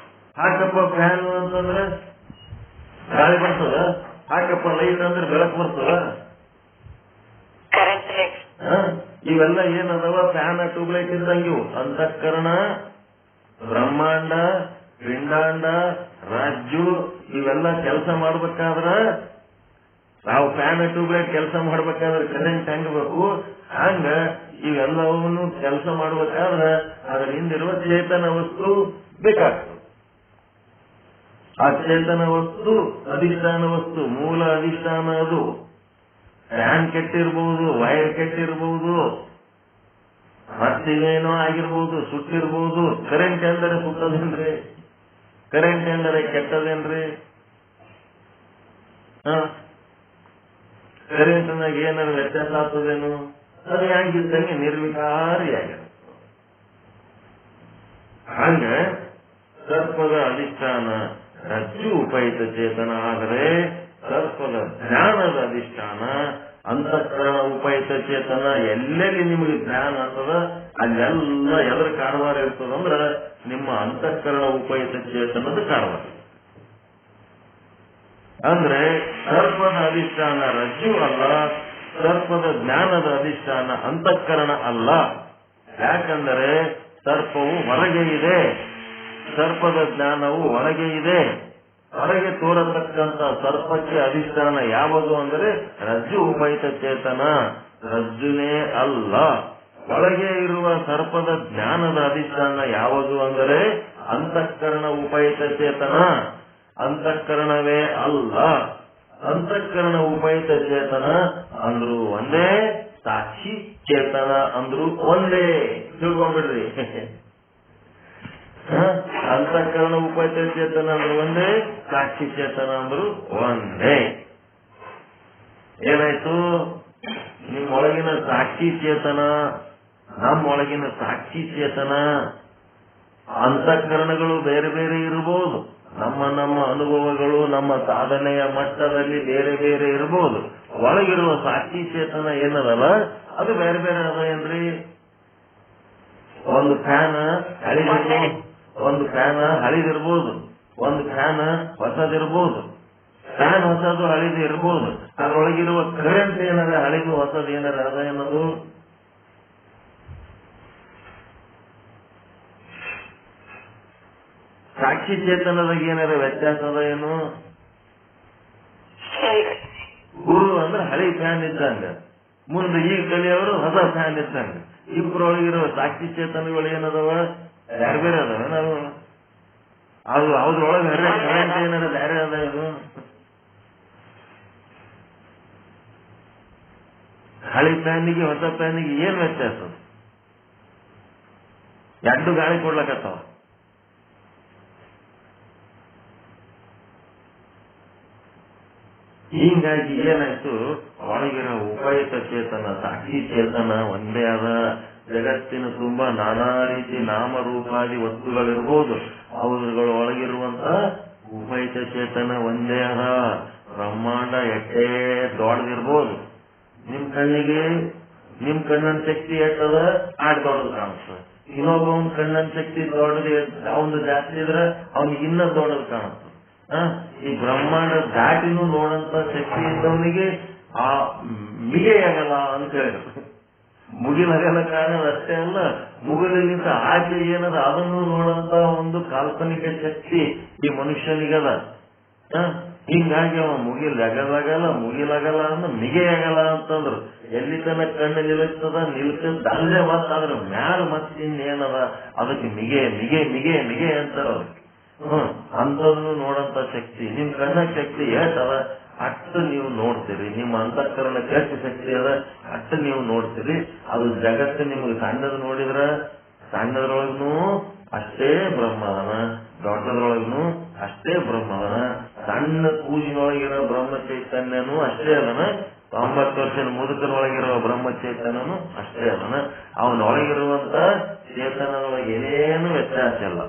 ಹಾಕಪ್ಪ ಫ್ಯಾನ್ ಅಂತಂದ್ರೆ ಗಾಳಿ ಬರ್ತದ, ಹಾಕಪ್ಪ ಲೈಟ್ ಅಂದ್ರೆ ಬೆಳಕು ಬರ್ತದ. ಇವೆಲ್ಲ ಏನದವ? Fan tube light ಇದ್ದಂಗಿವು. ಅಂತಃಕರಣ, ಬ್ರಹ್ಮಾಂಡ, ಪಿಂಡಾಂಡ, ರಾಜ್ಯು ಇವೆಲ್ಲ ಕೆಲಸ ಮಾಡ್ಬೇಕಾದ್ರ, ನಾವು ಫ್ಯಾನ್ ಟ್ಯೂಬ್ಲೈಟ್ ಕೆಲಸ ಮಾಡ್ಬೇಕಾದ್ರೆ ಕರೆಂಟ್ ಹೆಂಗಬೇಕು ಹಂಗ ಇವೆಲ್ಲವನ್ನು ಕೆಲಸ ಮಾಡ್ಬೇಕಾದ್ರೆ ಅದರ ಹಿಂದಿರುವ ಚೇತನ ವಸ್ತು ಬೇಕಾಗ್ತದೆ. ಆ ಚೇತನ ವಸ್ತು ಅಧಿಷ್ಠಾನ ವಸ್ತು, ಮೂಲ ಅಧಿಷ್ಠಾನ. ಅದು ಫ್ಯಾನ್ ಕೆಟ್ಟಿರ್ಬಹುದು, ವೈರ್ ಕೆಟ್ಟಿರ್ಬಹುದು, ಮತ್ತೇನೋ ಆಗಿರ್ಬಹುದು, ಸುಟ್ಟಿರ್ಬಹುದು. ಕರೆಂಟ್ ಎಂದರೆ ಸುಟ್ಟದೇನ್ರಿ? ಕರೆಂಟ್ ಎಂದರೆ ಕೆಟ್ಟದೇನ್ರಿ? ಕರೆಂಟ್ನಾಗ ಏನಾದ್ರು ವ್ಯತ್ಯಾಸ ಆಗ್ತದೇನು? ಅದು ಹೆಂಗಿದ್ದಂಗೆ ನಿರ್ವಿಕಾರಿಯಾಗಿರುತ್ತೆ. ಹಂಗ ಸರ್ಪದ ಅಧಿಷ್ಠಾನ ರಜ್ಜು ಉಪಯುಕ್ತ ಚೇತನ ಆದರೆ ಸರ್ಪದ ಜ್ಞಾನದ ಅಧಿಷ್ಠಾನ ಅಂತಃಕರಣ ಉಪಯುಕ್ತ ಚೇತನ. ಎಲ್ಲೆಲ್ಲಿ ನಿಮಗೆ ಜ್ಞಾನ ಆಗ್ತದ ಅಲ್ಲೆಲ್ಲ ಎದ್ರ ಕಾರವಾರ ಇರ್ತದಂದ್ರ ನಿಮ್ಮ ಅಂತಃಕರಣ ಉಪಯುಕ್ತ ಚೇತನದ ಕಾರವಾರ. ಅಂದ್ರೆ ಸರ್ಪದ ಅಧಿಷ್ಠಾನ ರಜ್ಜು ಅಲ್ಲ, ಸರ್ಪದ ಜ್ಞಾನದ ಅಧಿಷ್ಠಾನ ಅಂತಃಕರಣ ಅಲ್ಲ. ಯಾಕಂದರೆ ಸರ್ಪವು ಹೊರಗೆ ಇದೆ, ಸರ್ಪದ ಜ್ಞಾನವು ಒಳಗೆ ಇದೆ. ಹೊರಗೆ ತೋರತಕ್ಕಂತ ಸರ್ಪಕ್ಕೆ ಅಧಿಷ್ಠಾನ ಯಾವುದು ಅಂದರೆ ರಜ್ಜು ಉಪಯುಕ್ತ ಚೇತನ, ರಜ್ಜುನೇ ಅಲ್ಲ. ಒಳಗೆ ಇರುವ ಸರ್ಪದ ಜ್ಞಾನದ ಅಧಿಷ್ಠಾನ ಯಾವುದು ಅಂದರೆ ಅಂತಃಕರಣ ಉಪಯುಕ್ತ ಚೇತನ, ಅಂತಃಕರಣವೇ ಅಲ್ಲ. ಅಂತಃಕರಣ ಉಪಯುಕ್ತ ಚೇತನ ಅಂದ್ರು ಒಂದೇ, ಸಾಕ್ಷಿ ಚೇತನ ಅಂದ್ರು ಒಂದೇ. ತಿಳ್ಕೊಂಡ್ಬಿಡ್ರಿ. ಅಂತಃಕರಣ ಉಪಯುಕ್ತ ಚೇತನ ಅಂದ್ರು ಒಂದೇ, ಸಾಕ್ಷಿ ಚೇತನ ಅಂದ್ರು ಒಂದೇ. ಏನಾಯ್ತು? ನಿಮ್ಮೊಳಗಿನ ಸಾಕ್ಷಿ ಚೇತನ, ನಮ್ಮೊಳಗಿನ ಸಾಕ್ಷಿ ಚೇತನ, ಅಂತಃಕರಣಗಳು ಬೇರೆ ಬೇರೆ ಇರಬಹುದು. ನಮ್ಮ ನಮ್ಮ ಅನುಭವಗಳು ನಮ್ಮ ಸಾಧನೆಯ ಮಟ್ಟದಲ್ಲಿ ಬೇರೆ ಬೇರೆ ಇರಬಹುದು. ಒಳಗಿರುವ ಸಾಕ್ಷಿ ಚೇತನ ಏನದಲ್ಲ ಅದು ಬೇರೆ ಬೇರೆ ಅದ ಏನ್ರಿ? ಒಂದು ಫ್ಯಾನ್ ಹಳಿದಿರ್ಬೋದು, ಒಂದು ಫ್ಯಾನ್ ಹೊಸದಿರ್ಬೋದು. ಫ್ಯಾನ್ ಹೊಸದು ಹಳಿದು ಇರ್ಬೋದು. ಅದರೊಳಗಿರುವ ಕರೆಂಟ್ ಏನಾರ ಹಳಿದು ಹೊಸದು ಏನಾರ ಅದ ಏನದು? ಸಾಕ್ಷಿ ಚೇತನದಾಗ ಏನಾರ ವ್ಯತ್ಯಾಸ ಅದ ಏನು? ಗುರು ಅಂದ್ರೆ ಹಳಿ ಫ್ಯಾನ್ ಇದ್ದಂಗ, ಮುಂದೆ ಈ ಕಲಿಯವರು ಹೊಸ ಫ್ಯಾನ್ ಇದ್ದಂಗ. ಇಬ್ಬರೊಳಗಿರುವ ಸಾಕ್ಷಿ ಚೇತನಗಳು ಏನದವ? ಬೇರೆ ಬೇರೆ ಅದಾವ. ನಾವು ಅದು ಅದ್ರೊಳಗೆ ಕರೆಂಟ್ ಏನಾರ ಬೇರೆ ಅದ ಇದು? ಹಳಿ ಫ್ಯಾನಿಗೆ ಹೊಸ ಫ್ಯಾನಿಗೆ ಏನ್ ವ್ಯತ್ಯಾಸ? ಎರಡು ಗಾಳಿ ಕೊಡ್ಲಕತ್ತಾವ. ಹೀಗಾಗಿ ಏನಾಯ್ತು? ಒಳಗಿರೋ ಉಪಯುಕ್ತ ಚೇತನ ಸಾಕ್ಷಿ ಚೇತನ ಒಂದೇ ಅದ. ಜಗತ್ತಿನ ತುಂಬಾ ನಾನಾ ರೀತಿ ನಾಮರೂಪಾದಿ ವಸ್ತುಗಳಿರ್ಬೋದು, ಅವುಗಳ ಒಳಗಿರುವಂತ ಉಪಯುಕ್ತ ಚೇತನ ಒಂದೇ ಅದ. ಬ್ರಹ್ಮಾಂಡ ಎಷ್ಟೇ ದೊಡ್ಡದಿರ್ಬೋದು, ನಿಮ್ ಕಣ್ಣಿಗೆ ನಿಮ್ ಕಣ್ಣಿನ ಶಕ್ತಿ ಎಷ್ಟದ ಆಡ್ ದೊಡ್ಡದು ಕಾಣಿಸ್ತದೆ. ಇನ್ನೊಬ್ಬವನ್ ಕಣ್ಣಿನ ಶಕ್ತಿ ದೊಡ್ಡದು ಅವನು ಜಾಸ್ತಿ ಇದ್ರೆ ಅವ್ನಿಗೆ ಇನ್ನೂ ದೊಡ್ಡದು ಕಾಣುತ್ತೆ. ಈ ಬ್ರಹ್ಮಾಂಡ ದಾಟಿನೂ ನೋಡಂತ ಶಕ್ತಿ ಇದ್ದವನಿಗೆ ಆ ಮಿಗೆಯಾಗಲ್ಲ ಅಂತ ಹೇಳಿದ್ರು. ಮುಗಿಲಗಲ ಕಾಣದ ಅಷ್ಟೇ ಅಲ್ಲ, ಮುಗಿಲಿಗಿಂತ ಆಚೆ ಏನದ ಅದನ್ನು ನೋಡಂತ ಒಂದು ಕಾಲ್ಪನಿಕ ಶಕ್ತಿ ಈ ಮನುಷ್ಯನಿಗದ. ಹಿಂಗಾಗಿ ಅವ ಮುಗಿಲಾಗಲ್ಲ ಅಂದ್ರೆ ಮಿಗೆಯಾಗಲ್ಲ ಅಂತಂದ್ರು. ಎಲ್ಲಿ ತನಕ ಕಣ್ಣು ನಿಲ್ಲಿಸ್ತದ ನಿಲ್ಸಲ್ಲೇ ಮತ್ತಾದ್ರ ಮ್ಯಾಲ ಮತ್ತಿನ್ನೇನದ ಅದಕ್ಕೆ ಮಿಗೆ ಮಿಗೆ ಮಿಗೆ ಮಿಗೆ ಅಂತಾರ ಅದಕ್ಕೆ. ಅಂಥದನ್ನು ನೋಡಂತ ಶಕ್ತಿ ನಿಮ್ ಕಣ್ಣ ಶಕ್ತಿ ಎಷ್ಟದ ಅಷ್ಟು ನೀವು ನೋಡ್ತೀರಿ. ನಿಮ್ಮ ಅಂತಃಕರಣಕ್ಕೆ ಎಷ್ಟು ಶಕ್ತಿ ಅದ ಅಷ್ಟು ನೀವು ನೋಡ್ತೀರಿ. ಅದು ಜಗತ್ತು ನಿಮ್ಗೆ ಸಣ್ಣದು ನೋಡಿದ್ರ ಸಣ್ಣದ್ರೊಳಗೂ ಅಷ್ಟೇ ಬ್ರಹ್ಮದನ, ದೊಡ್ಡದ್ರೊಳಗೂ ಅಷ್ಟೇ ಬ್ರಹ್ಮದನ. ಸಣ್ಣ ಕೂಜಿನೊಳಗಿರೋ ಬ್ರಹ್ಮ ಚೈತನ್ಯನೂ ಅಷ್ಟೇ ಅದನ, 90 ವರ್ಷದ ಮುದುಕನೊಳಗಿರುವ ಬ್ರಹ್ಮ ಚೈತನ್ಯನು ಅಷ್ಟೇ ಅದನ. ಅವನೊಳಗಿರುವಂತ ಚೇತನದೊಳಗೆ ಏನೇನು ವ್ಯತ್ಯಾಸ ಇಲ್ಲ.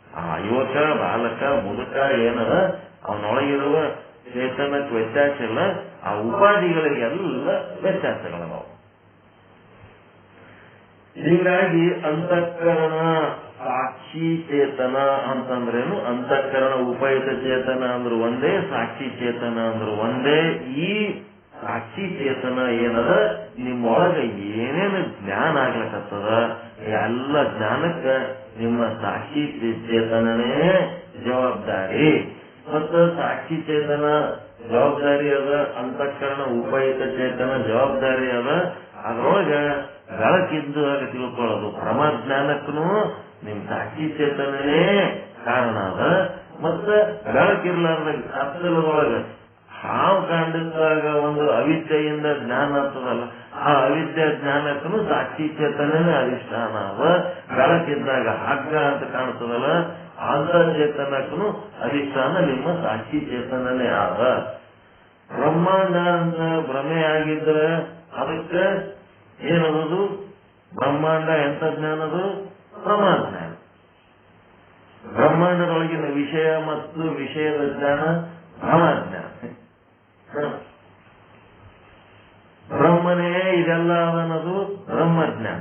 ಆ ಯುವಕ ಬಾಲಕ ಮುದುಕ ಏನದ ಅವನೊಳಗಿರುವ ಚೇತನಕ್ಕೆ ವ್ಯತ್ಯಾಸ ಇಲ್ಲ. ಆ ಉಪಾಧಿಗಳಿಗೆಲ್ಲ ವ್ಯತ್ಯಾಸಗಳವ. ಹೀಗಾಗಿ ಅಂತಃಕರಣ ಸಾಕ್ಷಿ ಚೇತನ ಅಂತಂದ್ರೇನು? ಅಂತಃಕರಣ ಉಪಯುಕ್ತ ಚೇತನ ಅಂದ್ರು ಒಂದೇ, ಸಾಕ್ಷಿ ಚೇತನ ಅಂದ್ರು ಒಂದೇ. ಈ ಸಾಕ್ಷಿ ಚೇತನ ಏನದ ನಿಮ್ಮೊಳಗೆ ಏನೇನು ಜ್ಞಾನ ಆಗ್ಲಕತ್ತದ ಎಲ್ಲ ಜ್ಞಾನಕ್ಕ ನಿಮ್ಮ ಸಾಕ್ಷಿ ಚೇತನನೇ ಜವಾಬ್ದಾರಿ. ಮತ್ತ ಸಾಕ್ಷಿ ಚೇತನ ಜವಾಬ್ದಾರಿ ಅದ, ಅಂತಃಕರಣ ಉಪಯುಕ್ತ ಚೇತನ ಜವಾಬ್ದಾರಿ ಅದ. ಅದ್ರೊಳಗ ಬೆಳಕಿದ್ದು ಆಗ ತಿಳ್ಕೊಳ್ಳೋದು. ಪರಮಾಜ್ಞಾನಕ್ಕೂ ನಿಮ್ ಸಾಕ್ಷಿ ಚೇತನನೇ ಕಾರಣ ಅದ. ಮತ್ತ ಬೆಳಕಿರ್ಲಾರ್ದ ಕತ್ತಲದೊಳಗ ಹಾವು ಕಾಂಡಿದ್ದಾಗ ಒಂದು ಅವಿದ್ಯೆಯಿಂದ ಜ್ಞಾನ ಆಗ್ತದಲ್ಲ, ಆ ಅವಿದ್ಯೆ ಜ್ಞಾನಕ್ಕೂ ಸಾಕ್ಷಿ ಚೇತನನೇ ಅಧಿಷ್ಠಾನ ಅದ. ಬೆಳಕಿದ್ದಾಗ ಹಗ್ಗ ಅಂತ ಕಾಣ್ತದಲ್ಲ, ಅಂತ ಚೇತನಕ್ಕೂ ಅಧಿಷ್ಠಾನ ನಿಮ್ಮ ಸಾಕ್ಷಿ ಚೇತನನೇ ಆದ. ಬ್ರಹ್ಮಾಂಡ ಅಂತ ಭ್ರಮೆ ಆಗಿದ್ರೆ ಅದಕ್ಕೆ ಏನದು? ಬ್ರಹ್ಮಾಂಡ ಎಂತ ಜ್ಞಾನದು? ಬ್ರಹ್ಮಜ್ಞಾನ. ಬ್ರಹ್ಮಾಂಡದೊಳಗಿನ ವಿಷಯ ಮತ್ತು ವಿಷಯದ ಜ್ಞಾನ ಬ್ರಹ್ಮಜ್ಞಾನ. ಬ್ರಹ್ಮನೇ ಇದೆಲ್ಲ ಅದನ್ನದು ಬ್ರಹ್ಮಜ್ಞಾನ.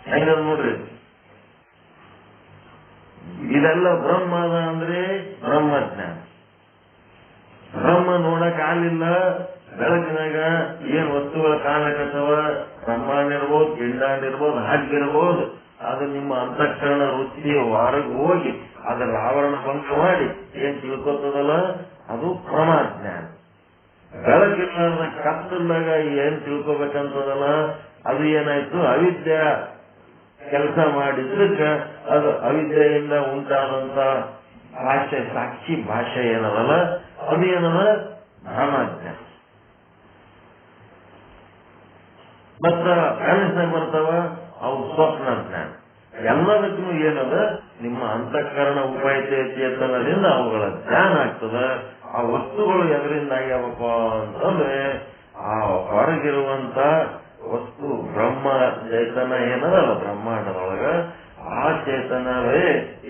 ಹೆಂಗದ ನೋಡ್ರಿ, ಇದೆಲ್ಲ ಬ್ರಹ್ಮ ಅದ ಅಂದ್ರೆ ಬ್ರಹ್ಮಜ್ಞಾನ. ಬ್ರಹ್ಮ ನೋಡಕ್ ಆಗ್ಲಿಲ್ಲ, ಬೆಳಕಿನಾಗ ಏನ್ ವಸ್ತುಗಳ ಕಾಣಕತ್ತವ, ಬ್ರಹ್ಮಾಂಡ ಇರ್ಬೋದು, ಪಿಂಡಾಂಡ ಇರ್ಬೋದು, ಹಾಗಿರ್ಬೋದು, ಅದು ನಿಮ್ಮ ಅಂತಃಕರಣ ವೃತ್ತಿ ಹೊರಗೆ ಹೋಗಿ ಅದರ ಆವರಣ ಭಂಗ ಮಾಡಿ ಏನ್ ತಿಳ್ಕೊತದಲ್ಲ ಅದು ಪ್ರಮಾಜ್ಞಾನ. ಬೆಳಕಿನ ಕತ್ತಲಾಗ ಏನ್ ತಿಳ್ಕೊಬೇಕಂತದಲ್ಲ ಅದು ಏನಾಯ್ತು? ಅವಿದ್ಯೆ ಕೆಲಸ ಮಾಡಿದ್ದಕ್ಕ ಅದು ಅವಿದ್ಯೆಯಿಂದ ಉಂಟಾದಂತ ಭಾಷೆ, ಸಾಕ್ಷಿ ಭಾಷೆ ಏನದಲ್ಲ ಅದು ಏನದ? ಬ್ರಹ್ಮಜ್ಞಾನ. ಮತ್ತ ಕನಸಿನಾಗ ಬರ್ತಾವ ಅವು ಸ್ವಪ್ನ ಜ್ಞಾನ. ಎಲ್ಲದಕ್ಕೂ ಏನದ? ನಿಮ್ಮ ಅಂತಃಕರಣ ಉಪಯುಕ್ತ ಚೇತನದಿಂದ ಅವುಗಳ ಜ್ಞಾನ ಆಗ್ತದ. ಆ ವಸ್ತುಗಳು ಎದರಿಂದ ಆಗ್ಯಾವಪ್ಪ ಅಂತಂದ್ರೆ ಆ ಹೊರಗಿರುವಂತ ವಸ್ತು ಬ್ರಹ್ಮ ಚೇತನ ಏನದಲ್ಲ ಬ್ರಹ್ಮಾಂಡದೊಳಗ, ಆ ಚೇತನವೇ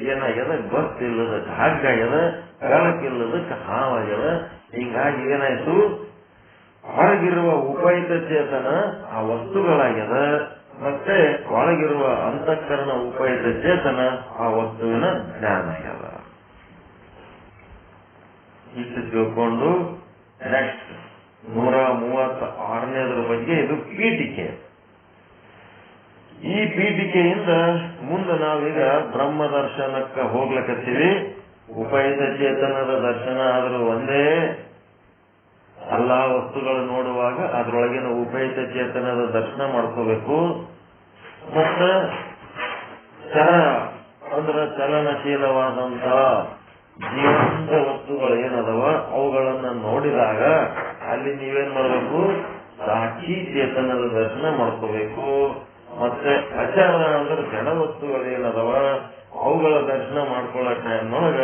ಏನಾಗ್ಯದ? ಗೊತ್ತಿಲ್ಲದಕ್ಕೆ ಹಾಗಾಗ್ಯದ, ಬೆಳಕಿಲ್ಲದಕ್ಕೆ ಹಾವಾಗ್ಯದ. ಹೀಗಾಗಿ ಏನಾಯ್ತು? ಹೊರಗಿರುವ ಉಪಯುಕ್ತ ಚೇತನ ಆ ವಸ್ತುಗಳಾಗ್ಯದ, ಮತ್ತೆ ಒಳಗಿರುವ ಅಂತಃಕರಣ ಉಪಯುಕ್ತ ಚೇತನ ಆ ವಸ್ತುವಿನ ಜ್ಞಾನ ಆಗ್ಯದ. ಇಷ್ಟು ತಿಳ್ಕೊಂಡು ನೆಕ್ಸ್ಟ್ 136ನೇದ್ರ ಬಗ್ಗೆ ಇದು ಪೀಠಿಕೆ. ಈ ಪೀಠಿಕೆಯಿಂದ ಮುಂದೆ ನಾವೀಗ ಬ್ರಹ್ಮ ದರ್ಶನಕ್ಕೆ ಹೋಗ್ಲಕತ್ತೀವಿ. ಉಪಯುಕ್ತ ಚೇತನದ ದರ್ಶನ ಆದ್ರೂ ಒಂದೇ. ಎಲ್ಲಾ ವಸ್ತುಗಳು ನೋಡುವಾಗ ಅದ್ರೊಳಗಿನ ಉಪಯುಕ್ತ ಚೇತನದ ದರ್ಶನ ಮಾಡ್ಕೋಬೇಕು. ಮತ್ತ ಅಂದ್ರ ಚಲನಶೀಲವಾದಂತ ಜೀವಂತ ವಸ್ತುಗಳು ಏನದವ ಅವುಗಳನ್ನ ನೋಡಿದಾಗ ಅಲ್ಲಿ ನೀವೇನ್ ಮಾಡ್ಬೇಕು? ಸಾಕ್ಷಿ ಚೇತನದ ದರ್ಶನ ಮಾಡ್ಕೋಬೇಕು. ಮತ್ತೆ ಅಚಲ ಅಂದ್ರೆ ಜಡ ವಸ್ತುಗಳು ಏನದವ ಅವುಗಳ ದರ್ಶನ ಮಾಡ್ಕೊಳ್ಳೋ ಟೈಮ್ನೊಳಗ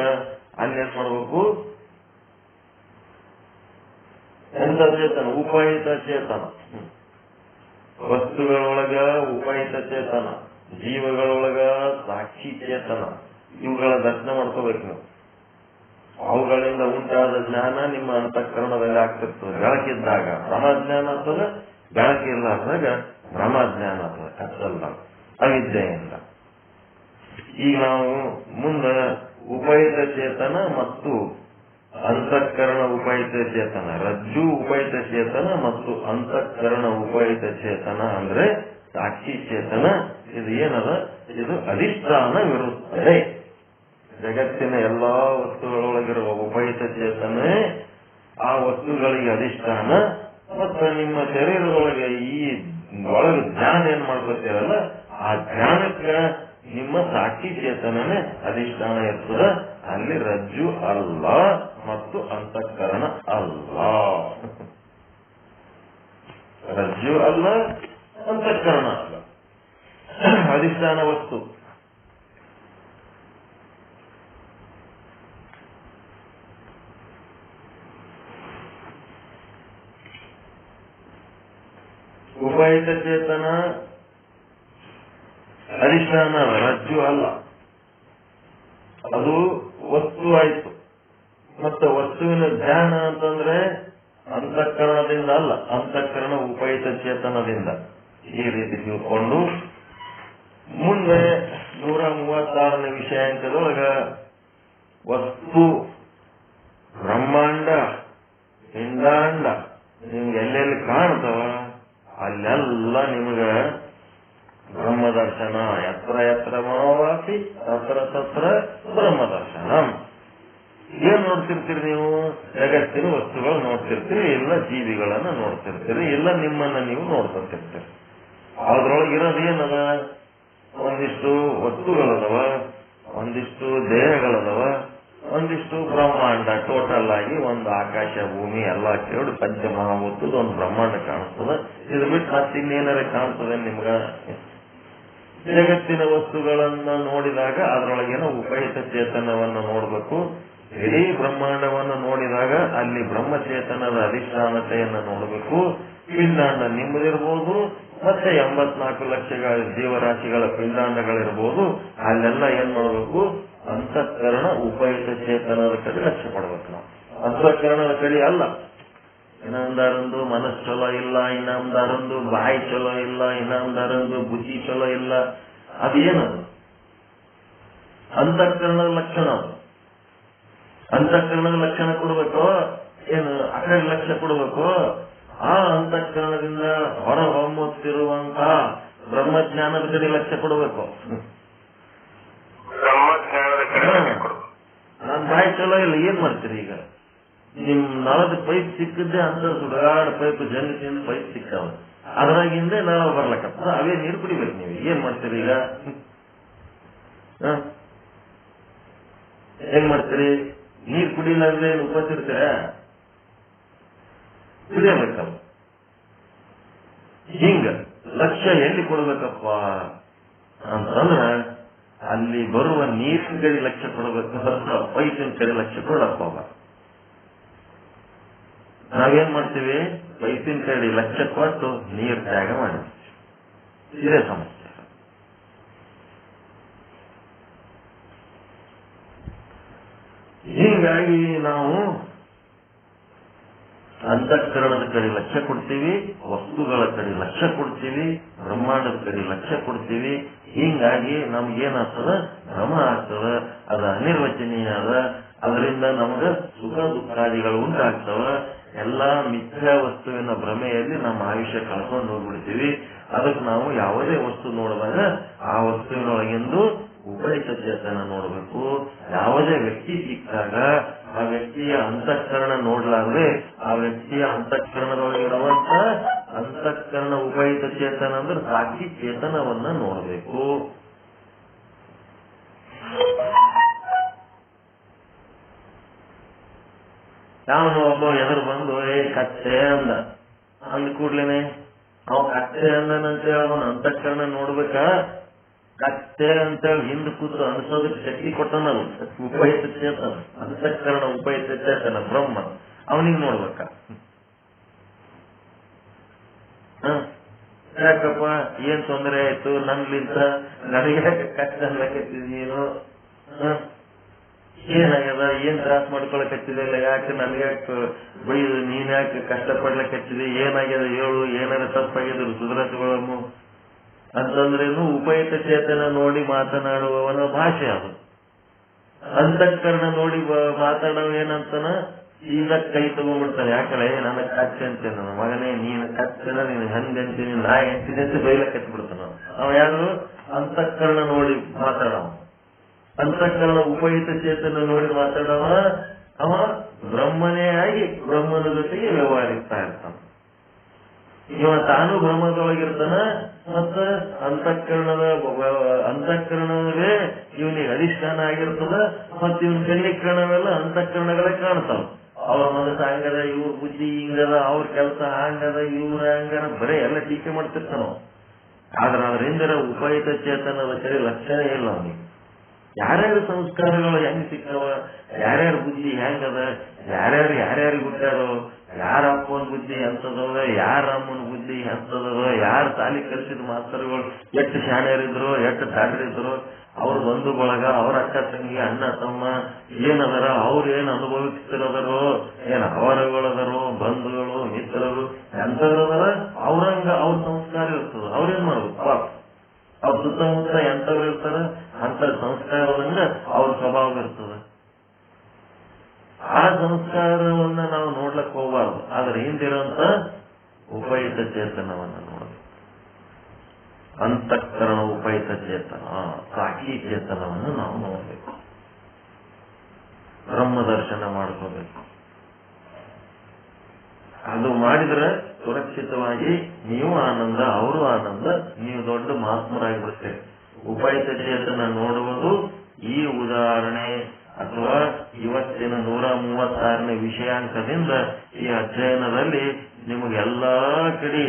ಅಲ್ಲೇನ್ ಮಾಡ್ಬೇಕು? ಎಂತ ಚೇತನ? ಉಪಯುಕ್ತ ಚೇತನ. ವಸ್ತುಗಳೊಳಗ ಉಪಯುಕ್ತ ಚೇತನ, ಜೀವಗಳೊಳಗ ಸಾಕ್ಷಿ ಚೇತನ, ಇವುಗಳ ದರ್ಶನ ಮಾಡ್ಕೋಬೇಕು ನೀವು. ಅವುಗಳಿಂದ ಉಂಟಾದ ಜ್ಞಾನ ನಿಮ್ಮ ಅಂತಃಕರಣದಲ್ಲಿ ಆಗ್ತಿರ್ತದೆ. ಬೆಳಕಿದ್ದಾಗ ಬ್ರಹ್ಮಜ್ಞಾನ ಆಗ್ತದೆ, ಬೆಳಕಿಲ್ಲಾದಾಗ ಬ್ರಹ್ಮಜ್ಞಾನ ಆಗ್ತದೆ. ಕತ್ತಲ್ಲ ಅವಿದ್ಯೆಯಿಂದ. ಈಗ ನಾವು ಮುಂದೆ ಉಪಯುಕ್ತ ಚೇತನ ಮತ್ತು ಅಂತಃಕರಣ ಉಪಯುಕ್ತ ಚೇತನ, ರಜ್ಜು ಉಪಯುಕ್ತ ಚೇತನ ಮತ್ತು ಅಂತಃಕರಣ ಉಪಯುಕ್ತ ಚೇತನ ಅಂದ್ರೆ ಸಾಕ್ಷಿ ಚೇತನ. ಇದು ಏನದ? ಇದು ಅಧಿಷ್ಠಾನವಿರುತ್ತದೆ. ಜಗತ್ತಿನ ಎಲ್ಲಾ ವಸ್ತುಗಳೊಳಗಿರುವ ಉಪಯುಕ್ತ ಚೇತನೆ ಆ ವಸ್ತುಗಳಿಗೆ ಅಧಿಷ್ಠಾನ. ಮತ್ತು ನಿಮ್ಮ ಶರೀರದೊಳಗೆ ಈ ಒಳಗೆ ಜ್ಞಾನ ಏನ್ ಮಾಡ್ಕೊತೀರಲ್ಲ, ಆ ಜ್ಞಾನಕ್ಕೆ ನಿಮ್ಮ ಸಾಕ್ಷಿ ಚೇತನನೇ ಅಧಿಷ್ಠಾನ ಇರ್ತದ. ಅಲ್ಲಿ ರಜ್ಜು ಅಲ್ಲ ಮತ್ತು ಅಂತಃಕರಣ ಅಲ್ಲ. ರಜ್ಜು ಅಲ್ಲ, ಅಂತಃಕರಣ ಅಲ್ಲ, ಅಧಿಷ್ಠಾನ ವಸ್ತು. ಉಪಯುಕ್ತ ಚೇತನ ಅಧಿಷ್ಠಾನ, ರಜ್ಜು ಅಲ್ಲ. ಅದು ವಸ್ತು ಆಯ್ತು. ಮತ್ತೆ ವಸ್ತುವಿನ ಜ್ಞಾನ ಅಂತಂದ್ರೆ ಅಂತಃಕರಣದಿಂದ ಅಲ್ಲ, ಅಂತಃಕರಣ ಉಪಯುಕ್ತ ಚೇತನದಿಂದ. ಈ ರೀತಿ ತಿಳ್ಕೊಂಡು ಮುಂದೆ 136ನೇ ವಿಷಯಾಂಕದೊಳಗ ವಸ್ತು, ಬ್ರಹ್ಮಾಂಡ, ಪಿಂಡಾಂಡ ನಿಮ್ಗೆ ಎಲ್ಲೆಲ್ಲಿ ಕಾಣ್ತವ ಅಲ್ಲೆಲ್ಲ ನಿಮ್ಗ ಬ್ರಹ್ಮದರ್ಶನ. ಯತ್ರ ಯತ್ರ ಮನೋವಾಸಿ ತತ್ರ ತತ್ರ ಬ್ರಹ್ಮದರ್ಶನ. ಏನ್ ನೋಡ್ತಿರ್ತೀರಿ ನೀವು? ಜಗತ್ತಿನ ವಸ್ತುಗಳು ನೋಡ್ತಿರ್ತೀರಿ, ಇಲ್ಲ ಜೀವಿಗಳನ್ನ ನೋಡ್ತಿರ್ತೀರಿ, ಇಲ್ಲ ನಿಮ್ಮನ್ನ ನೀವು ನೋಡ್ತಿರ್ತೀರಿ. ಅದ್ರೊಳಗೆ ಇರೋದೇನದ? ಒಂದಿಷ್ಟು ವಸ್ತುಗಳದವ, ಒಂದಿಷ್ಟು ದೇಹಗಳದವ, ಒಂದಿಷ್ಟು ಬ್ರಹ್ಮಾಂಡ. ಟೋಟಲ್ ಆಗಿ ಒಂದು ಆಕಾಶ ಭೂಮಿ ಎಲ್ಲ ಕೇಳಿ ಪಂಚಮಹಾಭೂತದ ಒಂದು ಬ್ರಹ್ಮಾಂಡ ಕಾಣಿಸ್ತದ. ಇದು ಬಿಟ್ಟು ಮತ್ತಿನ್ನೇನಾರ ಕಾಣ್ತದೆ ನಿಮ್ಗ? ಜಗತ್ತಿನ ವಸ್ತುಗಳನ್ನ ನೋಡಿದಾಗ ಅದರೊಳಗೇನೋ ಉಪಯುಕ್ತ ಚೇತನವನ್ನು ನೋಡ್ಬೇಕು. ಇಡೀ ಬ್ರಹ್ಮಾಂಡವನ್ನು ನೋಡಿದಾಗ ಅಲ್ಲಿ ಬ್ರಹ್ಮಚೇತನದ ಅಧಿಷ್ಠಾನತೆಯನ್ನು ನೋಡಬೇಕು. ಪಿಂಡಾಂಡ ನಿಮ್ಮದಿರ್ಬೋದು, ಮತ್ತೆ 84 ಲಕ್ಷ ಜೀವರಾಶಿಗಳ ಪಿಂಡಾಂಡಗಳಿರ್ಬೋದು. ಅಲ್ಲೆಲ್ಲ ಏನ್ ಮಾಡಬೇಕು? ಅಂತಃಕರಣ ಉಪಯುಕ್ತ ಚೇತನದ ಕಡೆ ಲಕ್ಷ್ಯ ಕೊಡ್ಬೇಕು. ನಾವು ಅಂತಃಕರಣದ ಕಡೆ ಅಲ್ಲ. ಇನ್ನೊಂದರಂದು ಮನಸ್ಸು ಚಲೋ ಇಲ್ಲ, ಇನ್ನೊಂದರಂದು ಬಾಯಿ ಚಲೋ ಇಲ್ಲ, ಇನ್ನೊಂದರಂದು ಬುದ್ಧಿ ಚಲೋ ಇಲ್ಲ. ಅದೇನದು? ಅಂತಃಕರಣದ ಲಕ್ಷಣ. ಅದು ಅಂತಃಕರಣದ ಲಕ್ಷಣ ಕೊಡ್ಬೇಕು. ಏನು ಆ ಕಡೆ ಲಕ್ಷ್ಯ ಕೊಡ್ಬೇಕು? ಆ ಅಂತಃಕರಣದಿಂದ ಹೊರ ಹೊಮ್ಮುತ್ತಿರುವಂತ ಬ್ರಹ್ಮಜ್ಞಾನದ ಕಡೆ ಲಕ್ಷ್ಯ ಕೊಡ್ಬೇಕು. ನಾನ್ ಬಾಯಿ ಚಲೋ ಇಲ್ಲ, ಏನ್ ಮಾಡ್ತೀರಿ? ಈಗ ನಿಮ್ ನಳದ ಪೈಪ್ ಸಿಕ್ಕಿದ್ದೆ ಅಂತ ಸುಡಗಾಡ ಪೈಪ್, ಜಂಗದಿಂದ ಪೈಪ್ ಸಿಕ್ಕಾವ, ಅದ್ರಾಗಿಂದ ನಳ ಬರ್ಲಕ್ಕಪ್ಪ, ಅವೇ ನೀರು ಕುಡಿಬೇಕು. ನೀವು ಏನ್ ಮಾಡ್ತೀರಿ ಈಗ? ಏನ್ ಮಾಡ್ತೀರಿ? ನೀರ್ ಕುಡಿಲ್ಲ ಅಂದ್ರೆ ಉಪಸಿರ್ತೀರ? ಕುಡಿಯಬೇಕಲ್ಲ. ಹಿಂಗ ಲಕ್ಷ್ಯ ಎಲ್ಲಿ ಕೊಡ್ಬೇಕಪ್ಪ ಅಂತಂದ್ರ ಅಲ್ಲಿ ಬರುವ ನೀರಿನ ಕಡೆ ಲಕ್ಷ್ಯ ಕೊಡಬೇಕು, ಪೈಪಿನ ಕಡೆ ಲಕ್ಷ್ಯ ಕೊಡಪ್ಪ. ನಾವೇನ್ ಮಾಡ್ತೀವಿ? ಪೈಪಿನ ಕಡೆ ಲಕ್ಷ್ಯ ಕೊಟ್ಟು ನೀರು ತ್ಯಾಗ ಮಾಡಿರ್ತೀವಿ. ಇದೇ ಸಮಸ್ಯೆ. ಹೀಗಾಗಿ ನಾವು ಅಂತಃಕರಣದ ಕಡೆ ಲಕ್ಷ್ಯ ಕೊಡ್ತೀವಿ, ವಸ್ತುಗಳ ಕಡೆ ಲಕ್ಷ್ಯ ಕೊಡ್ತೀವಿ, ಬ್ರಹ್ಮಾಂಡದ ಕಡೆ ಲಕ್ಷ್ಯ ಕೊಡ್ತೀವಿ. ಹೀಗಾಗಿ ನಮ್ಗೇನಾಗ್ತದ? ಭ್ರಮ ಆಗ್ತದ. ಅದ ಅನಿರ್ವಚನೀಯ ಅದ. ಅದರಿಂದ ನಮ್ಗ ಸುಖ ದುಃಖಾದಿಗಳು ಉಂಟಾಗ್ತವ. ಎಲ್ಲಾ ಮಿಥ್ಯಾ ವಸ್ತುವಿನ ಭ್ರಮೆಯಲ್ಲಿ ನಮ್ಮ ಆಯುಷ್ಯ ಕಳ್ಕೊಂಡು ಹೋಗ್ಬಿಡ್ತೀವಿ. ಅದಕ್ಕೆ ನಾವು ಯಾವುದೇ ವಸ್ತು ನೋಡಿದಾಗ ಆ ವಸ್ತುವಿನೊಳಗೆಂದು ಉಪಯುಕ್ತ ಚೇತನ ನೋಡಬೇಕು. ಯಾವುದೇ ವ್ಯಕ್ತಿ ಸಿಕ್ಕಾಗ ಆ ವ್ಯಕ್ತಿಯ ಅಂತಃಕರಣ ನೋಡ್ಲಾರ್ದೆ ಆ ವ್ಯಕ್ತಿಯ ಅಂತಃಕರಣದೊಳಗಿರುವಂತ ಅಂತಃಕರಣ ಉಪಯುಕ್ತ ಚೇತನ ಅಂದ್ರೆ ಸಾಕ್ಷಿ ಚೇತನವನ್ನ ನೋಡಬೇಕು. ಅವನು ಒಬ್ಬ ಎದುರು ಬಂದು ಕತ್ತೆ ಅಂದ ಕೂಡ್ಲೇನೆ ಅವ ಕತ್ತೆ ಅಂದನಂತೇಳಿ ಅವನ ಅಂತಃಕರಣ ನೋಡ್ಬೇಕಾ? ಕತ್ತೆ ಅಂತೇಳಿ ಹಿಂದೆ ಕೂತು ಅನ್ಸೋದಕ್ಕೆ ಶಕ್ತಿ ಕೊಟ್ಟನಲ್ಲ ಉಪಯುಕ್ತ ಚೇತನ, ಅಂತಃಕರಣ ಉಪಯುಕ್ತ ಚೇತನ ಬ್ರಹ್ಮ, ಅವನಿಗೆ ನೋಡ್ಬೇಕ. ಯಾಕಪ್ಪ ಏನ್ ತೊಂದರೆ ಆಯ್ತು ನನ್ಲಿಂತ? ನನಗೆ ಕತ್ತೆ ಅನ್ಲಕತ್ತಿದ್ ನೀನು? ಏನಾಗ್ಯದ, ಏನ್ ತ್ರಾಸ ಮಾಡ್ಕೊಳಕತ್ತಿದೆ, ಇಲ್ಲ ಯಾಕೆ ನನ್ಗೆ ಯಾಕೆ ಬೈದು, ನೀನ್ ಯಾಕೆ ಕಷ್ಟಪಡ್ಲಕತ್ತಿದೆ, ಏನಾಗ್ಯದ ಹೇಳು, ಏನಾರ ತಪ್ಪಾಗಿದ್ರು ಸುಧಾರಿಸಿಕೊಳ್ಳmu ಅಂತಂದ್ರೇನು ಉಪಯುಕ್ತ ಚೇತನ ನೋಡಿ ಮಾತನಾಡುವವನ ಭಾಷೆ ಅದು. ಅಂತಃಕರಣ ನೋಡಿ ಮಾತಾಡೋ ಏನಂತಾನ, ಈಗ ಕೈ ತಗೊಂಡ್ಬಿಡ್ತಾನೆ. ಯಾಕಂದ್ರೆ ನನ್ನ ಕಚ್ಚೆ ಅಂತೇನೆ, ನನ್ನ ಮಗನೇ ನೀನು ಕಚ್ಚನ, ನೀನು ಹಂಗಂತೀನಿ, ನಾ ಎಂತಿದೆ ಅಂತ ಬೈಲಕತ್ತಿ ಬಿಡ್ತಾನ. ಅವ ಯಾರು? ಅಂತಃಕರಣ ನೋಡಿ ಮಾತಾಡವ. ಅಂತಃಕರಣ ಉಪಯುಕ್ತ ಚೇತನ ನೋಡಿ ಮಾತಾಡವ ಅವ ಬ್ರಹ್ಮನೇ ಆಗಿ ಬ್ರಹ್ಮನ ಜೊತೆಗೆ ವ್ಯವಹರಿಸ್ತಾ ಇರ್ತಾನ. ಇವ ತಾನು ಬ್ರಹ್ಮದೊಳಗಿರ್ತಾನ, ಮತ್ತ ಅಂತಃಕರಣವೇ ಇವನಿಗೆ ಅಧಿಷ್ಠಾನ ಆಗಿರ್ತದ. ಮತ್ತ ಇವನ್ ಕನ್ಯಕರಣವೆಲ್ಲ ಅಂತಃಕರಣಗಳೇ ಕಾಣ್ತಾವ. ಅವ್ರ ಮನಸ್ಸು ಹಂಗದ, ಇವ್ರ ಬುದ್ಧಿ ಹಿಂಗದ, ಅವ್ರ ಕೆಲಸ ಹಂಗದ, ಇವ್ರ ಹಂಗದ, ಬರೇ ಎಲ್ಲ ಟೀಕೆ ಮಾಡ್ತಿರ್ತಾನ. ಆದ್ರೆ ಅದರಿಂದ ಉಪಯುಕ್ತ ಚೇತನದ ಕಡೆ ಲಕ್ಷಣ ಇಲ್ಲ ಅವನಿಗೆ. ಯಾರ್ಯಾರ ಸಂಸ್ಕಾರಗಳು ಹೆಂಗ್ ಸಿಕ್ಕವ, ಯಾರ್ಯಾರ ಬುದ್ಧಿ ಹೆಂಗದ, ಯಾರ್ಯಾರಿಗೆ ಹುಟ್ಟಾರೋ, ಯಾರ ಅಪ್ಪನ ಬುದ್ಧಿ ಎಂತದವ, ಯಾರ ಅಮ್ಮನ ಬುದ್ಧಿ ಎಂತದವ, ಯಾರ ತಾಲಿ ಕಲಿಸಿದ ಮಾಸ್ತರ್ಗಳು ಎಷ್ಟು ಶಾಣ್ಯರಿದ್ರು, ಎಷ್ಟು ದಾಡ್ರಿದ್ರು, ಅವ್ರ ಬಂಧು ಬಳಗ, ಅವ್ರ ಅಕ್ಕ ತಂಗಿ, ಅಣ್ಣ ತಮ್ಮ ಏನದಾರ, ಅವ್ರು ಏನ್ ಅನುಭವಿಸ್ತಿರೋದರೋ, ಏನ್ ಅವರಗಳದಾರೋ, ಬಂಧುಗಳು ಮಿತ್ರರು ಎಂತದ್ರದಾರ, ಅವ್ರಂಗ ಅವ್ರ ಸಂಸ್ಕಾರ ಇರ್ತದ. ಅವ್ರೇನ್ ಮಾಡ್ಬೇಕು ಪಾಪ, ಅವ್ರ ಸುತ್ತಮುತ್ತ ಎಂತವ್ರು ಇರ್ತಾರ, ಅಂತ ಸಂಸ್ಕಾರದಂಗ ಅವ್ರ ಸ್ವಭಾವ ಇರ್ತದ. ಆ ಸಂಸ್ಕಾರವನ್ನ ನಾವು ನೋಡ್ಲಕ್ ಹೋಗ್ಬಾರ್ದು. ಆದ್ರೆ ಹಿಂದಿರೋಂತ ಉಪಯುಕ್ತ ಚೇತನವನ್ನ ನೋಡ್ಬೇಕು. ಅಂತಃಕರಣ ಉಪಯುಕ್ತ ಚೇತನ, ಸಾಕ್ಷಿ ಚೇತನವನ್ನು ನಾವು ನೋಡ್ಬೇಕು. ಬ್ರಹ್ಮ ದರ್ಶನ ಮಾಡ್ಕೋಬೇಕು. ಅದು ಮಾಡಿದ್ರೆ ಸುರಕ್ಷಿತವಾಗಿ ನೀವು ಆನಂದ, ಅವರು ಆನಂದ, ನೀವು ದೊಡ್ಡ ಮಹಾತ್ಮರಾಗಿಬಿಡ್ತೇವೆ. ಉಪಯುಕ್ತ ಚೇತನ ನೋಡುವುದು ಈ ಉದಾಹರಣೆ ಅಥವಾ ಇವತ್ತಿನ 136ನೇ ವಿಷಯಾಂಕದಿಂದ ಈ ಅಧ್ಯಯನದಲ್ಲಿ ನಿಮಗೆಲ್ಲಾ ಕಡೆ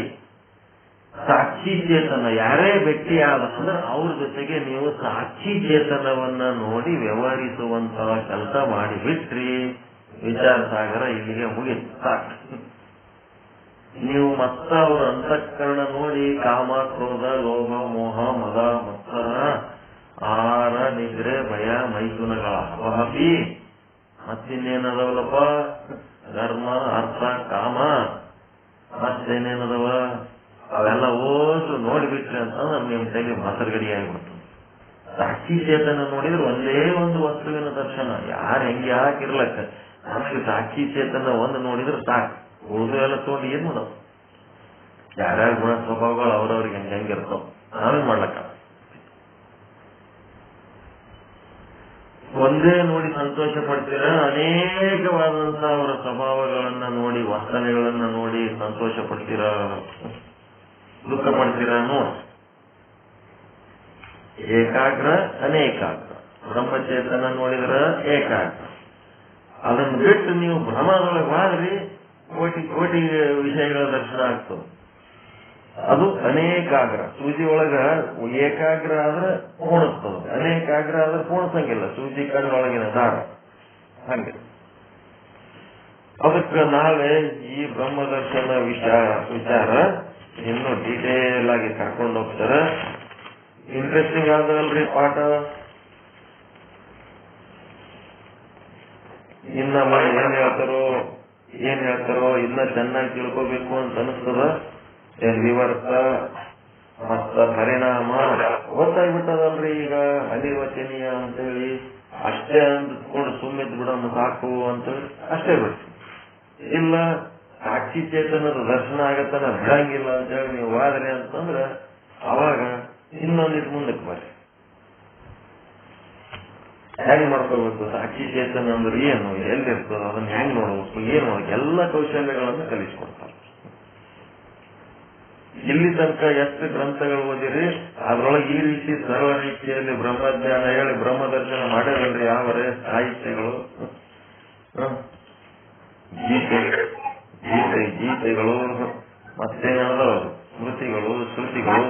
ಸಾಕ್ಷಿ ಚೇತನ ಯಾರೇ ವ್ಯಕ್ತಿ ಆದ್ರೆ ಅವ್ರ ಜೊತೆಗೆ ನೀವು ಸಾಕ್ಷಿ ಚೇತನವನ್ನ ನೋಡಿ ವ್ಯವಹರಿಸುವಂತಹ ಕೆಲಸ ಮಾಡಿಬಿಟ್ರಿ, ವಿಚಾರ ಸಾಗರ ಇಲ್ಲಿಗೆ ಮುಗಿತು ಸಾಕು. ನೀವು ಮತ್ತ ಅವ್ರ ಅಂತಃಕರಣ ನೋಡಿ ಕಾಮ, ಕ್ರೋಧ, ಲೋಭ, ಮೋಹ, ಮದ, ಮತ್ಸರ, ಆಹಾರ, ನಿದ್ರೆ, ಭಯ, ಮೈಥುನಗಳ ಅಪಹಪಿ, ಮತ್ತಿನ್ನೇನದವಲ್ಲಪ್ಪ, ಧರ್ಮ, ಅರ್ಥ, ಕಾಮ, ಮತ್ತೇನೇನದವ ಅವೆಲ್ಲ ಓದು ನೋಡಿಬಿಟ್ರಿ ಅಂತಂದ್ರೆ ನಿಮ್ ಕೈಲಿ ಮಾತರ್ಗಡಿ ಆಗಿಬಿಡ್ತು. ಸಾಕ್ಷಿ ಚೇತನ ನೋಡಿದ್ರೆ ಒಂದೇ ಒಂದು ವಸ್ತುವಿನ ದರ್ಶನ, ಯಾರು ಹೆಂಗೆ ಹಾಕಿರ್ಲಕ್ಕ, ನಮಗೆ ಸಾಕ್ಷಿ ಚೇತನ ಒಂದು ನೋಡಿದ್ರೆ ಸಾಕು. ಉಳಿದು ಎಲ್ಲ ತಗೊಂಡು ಏನ್ ಮಾಡೋದು? ಯಾರ್ಯಾರ ಗುಣ ಸ್ವಭಾವಗಳು ಅವ್ರವ್ರಿಗೆ ಹೆಂಗಿರ್ತಾವ, ನಾವೇನ್ ಮಾಡ್ಲಕ್ಕ. ಒಂದೇ ನೋಡಿ ಸಂತೋಷ ಪಡ್ತೀರ, ಅನೇಕವಾದಂತ ಅವರ ಸ್ವಭಾವಗಳನ್ನ ನೋಡಿ, ವರ್ತನೆಗಳನ್ನ ನೋಡಿ ಸಂತೋಷ ಪಡ್ತೀರ, ದುಃಖ ಪಡ್ತೀರ ನೋಡಿ. ಏಕಾಗ್ರ ಅನೇಕಾಗ್ರ. ಬ್ರಹ್ಮಚೇತನ ನೋಡಿದ್ರ ಏಕಾಗ್ರ. ಅದನ್ನ ಬಿಟ್ಟು ನೀವು ಭ್ರಮದೊಳಗೆ ಹೋದ್ರಿ ಕೋಟಿ ಕೋಟಿ ವಿಷಯಗಳ ದರ್ಶನ ಆಗ್ತದೆ. ಅದು ಅನೇಕಾಗ್ರ. ಸೂಜಿ ಒಳಗ ಏಕಾಗ್ರ ಆದ್ರೆ ಪೂರ್ಣಿಸ್ತದ, ಅನೇಕಾಗ್ರ ಆದ್ರೆ ಪೂರ್ಣಿಸಂಗಿಲ್ಲ. ಸೂಜಿ ಕಣ್ಣೊಳಗಿನ ದಾರ ಹಂಗೆ. ಅದಕ್ಕೆ ನಾಳೆ ಈ ಬ್ರಹ್ಮದರ್ಶನ ವಿಚಾರ ಇನ್ನು ಡೀಟೇಲ್ ಆಗಿ ಕರ್ಕೊಂಡು ಹೋಗ್ತಾರ. ಇಂಟ್ರೆಸ್ಟಿಂಗ್ ಆದಲ್ರಿ ಪಾಠ. ಇನ್ನ ಏನ್ ಹೇಳ್ತಾರೋ ಇನ್ನ ಚೆನ್ನಾಗಿ ತಿಳ್ಕೋಬೇಕು ಅಂತ ಅನಿಸ್ತದ. ವಿವರ್ತ ಮತ್ತ ಪರಿಣಾಮ ಗೊತ್ತಾಗ್ಬಿಟ್ಟದಲ್ರಿ ಈಗ. ಅನಿರ್ವಚನೀಯ ಅಂತೇಳಿ ಅಷ್ಟೇ ಅಂದ್ಕೊಂಡು ಸುಮ್ಮಿದ್ ಬಿಡೋಣ ಸಾಕು ಅಂತೇಳಿ ಅಷ್ಟೇ ಬಿಡ್ತು. ಇಲ್ಲ ಸಾಕ್ಷಿ ಚೇತನದ ದರ್ಶನ ಆಗತ್ತನ ಬಿಡಂಗಿಲ್ಲ ಅಂತೇಳಿ ನೀವು ವಾದ್ರಿ ಅಂತಂದ್ರೆ ಅವಾಗ ಇನ್ನೊಂದಿಟ್ಟು ಮುಂದಕ್ಕೆ ಬರ್ರಿ. ಹೆಂಗ್ ಮಾಡ್ಕೋಬೇಕು, ಸಾಕ್ಷಿ ಚೇತನ ಅಂದ್ರೆ ಏನು, ಎಲ್ಲಿರ್ತದ, ಅದನ್ನ ಹೆಂಗ್ ನೋಡ್ಬೇಕು, ಏನ್ ಮಾಡ್ಬೇಕು, ಎಲ್ಲ ಕೌಶಲ್ಯಗಳನ್ನು ಕಲಿಸ್ಕೊಡ್ತಾರೆ. ಇಲ್ಲಿ ತನಕ ಎಷ್ಟು ಗ್ರಂಥಗಳು ಓದಿರಿ, ಅದ್ರೊಳಗೆ ಈ ರೀತಿ ಸರಳ ರೀತಿಯಲ್ಲಿ ಬ್ರಹ್ಮಜ್ಞಾನ ಹೇಳಿ ಬ್ರಹ್ಮದರ್ಶನ ಮಾಡಿರಲ್ರಿ ಯಾವರೇ ಸಾಹಿತ್ಯಗಳು, ಗೀತೆಗಳು, ಮತ್ತೇನಾದ ಸ್ಮೃತಿಗಳು, ಶ್ರುತಿಗಳು.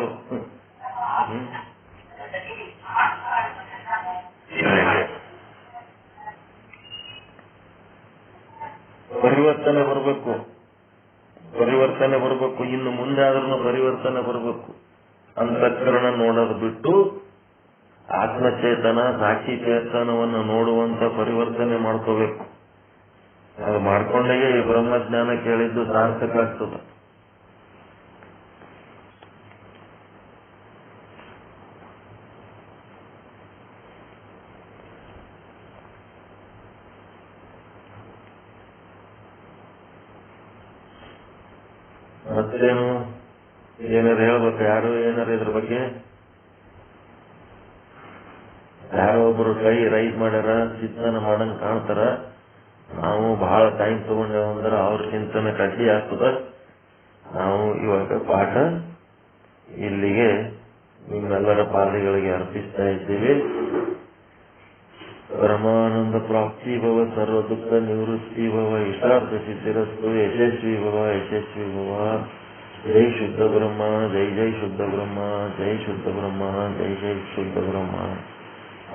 ಪರಿವರ್ತನೆ ಬರಬೇಕು. ಇನ್ನು ಮುಂದೆ ಆದ್ರೂ ಪರಿವರ್ತನೆ ಬರಬೇಕು. ಅಂತಃಕರಣ ನೋಡೋದು ಬಿಟ್ಟು ಆತ್ಮಚೇತನ ಸಾಕ್ಷಿ ಚೇತನವನ್ನು ನೋಡುವಂತ ಪರಿವರ್ತನೆ ಮಾಡ್ಕೋಬೇಕು. ಅದು ಮಾಡ್ಕೊಂಡೇ ಈ ಬ್ರಹ್ಮಜ್ಞಾನ ಕೇಳಿದ್ದು ಸಾರ್ಥಕ ಆಗ್ತದೆ. ಮತ್ತೇನು ಏನಾರು ಹೇಳ್ಬೇಕು? ಯಾರು ಏನಾರು ಇದ್ರ ಬಗ್ಗೆ ಯಾರೋ ಒಬ್ರು ಕೈ ರೈಸ್ ಮಾಡ್ಯಾರ, ಚಿಂತನೆ ಮಾಡಂಗ್ ಕಾಣ್ತಾರ. ನಾವು ಬಹಳ ಟೈಮ್ ತಗೊಂಡೇವ ಅಂದ್ರೆ ಅವ್ರ ಚಿಂತನೆ ಕಡ್ಡಿ ಆಗ್ತದ. ನಾವು ಇವಾಗ ಪಾಠ ಇಲ್ಲಿಗೆ ನಿಮ್ಮೆಲ್ಲರ ಪಾಲಿಗಳಿಗೆ ಅರ್ಪಿಸ್ತಾ ಇದ್ದೀವಿ. ಪರಮಾನಂದ ಪ್ರಾಪ್ತಿ ಭವ, ಸರ್ವ ದುಃಖ ನಿವೃತ್ತಿ ಭವ, ಇಷ್ಟಾರ್ಥ ಸಿದ್ಧಿರಸ್ತು, ಯಶಸ್ವಿ ಭವ, ಯಶಸ್ವಿ ಭವ. ಜೈ ಶುದ್ಧ ಬ್ರಹ್ಮ, ಜೈ ಜೈ ಶುದ್ಧ ಬ್ರಹ್ಮ, ಜೈ ಶುದ್ಧ ಬ್ರಹ್ಮ, ಜೈ ಜೈ ಶುದ್ಧ ಬ್ರಹ್ಮ.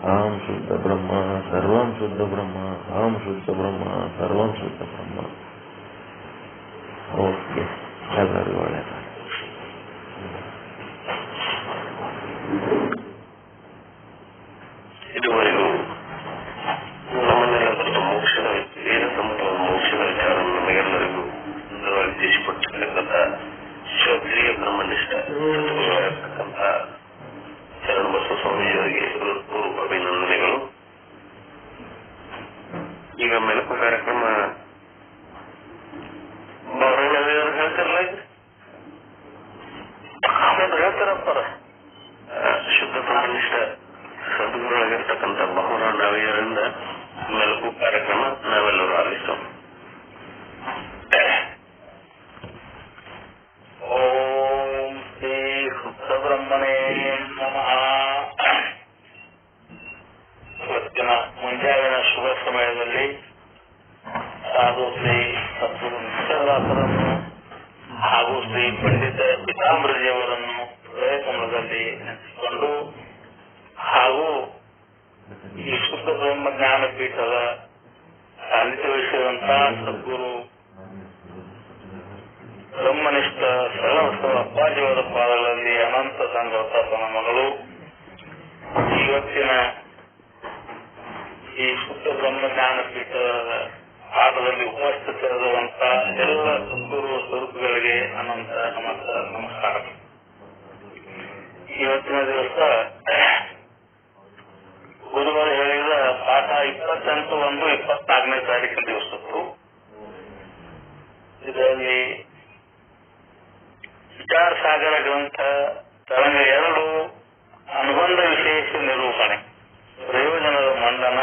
ಅಹಂ ಶುದ್ಧ ಬ್ರಹ್ಮ, ಸರ್ವಂ ಶುದ್ಧ ಬ್ರಹ್ಮ, ಅಹಂ ಶುದ್ಧ ಬ್ರಹ್ಮ, ಸರ್ವಂ ಶುದ್ಧ ಬ್ರಹ್ಮ. ಓಕೆ, ಎಲ್ಲರಿಗೂ ಒಳ್ಳೆಯದ. ಇದುವರೆಗೂ ನಮ್ಮನ್ನೆಲ್ಲರೂ ಮೋಕ್ಷದ ವೇದ ಸಂಪೂರ್ಣ ಮೋಕ್ಷದ ವಿಚಾರ ನಮಗೆಲ್ಲರಿಗೂ ಸುಂದರವಾಗಿ ತಿಳಿಸಿಕೊಟ್ಟಿರ್ತಕ್ಕಂಥ ಶ್ರೀಯ ಬ್ರಹ್ಮನಿಷ್ಠ ಸದ್ಗುರುಗಳಾಗಿರ್ತಕ್ಕಂಥ ಶರಣ ಬಸವ ಸ್ವಾಮೀಜಿಯವರಿಗೆ ಹೃತ್ಪೂರ್ವಕ ಅಭಿನಂದನೆಗಳು. ಈಗ ಮೆಲುಕು ಕಾರ್ಯಕ್ರಮ ಹೇಳ್ತಾರಲ್ಲ, ಹೇಳ್ತಾರಪ್ಪ. ಶುದ್ಧ ಬ್ರಹ್ಮನಿಷ್ಠ ಸದ್ಗುರುಗಳಾಗಿರ್ತಕ್ಕಂಥ ಬಹುರಾಣ ಅವಿಯರಿಂದ ಮೆಲುಕು ಕಾರ್ಯಕ್ರಮ ನಾವೆಲ್ಲರೂ ಆಲಿಸೋಣ. ಓಂ ಶ್ರೀ ಶುದ್ಧ ಬ್ರಹ್ಮಣೇ ನಮಃ. ಇವತ್ತಿನ ಮುಂಜಾವಿನ ಶುಭ ಸಮಯದಲ್ಲಿ ಸಾಧು ಶ್ರೀ ಸದ್ಗುರು ನಿಶ್ಚಲದಾಸರನ್ನು ಹಾಗೂ ಶ್ರೀ ಪಂಡಿತ ಪೀತಾಂಬರಜಿಯವರನ್ನು ಹೃದಯಕಮಲದಲ್ಲಿ ನೆನೆಸಿಕೊಂಡು ಹಾಗೂ ಈ ಶುದ್ಧ ಬ್ರಹ್ಮ ಜ್ಞಾನ ಪೀಠದ ಸಾನ್ನಿಧ್ಯ ವಹಿಸಿದಂತಹ ಸದ್ಗುರು ಬ್ರಹ್ಮನಿಷ್ಠ ಶರಣಬಸವ ಅಪ್ಪಾಜಿಯವರ ಪಾದಗಳಲ್ಲಿ ಅನಂತ ದಂಡವತ ಪ್ರಣಾಮಗಳು. ಇವತ್ತಿನ ಈ ಶುದ್ಧ ಬ್ರಹ್ಮ ಜ್ಞಾನ ಪೀಠದ ಪಾಠದಲ್ಲಿ ಉಪಸ್ಥಿತರಿರುವಂತಹ ಎಲ್ಲ ಸದ್ಗುರು ಸ್ವರೂಪಗಳಿಗೆ ಅನಂತ ನಮಸ್ಕಾರ. ಇವತ್ತಿನ ದಿವಸ ಗುರುಗಳು ಹೇಳಿದ ಪಾಠ 28/1/24ನೇ ತಾರೀಕಿನ ದಿವಸದ್ದು. ಇದರಲ್ಲಿ ವಿಚಾರ ಸಾಗರ ಗ್ರಂಥ ತರಂಗ 2 ಅನುಬಂಧ ವಿಶೇಷ ನಿರೂಪಣೆ, ಪ್ರಯೋಜನದ ಮಂಡನ,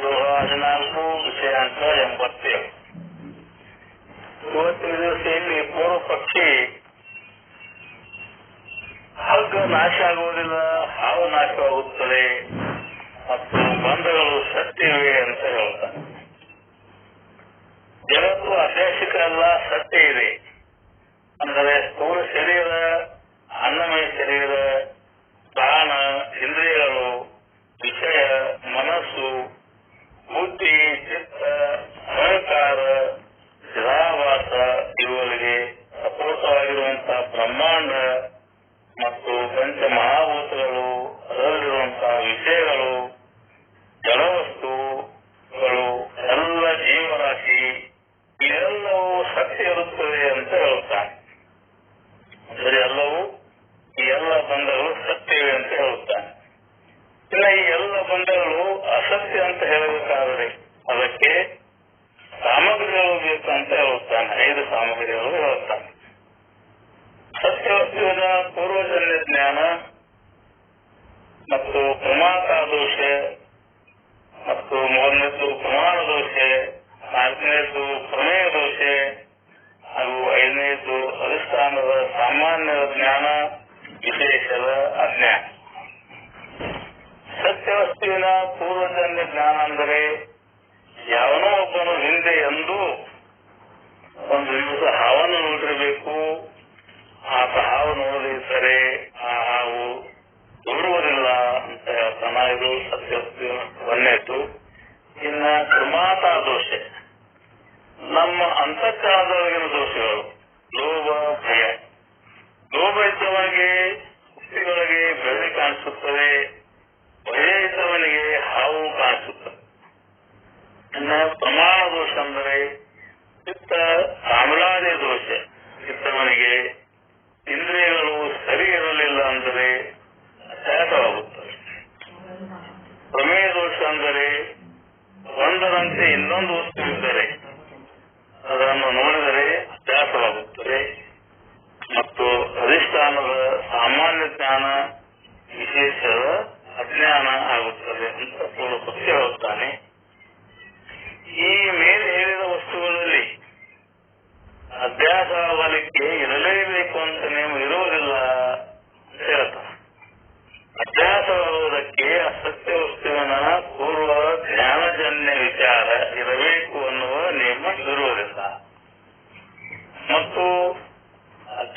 14 ವಿಷಯಾಂಕ 87. ಇವತ್ತಿನ ದಿವಸ ಇಲ್ಲಿ ಪೂರ್ವ ಪಕ್ಷಿ ಹಗ್ಗ ನಾಶ ಆಗುವುದಿಲ್ಲ, ಹಾವು ನಾಶವಾಗುತ್ತದೆ ಮತ್ತು ಬಂಧಗಳು ಸತ್ಯವಿವೆ ಅಂತ ಹೇಳ್ತಾರೆ. ಜಗತ್ತು ಅಭ್ಯಾಸಿಕ ಅಲ್ಲ, ಸತ್ಯ ಇದೆ. ಅಂದರೆ ಸ್ಥೂಲ ಶರೀರ, ಅನ್ನಮಯ ಶರೀರ, ಪ್ರಾಣ, ಇಂದ್ರಿಯಗಳು, ವಿಷಯ, ಮನಸ್ಸು, ಬುದ್ಧಿ, ಚಿತ್ತ, ಅಹಂಕಾರ, ಚಿರಾಭಾಸ ಇವುಗಳಿಗೆ ಸಪೂರಕವಾಗಿರುವಂತಹ ಬ್ರಹ್ಮಾಂಡ ಮತ್ತು ಪಂಚ ಮಹಾಭೂತಗಳು, ಅದರಲ್ಲಿರುವಂತಹ ವಿಷಯಗಳು, ಜಡವಸ್ತುಗಳು, ಎಲ್ಲ ಜೀವರಾಶಿ ಇವೆಲ್ಲವೂ ಸತ್ಯ ಇರುತ್ತದೆ ಅಂತ ಹೇಳುತ್ತಾನೆ. ಸರಿ, ಎಲ್ಲವೂ ಈ ಎಲ್ಲ ಬಂಧಗಳು ಸತ್ಯವೇ ಅಂತ ಹೇಳುತ್ತಾನೆ. ಇನ್ನ ಈ ಎಲ್ಲ ಬಂಧಗಳು ಅಸತ್ಯ ಅಂತ ಹೇಳಬೇಕಾದರೆ ಅದಕ್ಕೆ ಸಾಮಗ್ರಿಗಳು ಬೇಕು ಅಂತ ಹೇಳುತ್ತಾನೆ. 5 ಸಾಮಗ್ರಿಗಳು ಹೇಳುತ್ತಾನೆ. ಸತ್ಯವಸ್ತುವಿನ ಪೂರ್ವಜನ್ಯ ಜ್ಞಾನ ಮತ್ತು ಪ್ರಮಾತ ದೋಷ ಮತ್ತು 3ನೇದು ಪ್ರಮಾಣ ದೋಷ, 4ನೇದು ಪ್ರಮೇಯ ದೋಷ ಹಾಗೂ 5ನೇದು ಅಧಿಷ್ಠಾನದ ಸಾಮಾನ್ಯ ಜ್ಞಾನ, ವಿಶೇಷದ ಅಜ್ಞಾನ. ಸತ್ಯವಸ್ತುವಿನ ಪೂರ್ವಜನ್ಯ ಜ್ಞಾನ ಅಂದರೆ ಯಾವನೋ ಒಬ್ಬನು ಹಿಂದೆ ಎಂದು ಒಂದು ದಿವಸ ಹಾವನ್ನು ನೋಡಿರಬೇಕು. ಆತ ಹಾವು ನೋಡದಿದ್ದರೆ ಆ ಹಾವು ದೂರುವುದಿಲ್ಲ ಅಂತ ಹೇಳ್ತಾನ. ಇದು ಸತ್ಯವಸ್ತು 1ನೇದು. ಇನ್ನ ಪ್ರಮಾತ ದೋಷ, ನಮ್ಮ ಅಂತಃಕರಣದೊಳಗಿನ ದೋಷಗಳು, ಲೋಭ, ಭಯ. ಲೋಭ ಇದ್ದವನಿಗೆ ಹುಟ್ಟಿದೊಳಗೆ ಬೆಳ್ಳಿ ಕಾಣಿಸುತ್ತದೆ,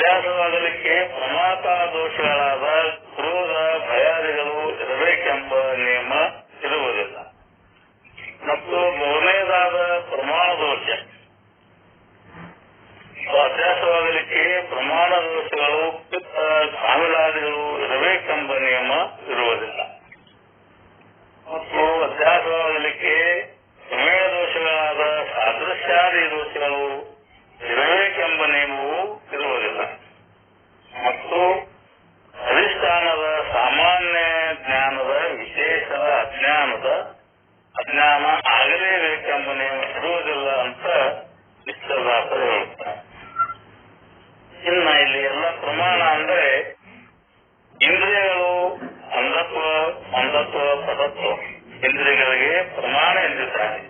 ಅಭ್ಯಾಸವಾಗಲಿಕ್ಕೆ ಪ್ರಮಾತ ದೋಷಗಳಾದ ಕ್ರೋಧ ಭಯಾದಿಗಳು ಇರಬೇಕೆಂಬ ನಿಯಮ ಇರುವುದಿಲ್ಲ. ಮತ್ತು ಮೂರನೇದಾದ ಪ್ರಮಾಣ ದೋಷ. ಅಭ್ಯಾಸವಾಗಲಿಕ್ಕೆ ಪ್ರಮಾಣ ದೋಷಗಳು ಪಿತ್ತ ಕಾಮಿಲಾದಿಗಳು ಇರಬೇಕೆಂಬ ನಿಯಮ ಇರುವುದಿಲ್ಲ. ಮತ್ತು ಅಭ್ಯಾಸವಾಗಲಿಕ್ಕೆ ಪ್ರಮೇಯ ದೋಷಗಳಾದ ಸಾದೃಶ್ಯಾದಿ ದೋಷಗಳು ಇರಬೇಕೆಂಬ ನಿಯಮವೂ ಇರುವುದಿಲ್ಲ. ಮತ್ತು ಅಧಿಷ್ಠಾನದ ಸಾಮಾನ್ಯ ಜ್ಞಾನದ ವಿಶೇಷ ಅಜ್ಞಾನ ಆಗಲೇಬೇಕೆಂಬ ನಿಯಮ ಇರುವುದಿಲ್ಲ ಅಂತ ಇಷ್ಟದಾಸರು ಹೇಳ್ತಾರೆ. ಇನ್ನ ಇಲ್ಲಿ ಎಲ್ಲ ಪ್ರಮಾಣ ಅಂದ್ರೆ ಇಂದ್ರಿಯಗಳು ಅಂಧತ್ವ ಪದತ್ವ ಇಂದ್ರಿಯಗಳಿಗೆ ಪ್ರಮಾಣ ಎಂದಿದ್ದಾರೆ.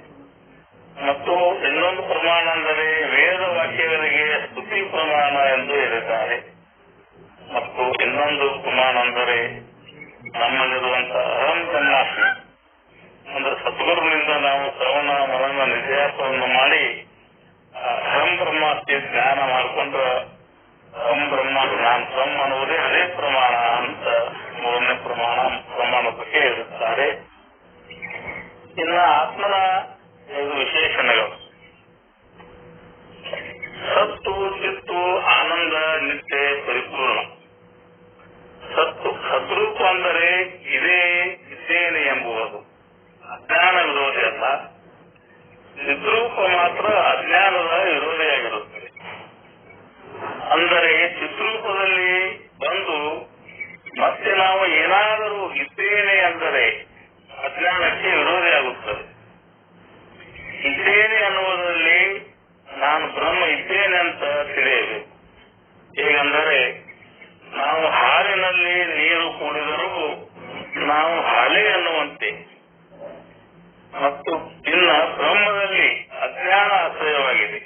ಮತ್ತು ಇನ್ನೊಂದು ಪ್ರಮಾಣ ಅಂದರೆ ವೇದ ವಾಕ್ಯಗಳಿಗೆ ಸ್ತುತಿ ಪ್ರಮಾಣ ಎಂದು ಹೇಳಿದ್ದಾರೆ. ಮತ್ತು ಇನ್ನೊಂದು ಪ್ರಮಾಣ ಅಂದರೆ ನಮ್ಮಲ್ಲಿರುವಂತಹ ಅಹಂ ಬ್ರಹ್ಮಾಸ್ಮಿ ಅಂದ್ರೆ ಸದ್ಗುರುವಿನಿಂದ ನಾವು ಶ್ರವಣ ಮನನ ನಿಧ್ಯಾಸವನ್ನು ಮಾಡಿ ಅಹಂ ಬ್ರಹ್ಮಾಸ್ಮಿ ಜ್ಞಾನ ಮಾಡಿಕೊಂಡ್ರೆ ಅಹಂ ಬ್ರಹ್ಮ ನಾನು ಬ್ರಹ್ಮ ಅನ್ನುವುದೇ ಅದೇ ಪ್ರಮಾಣ ಅಂತ ಮೂರನೇ ಪ್ರಮಾಣ ಬಗ್ಗೆ ಹೇಳುತ್ತಾರೆ. ಇನ್ನು ಆತ್ಮನ ವಿಶೇಷಣಗಳು ಸತ್ತು ಚಿತ್ತು ಆನಂದ ನಿತ್ಯ ಪರಿಪೂರ್ಣ. ಸದ್ರೂಪ ಅಂದರೆ ಇದೇನೆ ಎಂಬುವುದು ಅಜ್ಞಾನ ವಿರೋಧಿ ಅಲ್ಲ. ಚಿದ್ರೂಪ ಮಾತ್ರ ಅಜ್ಞಾನದ ವಿರೋಧಿಯಾಗಿರುತ್ತದೆ. ಅಂದರೆ ಚಿದ್ರೂಪದಲ್ಲಿ ಬಂದು ಮತ್ತೆ ನಾವು ಏನಾದರೂ ಇದ್ದೇನೆ ಅಂದರೆ ಅಜ್ಞಾನಕ್ಕೆ ವಿರೋಧಿಯಾಗುತ್ತದೆ. ಇದ್ದೇನೆ ಅನ್ನುವುದರಲ್ಲಿ ನಾನು ಬ್ರಹ್ಮ ಇದ್ದೇನೆ ಅಂತ ತಿಳಿಯಬೇಕು. ಹೇಗೆಂದರೆ ನಾವು ಹಾಲಿನಲ್ಲಿ ನೀರು ಕೂಡಿದರೂ ನಾವು ಹಾಲೇ ಅನ್ನುವಂತೆ, ಮತ್ತು ಇನ್ನ ಬ್ರಹ್ಮದಲ್ಲಿ ಅಜ್ಞಾನ ಆಶ್ರಯವಾಗಿದೆ.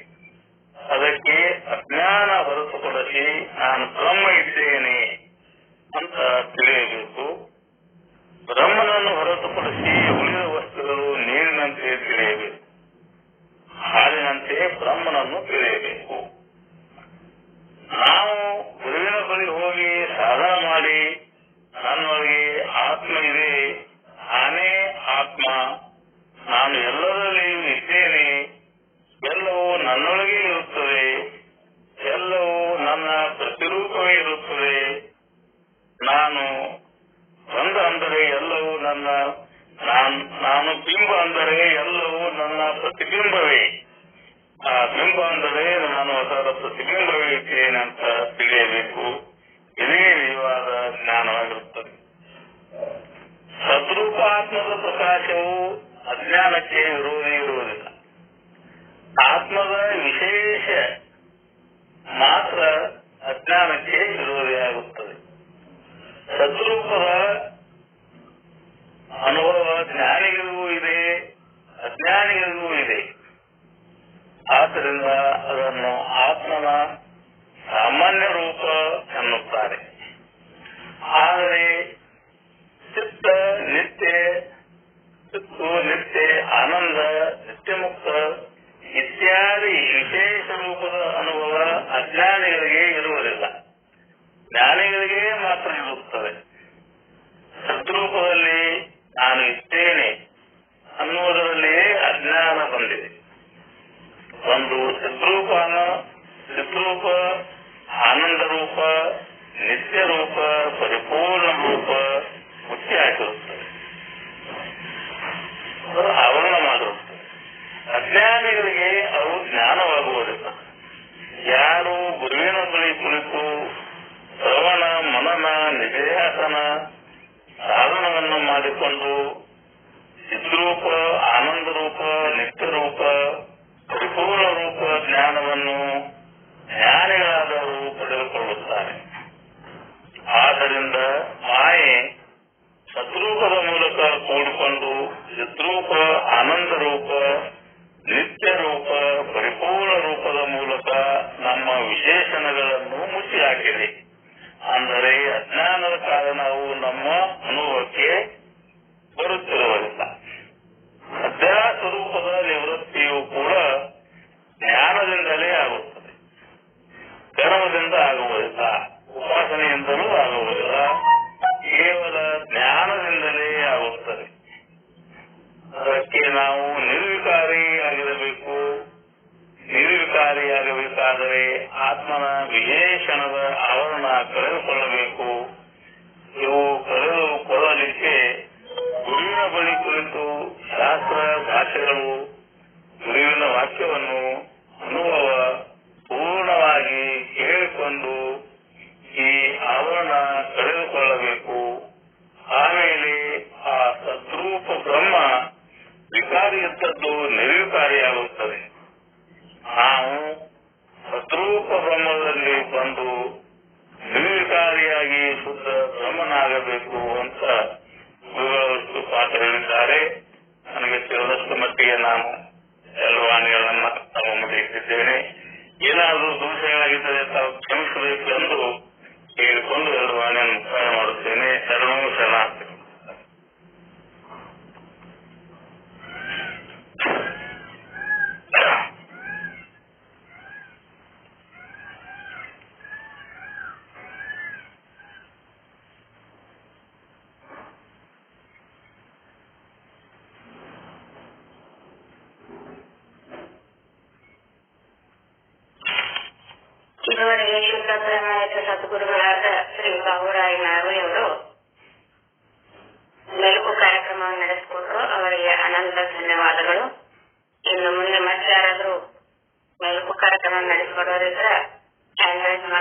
ಅದಕ್ಕೆ ಅಜ್ಞಾನ ಹೊರತುಪಡಿಸಿ ನಾನು ಬ್ರಹ್ಮ ಇದ್ದೇನೆ ಅಂತ ತಿಳಿಯಬೇಕು. ಬ್ರಹ್ಮನನ್ನು ಹೊರತುಪಡಿಸಿ ಉಳಿದ ವಸ್ತುಗಳು ನೀರಿನಂತೆ ತಿಳಿಯಬೇಕು, ಹಾಲಿನಂತೆ ಬ್ರಹ್ಮನನ್ನು ತಿಳಿಯಬೇಕು. ನಾವು ಗುರುವಿನ ಬಳಿ ಹೋಗಿ ಸಾಧನ ಮಾಡಿ ನನ್ನೊಳಗೆ ಆತ್ಮ ಇದೆ, ನಾನೇ ಆತ್ಮ, ನಾನು ಎಲ್ಲರಲ್ಲಿಯೂ ಇದ್ದೇನೆ, ಎಲ್ಲವೂ ನನ್ನೊಳಗೆ ಇರುತ್ತದೆ, ಎಲ್ಲವೂ ನನ್ನ ಪ್ರತಿರೂಪವೇ ಇರುತ್ತದೆ, ನಾನು ಬಂದ ಅಂದರೆ ಎಲ್ಲವೂ ನಾನು ಬಿಂಬ ಅಂದರೆ ಎಲ್ಲವೂ ನನ್ನ ಪ್ರತಿಬಿಂಬವೇ, ಆ ಬಿಂಬ ಅಂದರೆ ನಾನು ಅದರ ಪ್ರತಿಬಿಂಬವೇ ಇದ್ದೇನೆ ಅಂತ ತಿಳಿಯಬೇಕು. ಇದೇ ನಿಜವಾದ ಜ್ಞಾನವಾಗಿರುತ್ತದೆ. ಸದ್ರೂಪ ಆತ್ಮದ ಪ್ರಕಾಶವು ಅಜ್ಞಾನಕ್ಕೆ ವಿರೋಧಿ ಇರುವುದಿಲ್ಲ. ಆತ್ಮದ ವಿಶೇಷ ಮಾತ್ರ ಅಜ್ಞಾನಕ್ಕೆ ವಿರೋಧಿಯಾಗುತ್ತದೆ. ಸದ್ರೂಪದ ಅನುಭವ ಜ್ಞಾನಿಗಳಿಗೂ ಇದೆ, ಅಜ್ಞಾನಿಗಳಿಗೂ ಇದೆ. ಆದ್ದರಿಂದ ಅದನ್ನು ಆತ್ಮನ ಸಾಮಾನ್ಯ ರೂಪ ಎನ್ನುತ್ತಾರೆ. ಆದರೆ ಚಿತ್ತು ನಿತ್ಯ ಆನಂದ, ನಿತ್ಯ ಮುಕ್ತ ಇತ್ಯಾದಿ ವಿಶೇಷ ರೂಪದ ಅನುಭವ ಅಜ್ಞಾನಿಗಳಿಗೆ ಇರುವುದಿಲ್ಲ, ಜ್ಞಾನಿಗಳಿಗೆ ಮಾತ್ರ ಇರುತ್ತದೆ. ಸದ್ರೂಪದಲ್ಲಿ ನಾನು ಇದ್ದೇನೆ ಅನ್ನುವುದರಲ್ಲಿಯೇ ಅಜ್ಞಾನ ಬಂದಿದೆ. ಒಂದು ಚಿದ್ರೂಪ, ಆನಂದ ರೂಪ, ನಿತ್ಯ ರೂಪ, ಪರಿಪೂರ್ಣ ರೂಪ ಮುಚ್ಚಿ ಹಾಕಿರುತ್ತದೆ, ಆವರಣ ಮಾಡಿರುತ್ತದೆ. ಅಜ್ಞಾನಿಗಳಿಗೆ ಅವು ಜ್ಞಾನವಾಗುವುದಿಲ್ಲ. ಯಾರು ಗುರುವಿನ ಬಳಿ ಕುಳಿತು ಶ್ರವಣ ಮನನ ನಿಧಿಧ್ಯಾಸನ ಸಾಧನವನ್ನು ಮಾಡಿಕೊಂಡು ಚಿದ್ರೂಪ, ಆನಂದ ರೂಪ, ನಿತ್ಯ ರೂಪ, ಪರಿಪೂರ್ಣ ರೂಪ ಜ್ಞಾನವನ್ನು ಜ್ಞಾನಿಗಳಾದವರು ಪಡೆದುಕೊಳ್ಳುತ್ತಾರೆ. ಆದ್ದರಿಂದ ಮಾಯೆ ಸದ್ರೂಪದ ಮೂಲಕ ಕೂಡಿಕೊಂಡು ಚಿದ್ರೂಪ, ಆನಂದ ರೂಪ, ನಿತ್ಯ ರೂಪ, ಪರಿಪೂರ್ಣ ರೂಪದ ಮೂಲಕ ನಮ್ಮ ವಿಶೇಷಣಗಳನ್ನು ಮುಚ್ಚಿ ಹಾಕಿದೆ. ಅಂದರೆ ಅಜ್ಞಾನದ ಕಾರಣವು ನಮ್ಮ ಅನುಭವಕ್ಕೆ ಬರುತ್ತಿರುವುದಿಲ್ಲ. ಅಧ್ಯಾಸ ರೂಪದ ನಿವೃತ್ತಿಯೂ ಕೂಡ ಜ್ಞಾನದಿಂದಲೇ ಆಗುತ್ತದೆ. ಕರ್ಮದಿಂದ ಆಗುವುದಿಲ್ಲ, ಉಪಾಸನೆಯಿಂದಲೂ ಆಗುವುದಿಲ್ಲ, ಕೇವಲ ಜ್ಞಾನದಿಂದಲೇ ಆಗುತ್ತದೆ. ಅದಕ್ಕೆ ನಾವು ನಿರ್ವಿಕಾರಿಯಾಗಿರಬೇಕು. ನಿರ್ವಿಕಾರಿಯಾಗಬೇಕಾದರೆ ಆತ್ಮನ ವಿಶೇಷಣದ ಆವರಣ ಕಳೆದುಕೊಳ್ಳಬೇಕು. ಇವು ಕಳೆದುಕೊಳ್ಳಲಿಕ್ಕೆ ಗುರುವಿನ ಬಳಿ ಕುರಿತು ಶಾಸ್ತ್ರ ಭಾಷೆಗಳು, ಗುರುವಿನ ವಾಕ್ಯವನ್ನು ಅನುಭವ ಪೂರ್ಣವಾಗಿ ಕೇಳಿಕೊಂಡು ಈ ಆವರಣ ಕಳೆದುಕೊಳ್ಳಬೇಕು. ಆಮೇಲೆ ಆ ಸದ್ರೂಪ ಬ್ರಹ್ಮ ವಿಕಾರಿಯಂಥದ್ದು ನಿರ್ವಿಕಾರಿಯಾಗುತ್ತದೆ. ನಾವು ಸದ್ರೂಪ ಬ್ರಹ್ಮದಲ್ಲಿ ಬಂದು ನಿರ್ವಿಕಾರಿಯಾಗಿ ಶುದ್ಧ ಬ್ರಹ್ಮನಾಗಬೇಕು ಅಂತ ಗುರುಗಳಷ್ಟು ಪಾಠ ಹೇಳಿದ್ದಾರೆ. ನನಗೆ ತಿಳಿದಷ್ಟು ಮಟ್ಟಿಗೆ ನಾನು ಎಲ್ಲ ವಾಣಿಗಳನ್ನ ತಮ್ಮ ಮುಂದೆ ಇಟ್ಟಿದ್ದೇನೆ. ಏನಾದರೂ ದೋಷಗಳಾಗಿದ್ದರೆ ತಾವು ಕ್ಷಮಿಸಬೇಕು ಎಂದು ಹೇಳಿಕೊಂಡು ಎಲ್ಲ ವಾಣಿಯನ್ನು ಮುಕ್ತಾಯ ಮಾಡುತ್ತೇನೆ. ಶರಣು ಶರಣಾರ್ಥಿ. ಇದುವರೆಗೆ ಶುದ್ಧ ಬ್ರಹ್ಮಯುತ ಸದ್ಗುರುಗಳಾದ ಶ್ರೀ ಬಾಬುರಾಯ ನಾರ್ವೆ ಅವರು ಮೆಲುಕು ಕಾರ್ಯಕ್ರಮವನ್ನು ನಡೆಸಿಕೊಟ್ರು. ಅವರಿಗೆ ಅನಂತ ಧನ್ಯವಾದಗಳು. ಇನ್ನು ಮುಂದೆ ಮತ್ತೆ ಯಾರಾದರೂ ಮೆಲುಕು ಕಾರ್ಯಕ್ರಮ ನಡೆಸಿಕೊಡೋದಿದ್ರೆ ಹ್ಯಾಂಡ್ ರೈಸ್